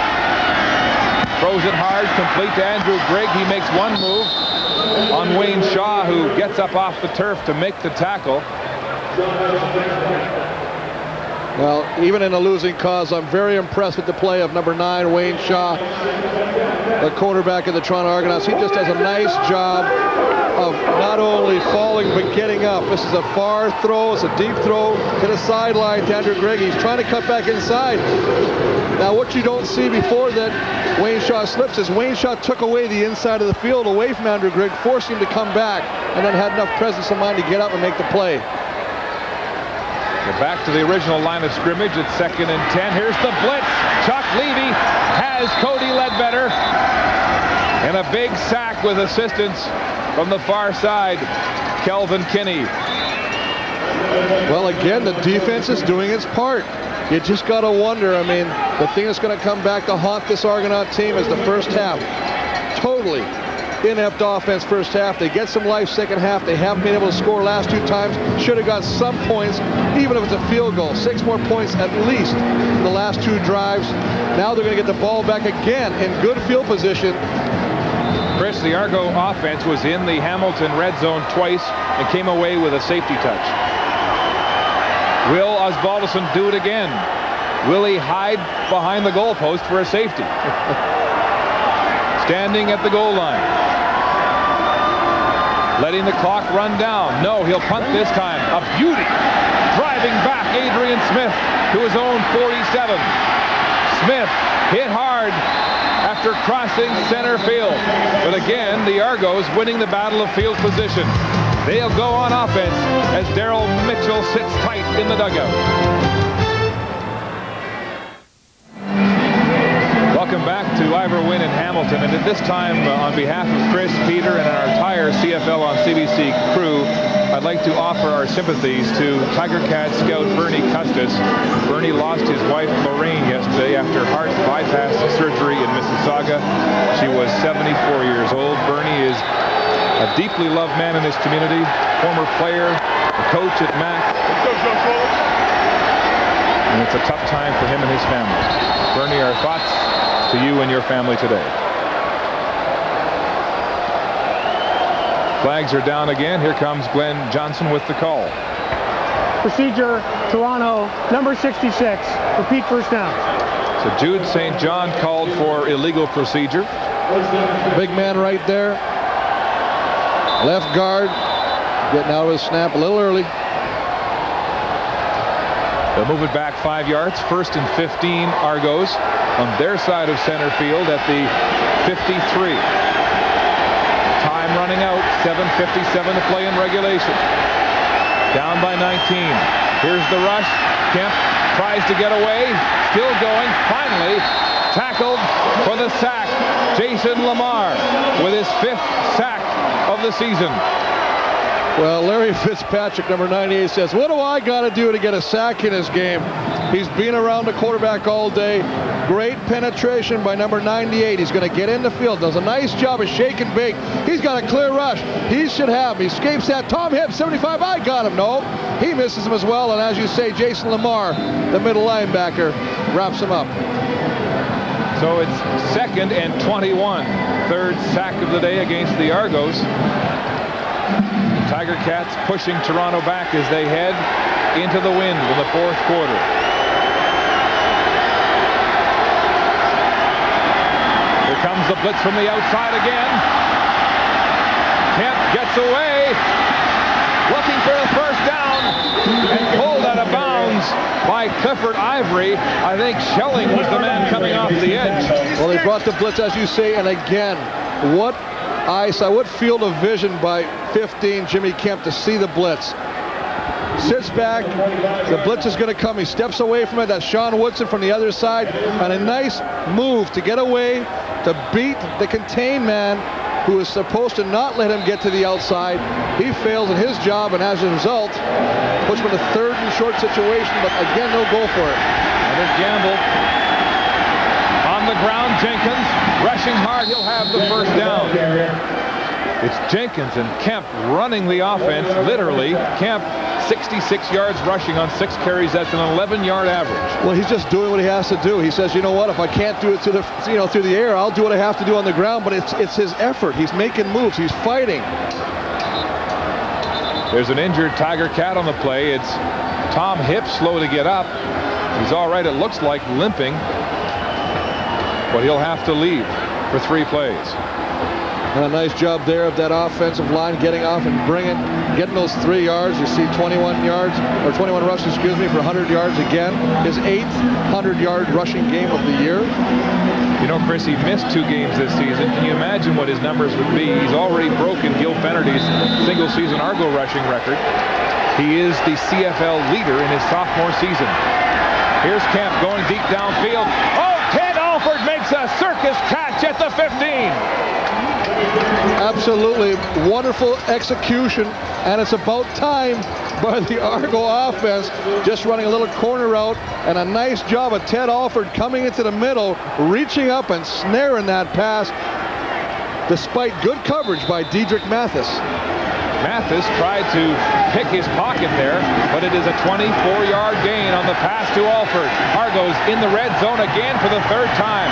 Speaker 12: throws it hard, complete to Andrew Grigg. He makes one move on Wayne Shaw, who gets up off the turf to make the tackle.
Speaker 4: Well, even in a losing cause, I'm very impressed with the play of number 9, Wayne Shaw, the quarterback of the Toronto Argonauts. He just does a nice job of not only falling, but getting up. This is a far throw. It's a deep throw to the sideline to Andrew Grigg. He's trying to cut back inside. Now, what you don't see before that Wayne Shaw slips is Wayne Shaw took away the inside of the field away from Andrew Grigg, forcing him to come back, and then had enough presence of mind to get up and make the play.
Speaker 12: We're back to the original line of scrimmage. It's 2nd and 10. Here's the blitz. Chuck Levy has Cody Ledbetter. And a big sack with assistance from the far side, Kelvin Kinney.
Speaker 4: Well, again, the defense is doing its part. You just got to wonder, I mean, the thing that's going to come back to haunt this Argonaut team is the first half. totally inept offense first half. They get some life second half. They haven't been able to score last 2 times. Should have got some points, even if it's a field goal. 6 more points at least in the last 2 drives. Now they're going to get the ball back again in good field position.
Speaker 12: Chris, the Argo offense was in the Hamilton red zone twice and came away with a safety touch. Will Osbaldiston do it again? Will he hide behind the goalpost for a safety? Standing at the goal line. Letting the clock run down. No, he'll punt this time. A beauty. Driving back Adrian Smith to his own 47. Smith hit hard after crossing center field. But again, the Argos winning the battle of field position. They'll go on offense as Daryl Mitchell sits tight in the dugout. Welcome back to Ivor Wynne in Hamilton, and at this time, on behalf of Chris, Peter, and our entire CFL on CBC crew, I'd like to offer our sympathies to Tiger Cat scout Bernie Custis. Bernie lost his wife Lorraine yesterday after heart bypass surgery in Mississauga. She was 74 years old. Bernie is a deeply loved man in this community, former player, a coach at MAC. And it's a tough time for him and his family. Bernie, our thoughts to you and your family today. Flags are down again. Here comes Glenn Johnson with the call.
Speaker 6: Procedure, Toronto, number 66. Repeat first down.
Speaker 12: So Jude St. John called for illegal procedure.
Speaker 4: Big man right there. Left guard getting out of his snap a little early.
Speaker 12: They'll move it back 5 yards. 1st and 15 Argos on their side of center field at the 53. Time running out. 7:57 to play in regulation. Down by 19. Here's the rush. Kemp tries to get away. Still going. Finally tackled for the sack. Jason Lamar with his 5th sack of the season.
Speaker 4: Well, Larry Fitzpatrick, number 98, says, what do I got to do to get a sack in this game? He's been around the quarterback all day. Great penetration by number 98. He's going to get in the field. Does a nice job of shake and bake. He's got a clear rush. He should have. He escapes that. Tom Hibb, 75. I got him. No, he misses him as well. And as you say, Jason Lamar, the middle linebacker, wraps him up.
Speaker 12: So it's 2nd and 21. 3rd sack of the day against the Argos. Tiger Cats pushing Toronto back as they head into the wind in the 4th quarter. Here comes the blitz from the outside again. Kemp gets away, looking for the first down, and pulled out of bounds by Clifford Ivory. I think Schelling was the man coming off the edge.
Speaker 4: Well, they brought the blitz, as you say, and again, what eyesight, what field of vision by 15 Jimmy Kemp to see the blitz. Sits back, the blitz is going to come, he steps away from it. That's Sean Woodson from the other side, and a nice move to get away, to beat the contained man who is supposed to not let him get to the outside. He fails in his job, and as a result, puts him in a 3rd and short situation, but again, no goal for it.
Speaker 12: Another gamble. On the ground, Jenkins rushing hard. He'll have the first down. It's Jenkins and Kemp running the offense. Literally, Kemp 66 yards rushing on 6 carries. That's an 11-yard average.
Speaker 4: Well, he's just doing what he has to do. He says, you know what? If I can't do it to the, through the air, I'll do what I have to do on the ground. But it's his effort. He's making moves. He's fighting.
Speaker 12: There's an injured Tiger Cat on the play. It's Tom Hipp, slow to get up. He's all right. It looks like limping. But he'll have to leave for 3 plays.
Speaker 4: And a nice job there of that offensive line getting off and getting those 3 yards. You see 21 yards, or 21 rushes, excuse me, for 100 yards again. His 8th 100-yard rushing game of the year.
Speaker 12: You know, Chris, he missed 2 games this season. Can you imagine what his numbers would be? He's already broken Gil Fennerty's single-season Argo rushing record. He is the CFL leader in his sophomore season. Here's Kemp going deep downfield. Oh, Ted Alford makes a circus catch at the 15.
Speaker 4: Absolutely wonderful execution, and it's about time by the Argo offense, just running a little corner route, and a nice job of Ted Alford coming into the middle, reaching up and snaring that pass. despite good coverage by Diedrich Mathis.
Speaker 12: Mathis tried to pick his pocket there, but it is a 24-yard gain on the pass to Alford. Argos in the red zone again for the third time.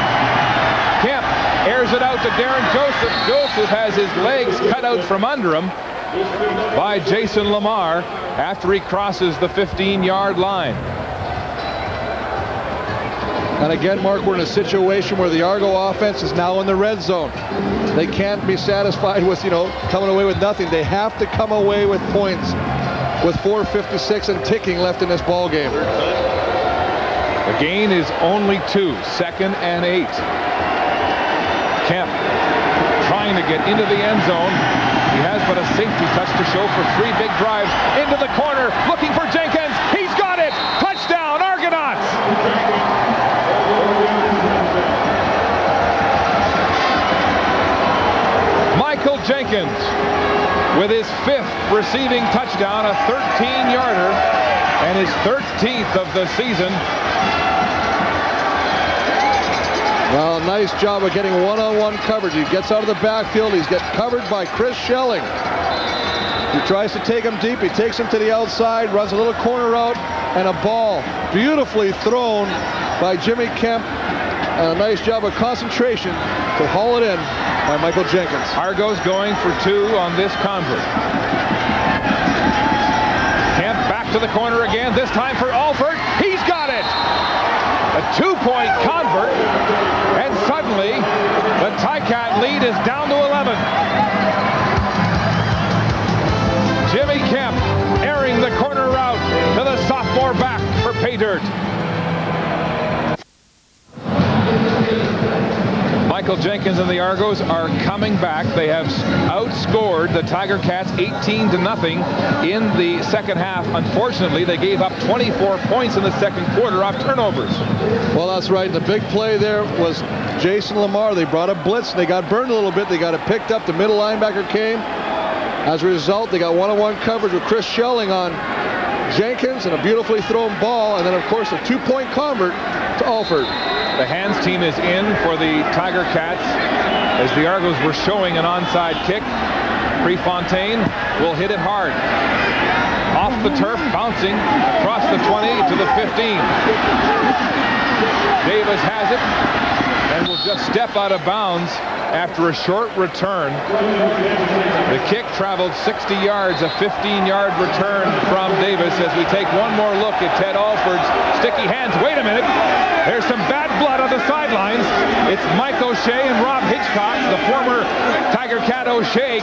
Speaker 12: Kemp airs it out to Darren Joseph. Joseph has his legs cut out from under him by Jason Lamar after he crosses the 15-yard line.
Speaker 4: And again, Mark, we're in a situation where the Argo offense is now in the red zone. They can't be satisfied with, coming away with nothing. They have to come away with points with 4:56 and ticking left in this ball game.
Speaker 12: The gain is only 2, 2nd and 8. Kemp trying to get into the end zone. He has but a safety touch to show for 3 big drives. Into the corner, looking for Jenkins. He's got it! Touchdown, Argonauts! Michael Jenkins with his 5th receiving touchdown, a 13-yarder, and his 13th of the season.
Speaker 4: Well, nice job of getting one-on-one coverage. He gets out of the backfield. He's getting covered by Chris Schelling. He tries to take him deep. He takes him to the outside, runs a little corner route, and a ball beautifully thrown by Jimmy Kemp. And a nice job of concentration to haul it in by Michael Jenkins.
Speaker 12: Argos going for 2 on this convert. Kemp back to the corner again, this time for Alford. He's got it! A 2-point convert, and suddenly the Ticat lead is down to 11. Jimmy Kemp airing the corner route to the sophomore back for pay dirt. Michael Jenkins and the Argos are coming back. They have outscored the Tiger Cats 18-0 in the second half. Unfortunately, they gave up 24 points in the second quarter off turnovers.
Speaker 4: Well, that's right. The big play there was Jason Lamar. They brought a blitz. They got burned a little bit. They got it picked up. The middle linebacker came. As a result, they got one-on-one coverage with Chris Schelling on Jenkins and a beautifully thrown ball. And then, of course, a 2-point convert to Alford.
Speaker 12: The hands team is in for the Tiger Cats as the Argos were showing an onside kick. Prefontaine will hit it hard. Off the turf, bouncing across the 20 to the 15. Davis has it and will just step out of bounds after a short return. The kick traveled 60 yards, a 15-yard return from Davis as we take one more look at Ted Alford's sticky hands. Wait a minute. There's some bad blood on the sidelines. It's Mike O'Shea and Rob Hitchcock, the former Tiger Cat O'Shea.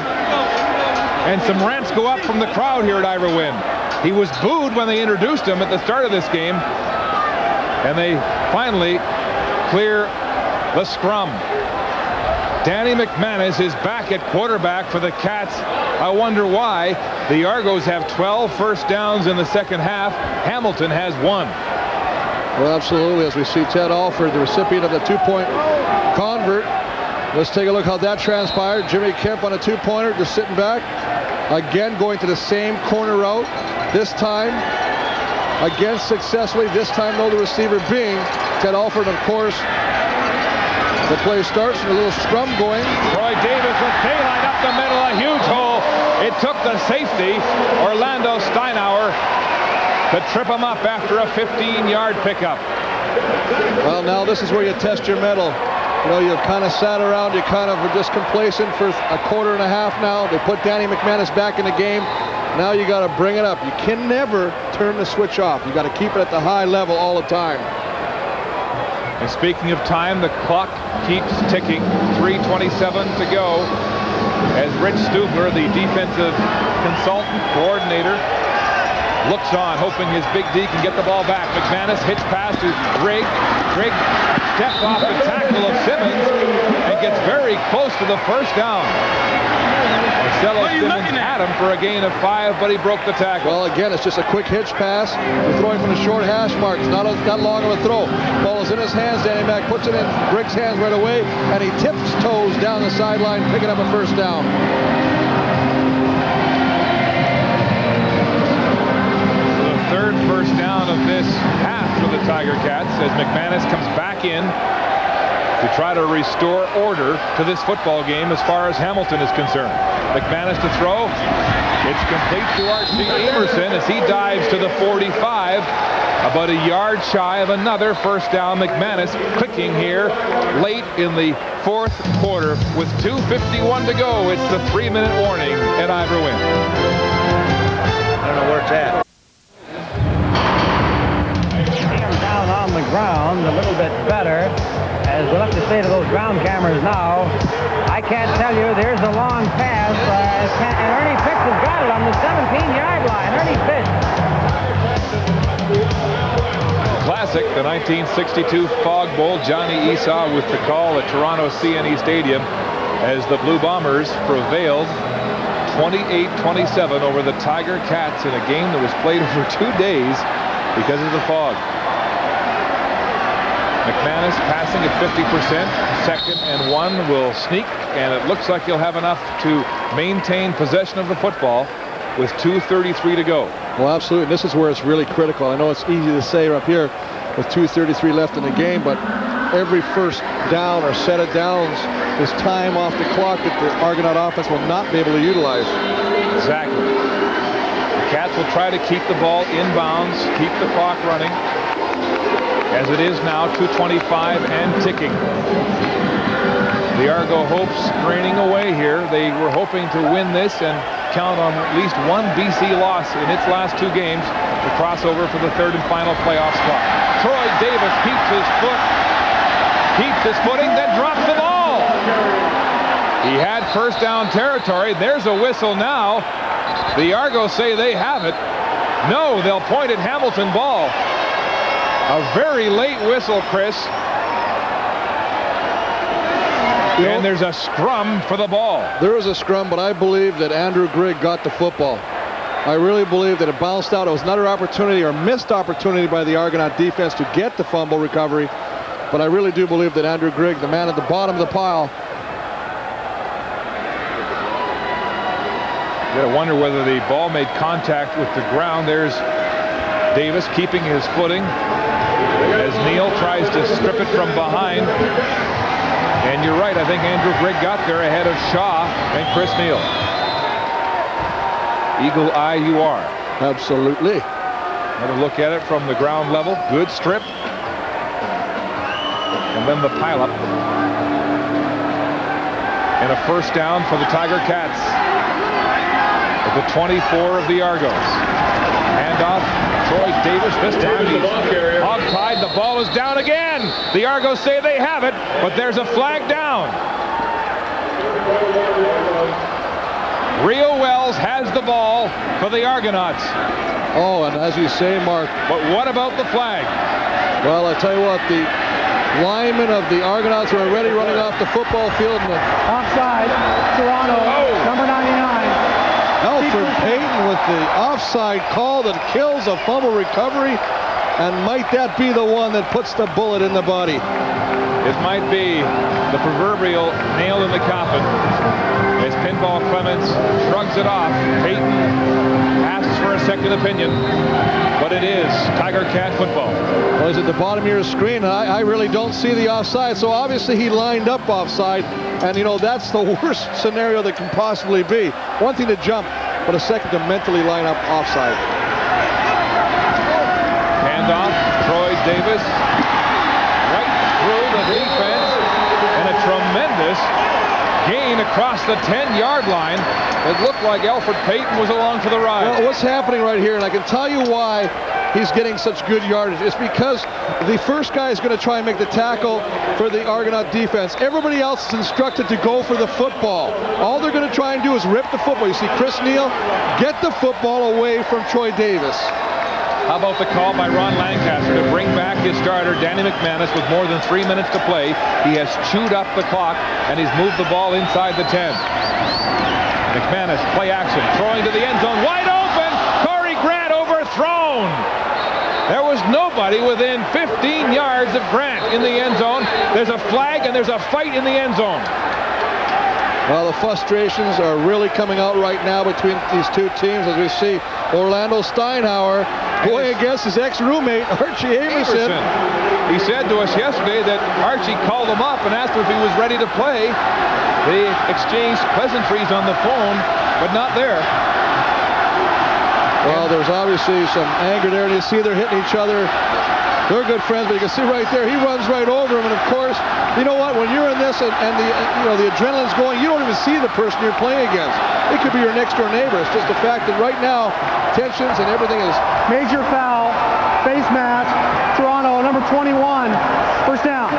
Speaker 12: And some rants go up from the crowd here at Ivor Wynn. He was booed when they introduced him at the start of this game. And they finally clear the scrum. Danny McManus is back at quarterback for the Cats. I wonder why. The Argos have 12 first downs in the second half. Hamilton has 1.
Speaker 4: Well, absolutely. As we see Ted Alford, the recipient of the 2-point convert. Let's take a look how that transpired. Jimmy Kemp on a 2-pointer, just sitting back. Again, going to the same corner route. This time, again successfully. This time, though, the receiver being Ted Alford, of course. The play starts and a little scrum going.
Speaker 12: Troy Davis with daylight up the middle, a huge hole. It took the safety, Orlando Steinauer, to trip him up after a 15-yard pickup.
Speaker 4: Well, now this is where you test your mettle. You kind of sat around, you kind of were just complacent for a quarter and a half now. They put Danny McManus back in the game. Now you got to bring it up. You can never turn the switch off. You got to keep it at the high level all the time.
Speaker 12: And speaking of time, the clock keeps ticking. 3:27 to go as Rich Stubler, the defensive consultant coordinator, looks on, hoping his big D can get the ball back. McManus hits pass to Grigg. Grigg steps off the tackle of Simmons and gets very close to the first down. Marcelo Simmons had him for a gain of 5, but he broke the tackle.
Speaker 4: Well, again, it's just a quick hitch pass. You're throwing from the short hash mark. It's not that long of a throw. Ball is in his hands. Danny Mac puts it in Grigg's hands right away, and he tips toes down the sideline, picking up a first down.
Speaker 12: Third first down of this half for the Tiger Cats as McManus comes back in. to try to restore order to this football game as far as Hamilton is concerned. McManus to throw. It's complete to Archie Emerson as he dives to the 45. About a yard shy of another first down. McManus clicking here late in the fourth quarter with 2:51 to go. It's the 3-minute warning at Ivor Wynn.
Speaker 15: I don't know where it's at.
Speaker 16: Down on the ground a little bit better, as we'll have to say to those ground cameras now. I can't tell you, there's a long pass, and Ernie Fitz has got it on the 17-yard line. Ernie Fitz.
Speaker 12: Classic, the 1962 Fog Bowl. Johnny Esau with the call at Toronto CNE Stadium as the Blue Bombers prevailed 28-27 over the Tiger Cats in a game that was played over 2 days because of the fog. McManus passing at 50%. 2nd and 1 will sneak, and it looks like he'll have enough to maintain possession of the football with 2:33 to go.
Speaker 4: Well, absolutely. And this is where it's really critical. I know it's easy to say up here with 2:33 left in the game, but every first down or set of downs is time off the clock that the Argonaut offense will not be able to utilize.
Speaker 12: Exactly. The Cats will try to keep the ball inbounds, keep the clock running. As it is now, 2:25 and ticking. The Argo hopes draining away here. They were hoping to win this and count on at least one BC loss in its last 2 games to cross over for the 3rd and final playoff spot. Troy Davis keeps his footing, then drops the ball. He had first down territory. There's a whistle now. The Argos say they have it. No, they'll point at Hamilton ball. A very late whistle, Chris. And there's a scrum for the ball.
Speaker 4: There is a scrum, but I believe that Andrew Grigg got the football. I really believe that it bounced out. It was another opportunity or missed opportunity by the Argonaut defense to get the fumble recovery. But I really do believe that Andrew Grigg, the man at the bottom of the pile.
Speaker 12: You gotta wonder whether the ball made contact with the ground. There's Davis keeping his footing as Neal tries to strip it from behind. And you're right, I think Andrew Grigg got there ahead of Shaw and Chris Neal. Eagle eye you are.
Speaker 4: Absolutely.
Speaker 12: Let a look at it from the ground level. Good strip. And then the pileup. And a first down for the Tiger Cats at the 24 of the Argos. Handoff. Troy Davis, this time he's hog-tied. The ball is down again. The Argos say they have it, but there's a flag down. Rio Wells has the ball for the Argonauts.
Speaker 4: Oh, and as you say, Mark.
Speaker 12: But what about the flag?
Speaker 4: Well, I tell you what, the linemen of the Argonauts are already running off the football field. And
Speaker 6: offside, Toronto, number 99.
Speaker 4: Alfred Payton with the offside call that kills a fumble recovery. And might that be the one that puts the bullet in the body?
Speaker 12: It might be the proverbial nail in the coffin. As Pinball Clements shrugs it off, Payton asks for a second opinion. But it is Tiger Cat football.
Speaker 4: Well, it's at the bottom of your screen, and I really don't see the offside. So obviously he lined up offside. And, you know, that's the worst scenario that can possibly be. One thing to jump, but a second to mentally line up offside.
Speaker 12: Handoff, Troy Davis, right through the defense, and a tremendous gain across the 10-yard line. It looked like Alfred Payton was along for the ride.
Speaker 4: Well, what's happening right here, and I can tell you why he's getting such good yardage. It's because the first guy is going to try and make the tackle for the Argonaut defense. Everybody else is instructed to go for the football. All they're going to try and do is rip the football. You see Chris Neal get the football away from Troy Davis.
Speaker 12: How about the call by Ron Lancaster to bring back his starter, Danny McManus, with more than 3 minutes to play. He has chewed up the clock, and he's moved the ball inside the 10. McManus, play action, throwing to the end zone, wide open! Corey Grant overthrown! There was nobody within 15 yards of Grant in the end zone. There's a flag, and there's a fight in the end zone.
Speaker 4: Well, the frustrations are really coming out right now between these two teams as we see Orlando Steinhauer going against his ex-roommate, Archie Emerson.
Speaker 12: He said to us yesterday that Archie called him up and asked him if he was ready to play. They exchanged pleasantries on the phone, but not there.
Speaker 4: Well, there's obviously some anger there, and you see they're hitting each other. They're good friends, but you can see right there, he runs right over him, and of course, you know what? When you're in this and the adrenaline's going, you don't even see the person you're playing against. It could be your next door neighbor. It's just the fact that right now, tensions and everything is...
Speaker 6: Major foul, face mask, Toronto, number 21, first down.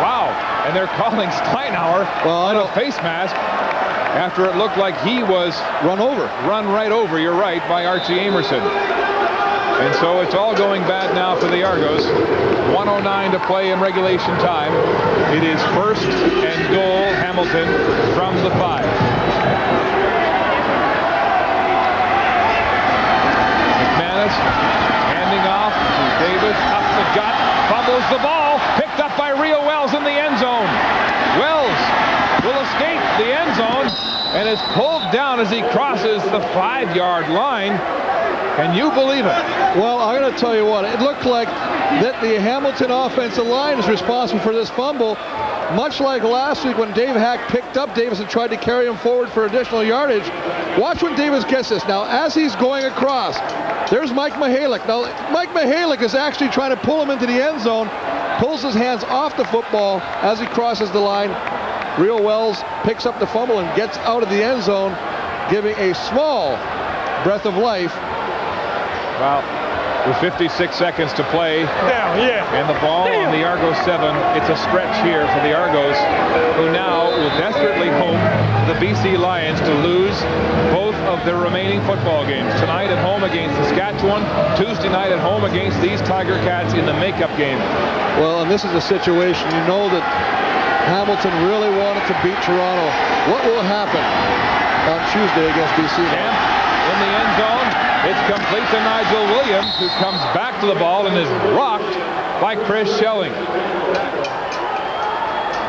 Speaker 12: Wow, and they're calling Steinauer on a face mask after it looked like he was run right over, you're right, by Archie Amerson. And so it's all going bad now for the Argos. 1:09 to play in regulation time. It is first and goal, Hamilton from the 5. McManus handing off to Davis, up the gut, fumbles the ball, picked up by Rio Wells in the end zone. Wells will escape the end zone and is pulled down as he crosses the 5-yard line. Can you believe it?
Speaker 4: Well, I'm going to tell you what, it looked like that the Hamilton offensive line is responsible for this fumble, much like last week when Dave Hack picked up Davis and tried to carry him forward for additional yardage. Watch when Davis gets this. Now, as he's going across, there's Mike Mihalik. Now, Mike Mihalik is actually trying to pull him into the end zone, pulls his hands off the football as he crosses the line. Rio Wells picks up the fumble and gets out of the end zone, giving a small breath of life.
Speaker 12: Well, with 56 seconds to play, and the ball on the Argos 7, it's a stretch here for the Argos, who now will desperately hope the BC Lions to lose both of their remaining football games. Tonight at home against Saskatchewan, Tuesday night at home against these Tiger Cats in the makeup game.
Speaker 4: Well, and this is a situation, you know that Hamilton really wanted to beat Toronto. What will happen on Tuesday against BC?
Speaker 12: Kemp in the end zone. It's complete to Nigel Williams, who comes back to the ball and is rocked by Chris Schelling.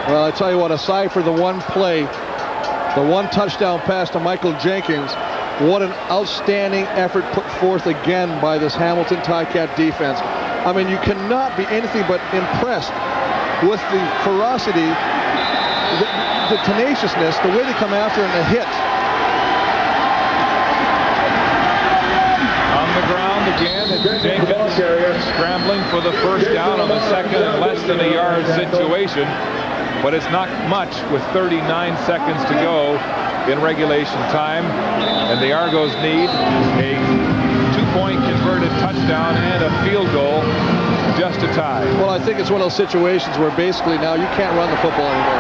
Speaker 4: Well, I tell you what, aside for the one play, the one touchdown pass to Michael Jenkins, what an outstanding effort put forth again by this Hamilton Ticat defense. I mean, you cannot be anything but impressed with the ferocity, the tenaciousness, the way they come after and the hit.
Speaker 12: Again, it's Jenkins scrambling for the first down on the second and less than a yard situation, but it's not much with 39 seconds to go in regulation time, and the Argos need a 2-point converted touchdown and a field goal just to tie.
Speaker 4: Well, I think it's one of those situations where basically now you can't run the football anymore.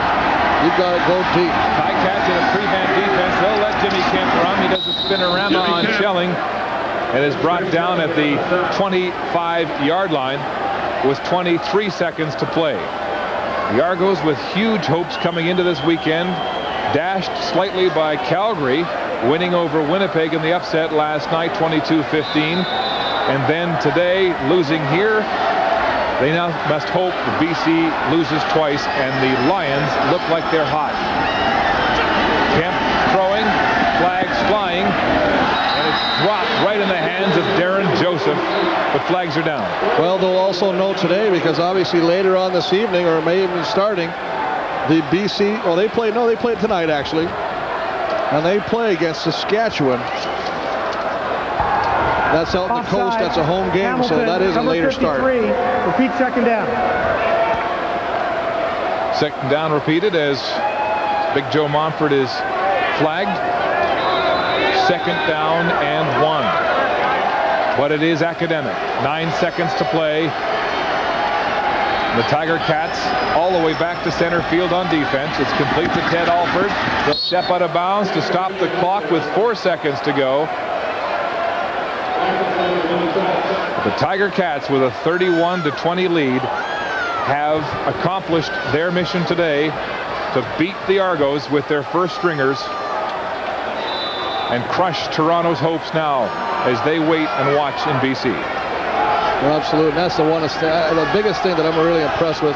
Speaker 4: You've got to go deep.
Speaker 12: Ticats in a three-man defense. They'll let Jimmy Kemp run. He does a spinorama on Schelling, and is brought down at the 25-yard line with 23 seconds to play. The Argos with huge hopes coming into this weekend, dashed slightly by Calgary, winning over Winnipeg in the upset last night, 22-15. And then today, losing here. They now must hope the BC loses twice, and the Lions look like they're hot. Kemp throwing, flags flying, and it's dropped right in the hands of Darren Joseph, but flags are down.
Speaker 4: Well, they'll also know today, because obviously later on this evening, or maybe even starting, the BC, well, they played tonight actually, and they play against Saskatchewan. That's out on the coast, that's a home game,
Speaker 6: Hamilton,
Speaker 4: so that is a later start.
Speaker 6: Repeat second down.
Speaker 12: Second down repeated as Big Joe Montford is flagged. Second down and 1. But it is academic. 9 seconds to play. The Tiger Cats all the way back to center field on defense. It's complete to Ted Alford. They'll step out of bounds to stop the clock with 4 seconds to go. The Tiger Cats, with a 31-20 lead, have accomplished their mission today to beat the Argos with their first stringers and crush Toronto's hopes now as they wait and watch in BC.
Speaker 4: Well, absolutely. And that's the biggest thing that I'm really impressed with.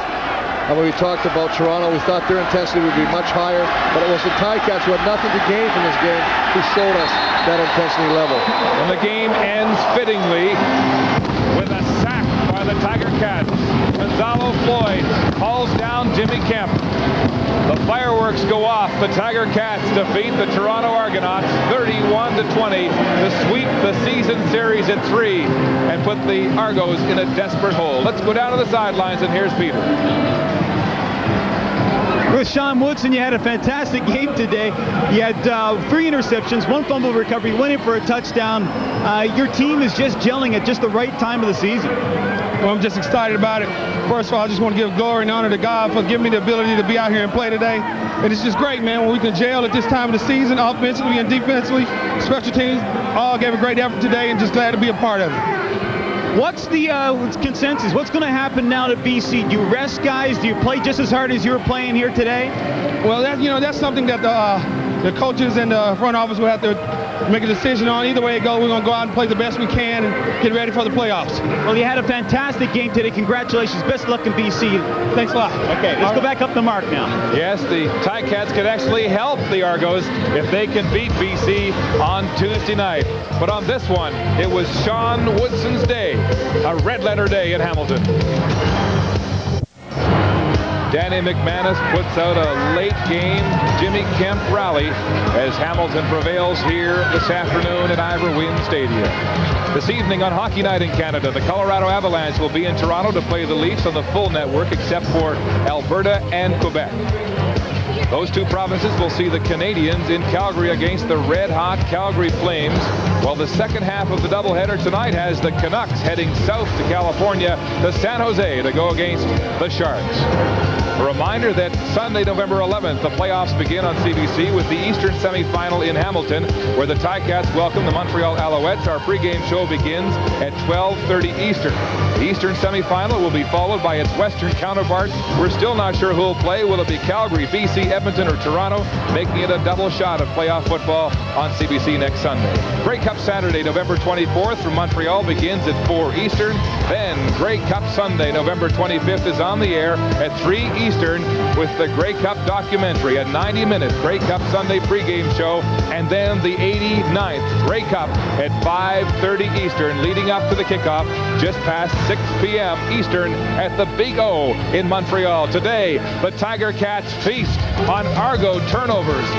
Speaker 4: And when we talked about Toronto, we thought their intensity would be much higher, but it was the Ticats who had nothing to gain from this game who showed us that intensity level.
Speaker 12: And the game ends fittingly with a sack by by the Tiger Cats. Gonzalo Floyd calls down Jimmy Kemp. The fireworks go off. The Tiger Cats defeat the Toronto Argonauts 31-20 to sweep the season series at 3 and put the Argos in a desperate hole. Let's go down to the sidelines, and here's Peter.
Speaker 3: With Sean Woodson, you had a fantastic game today. You had 3 interceptions, 1 fumble recovery, went in for a touchdown. Your team is just gelling at just the right time of the season.
Speaker 17: Well, I'm just excited about it. First of all, I just want to give glory and honor to God for giving me the ability to be out here and play today. And it's just great, man, when we can gel at this time of the season, offensively and defensively. Special teams all gave a great effort today, and just glad to be a part of it.
Speaker 3: What's the consensus? What's going to happen now to BC? Do you rest guys? Do you play just as hard as you were playing here today?
Speaker 17: Well, that's something that the coaches and the front office will have to make a decision on. Either way it goes, we're going to go out and play the best we can and get ready for the playoffs.
Speaker 3: Well, you had a fantastic game today. Congratulations. Best of luck in BC. Thanks a lot. Okay, let's go back up the mark now.
Speaker 12: Yes, the Ticats could actually help the Argos if they can beat BC on Tuesday night. But on this one, it was Sean Woodson's day, a red-letter day in Hamilton. Danny McManus puts out a late-game Jimmy Kemp rally as Hamilton prevails here this afternoon at Ivor Wynne Stadium. This evening on Hockey Night in Canada, the Colorado Avalanche will be in Toronto to play the Leafs on the full network except for Alberta and Quebec. Those 2 provinces will see the Canadiens in Calgary against the red-hot Calgary Flames, while the second half of the doubleheader tonight has the Canucks heading south to California to San Jose to go against the Sharks. A reminder that Sunday, November 11th, the playoffs begin on CBC with the Eastern semifinal in Hamilton, where the Ticats welcome the Montreal Alouettes. Our pregame show begins at 12:30 Eastern. The Eastern semifinal will be followed by its Western counterpart. We're still not sure who will play. Will it be Calgary, BC, Edmonton, or Toronto? Making it a double shot of playoff football on CBC next Sunday. Grey Cup Saturday, November 24th from Montreal begins at 4 Eastern. Then Grey Cup Sunday, November 25th is on the air at 3 Eastern with the Grey Cup documentary, a 90-minute Grey Cup Sunday pregame show, and then the 89th Grey Cup at 5:30 Eastern, leading up to the kickoff just past 6 p.m. Eastern at the Big O in Montreal. Today, the Tiger Cats feast on Argo turnovers.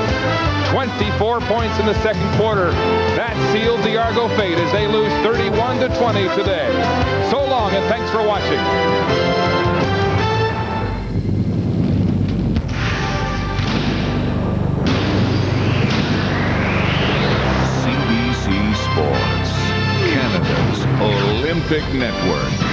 Speaker 12: 24 points in the second quarter. That sealed the Argo fate as they lose 31-20 today. So long, and thanks for watching.
Speaker 9: CBC Sports, Canada's Olympic Network.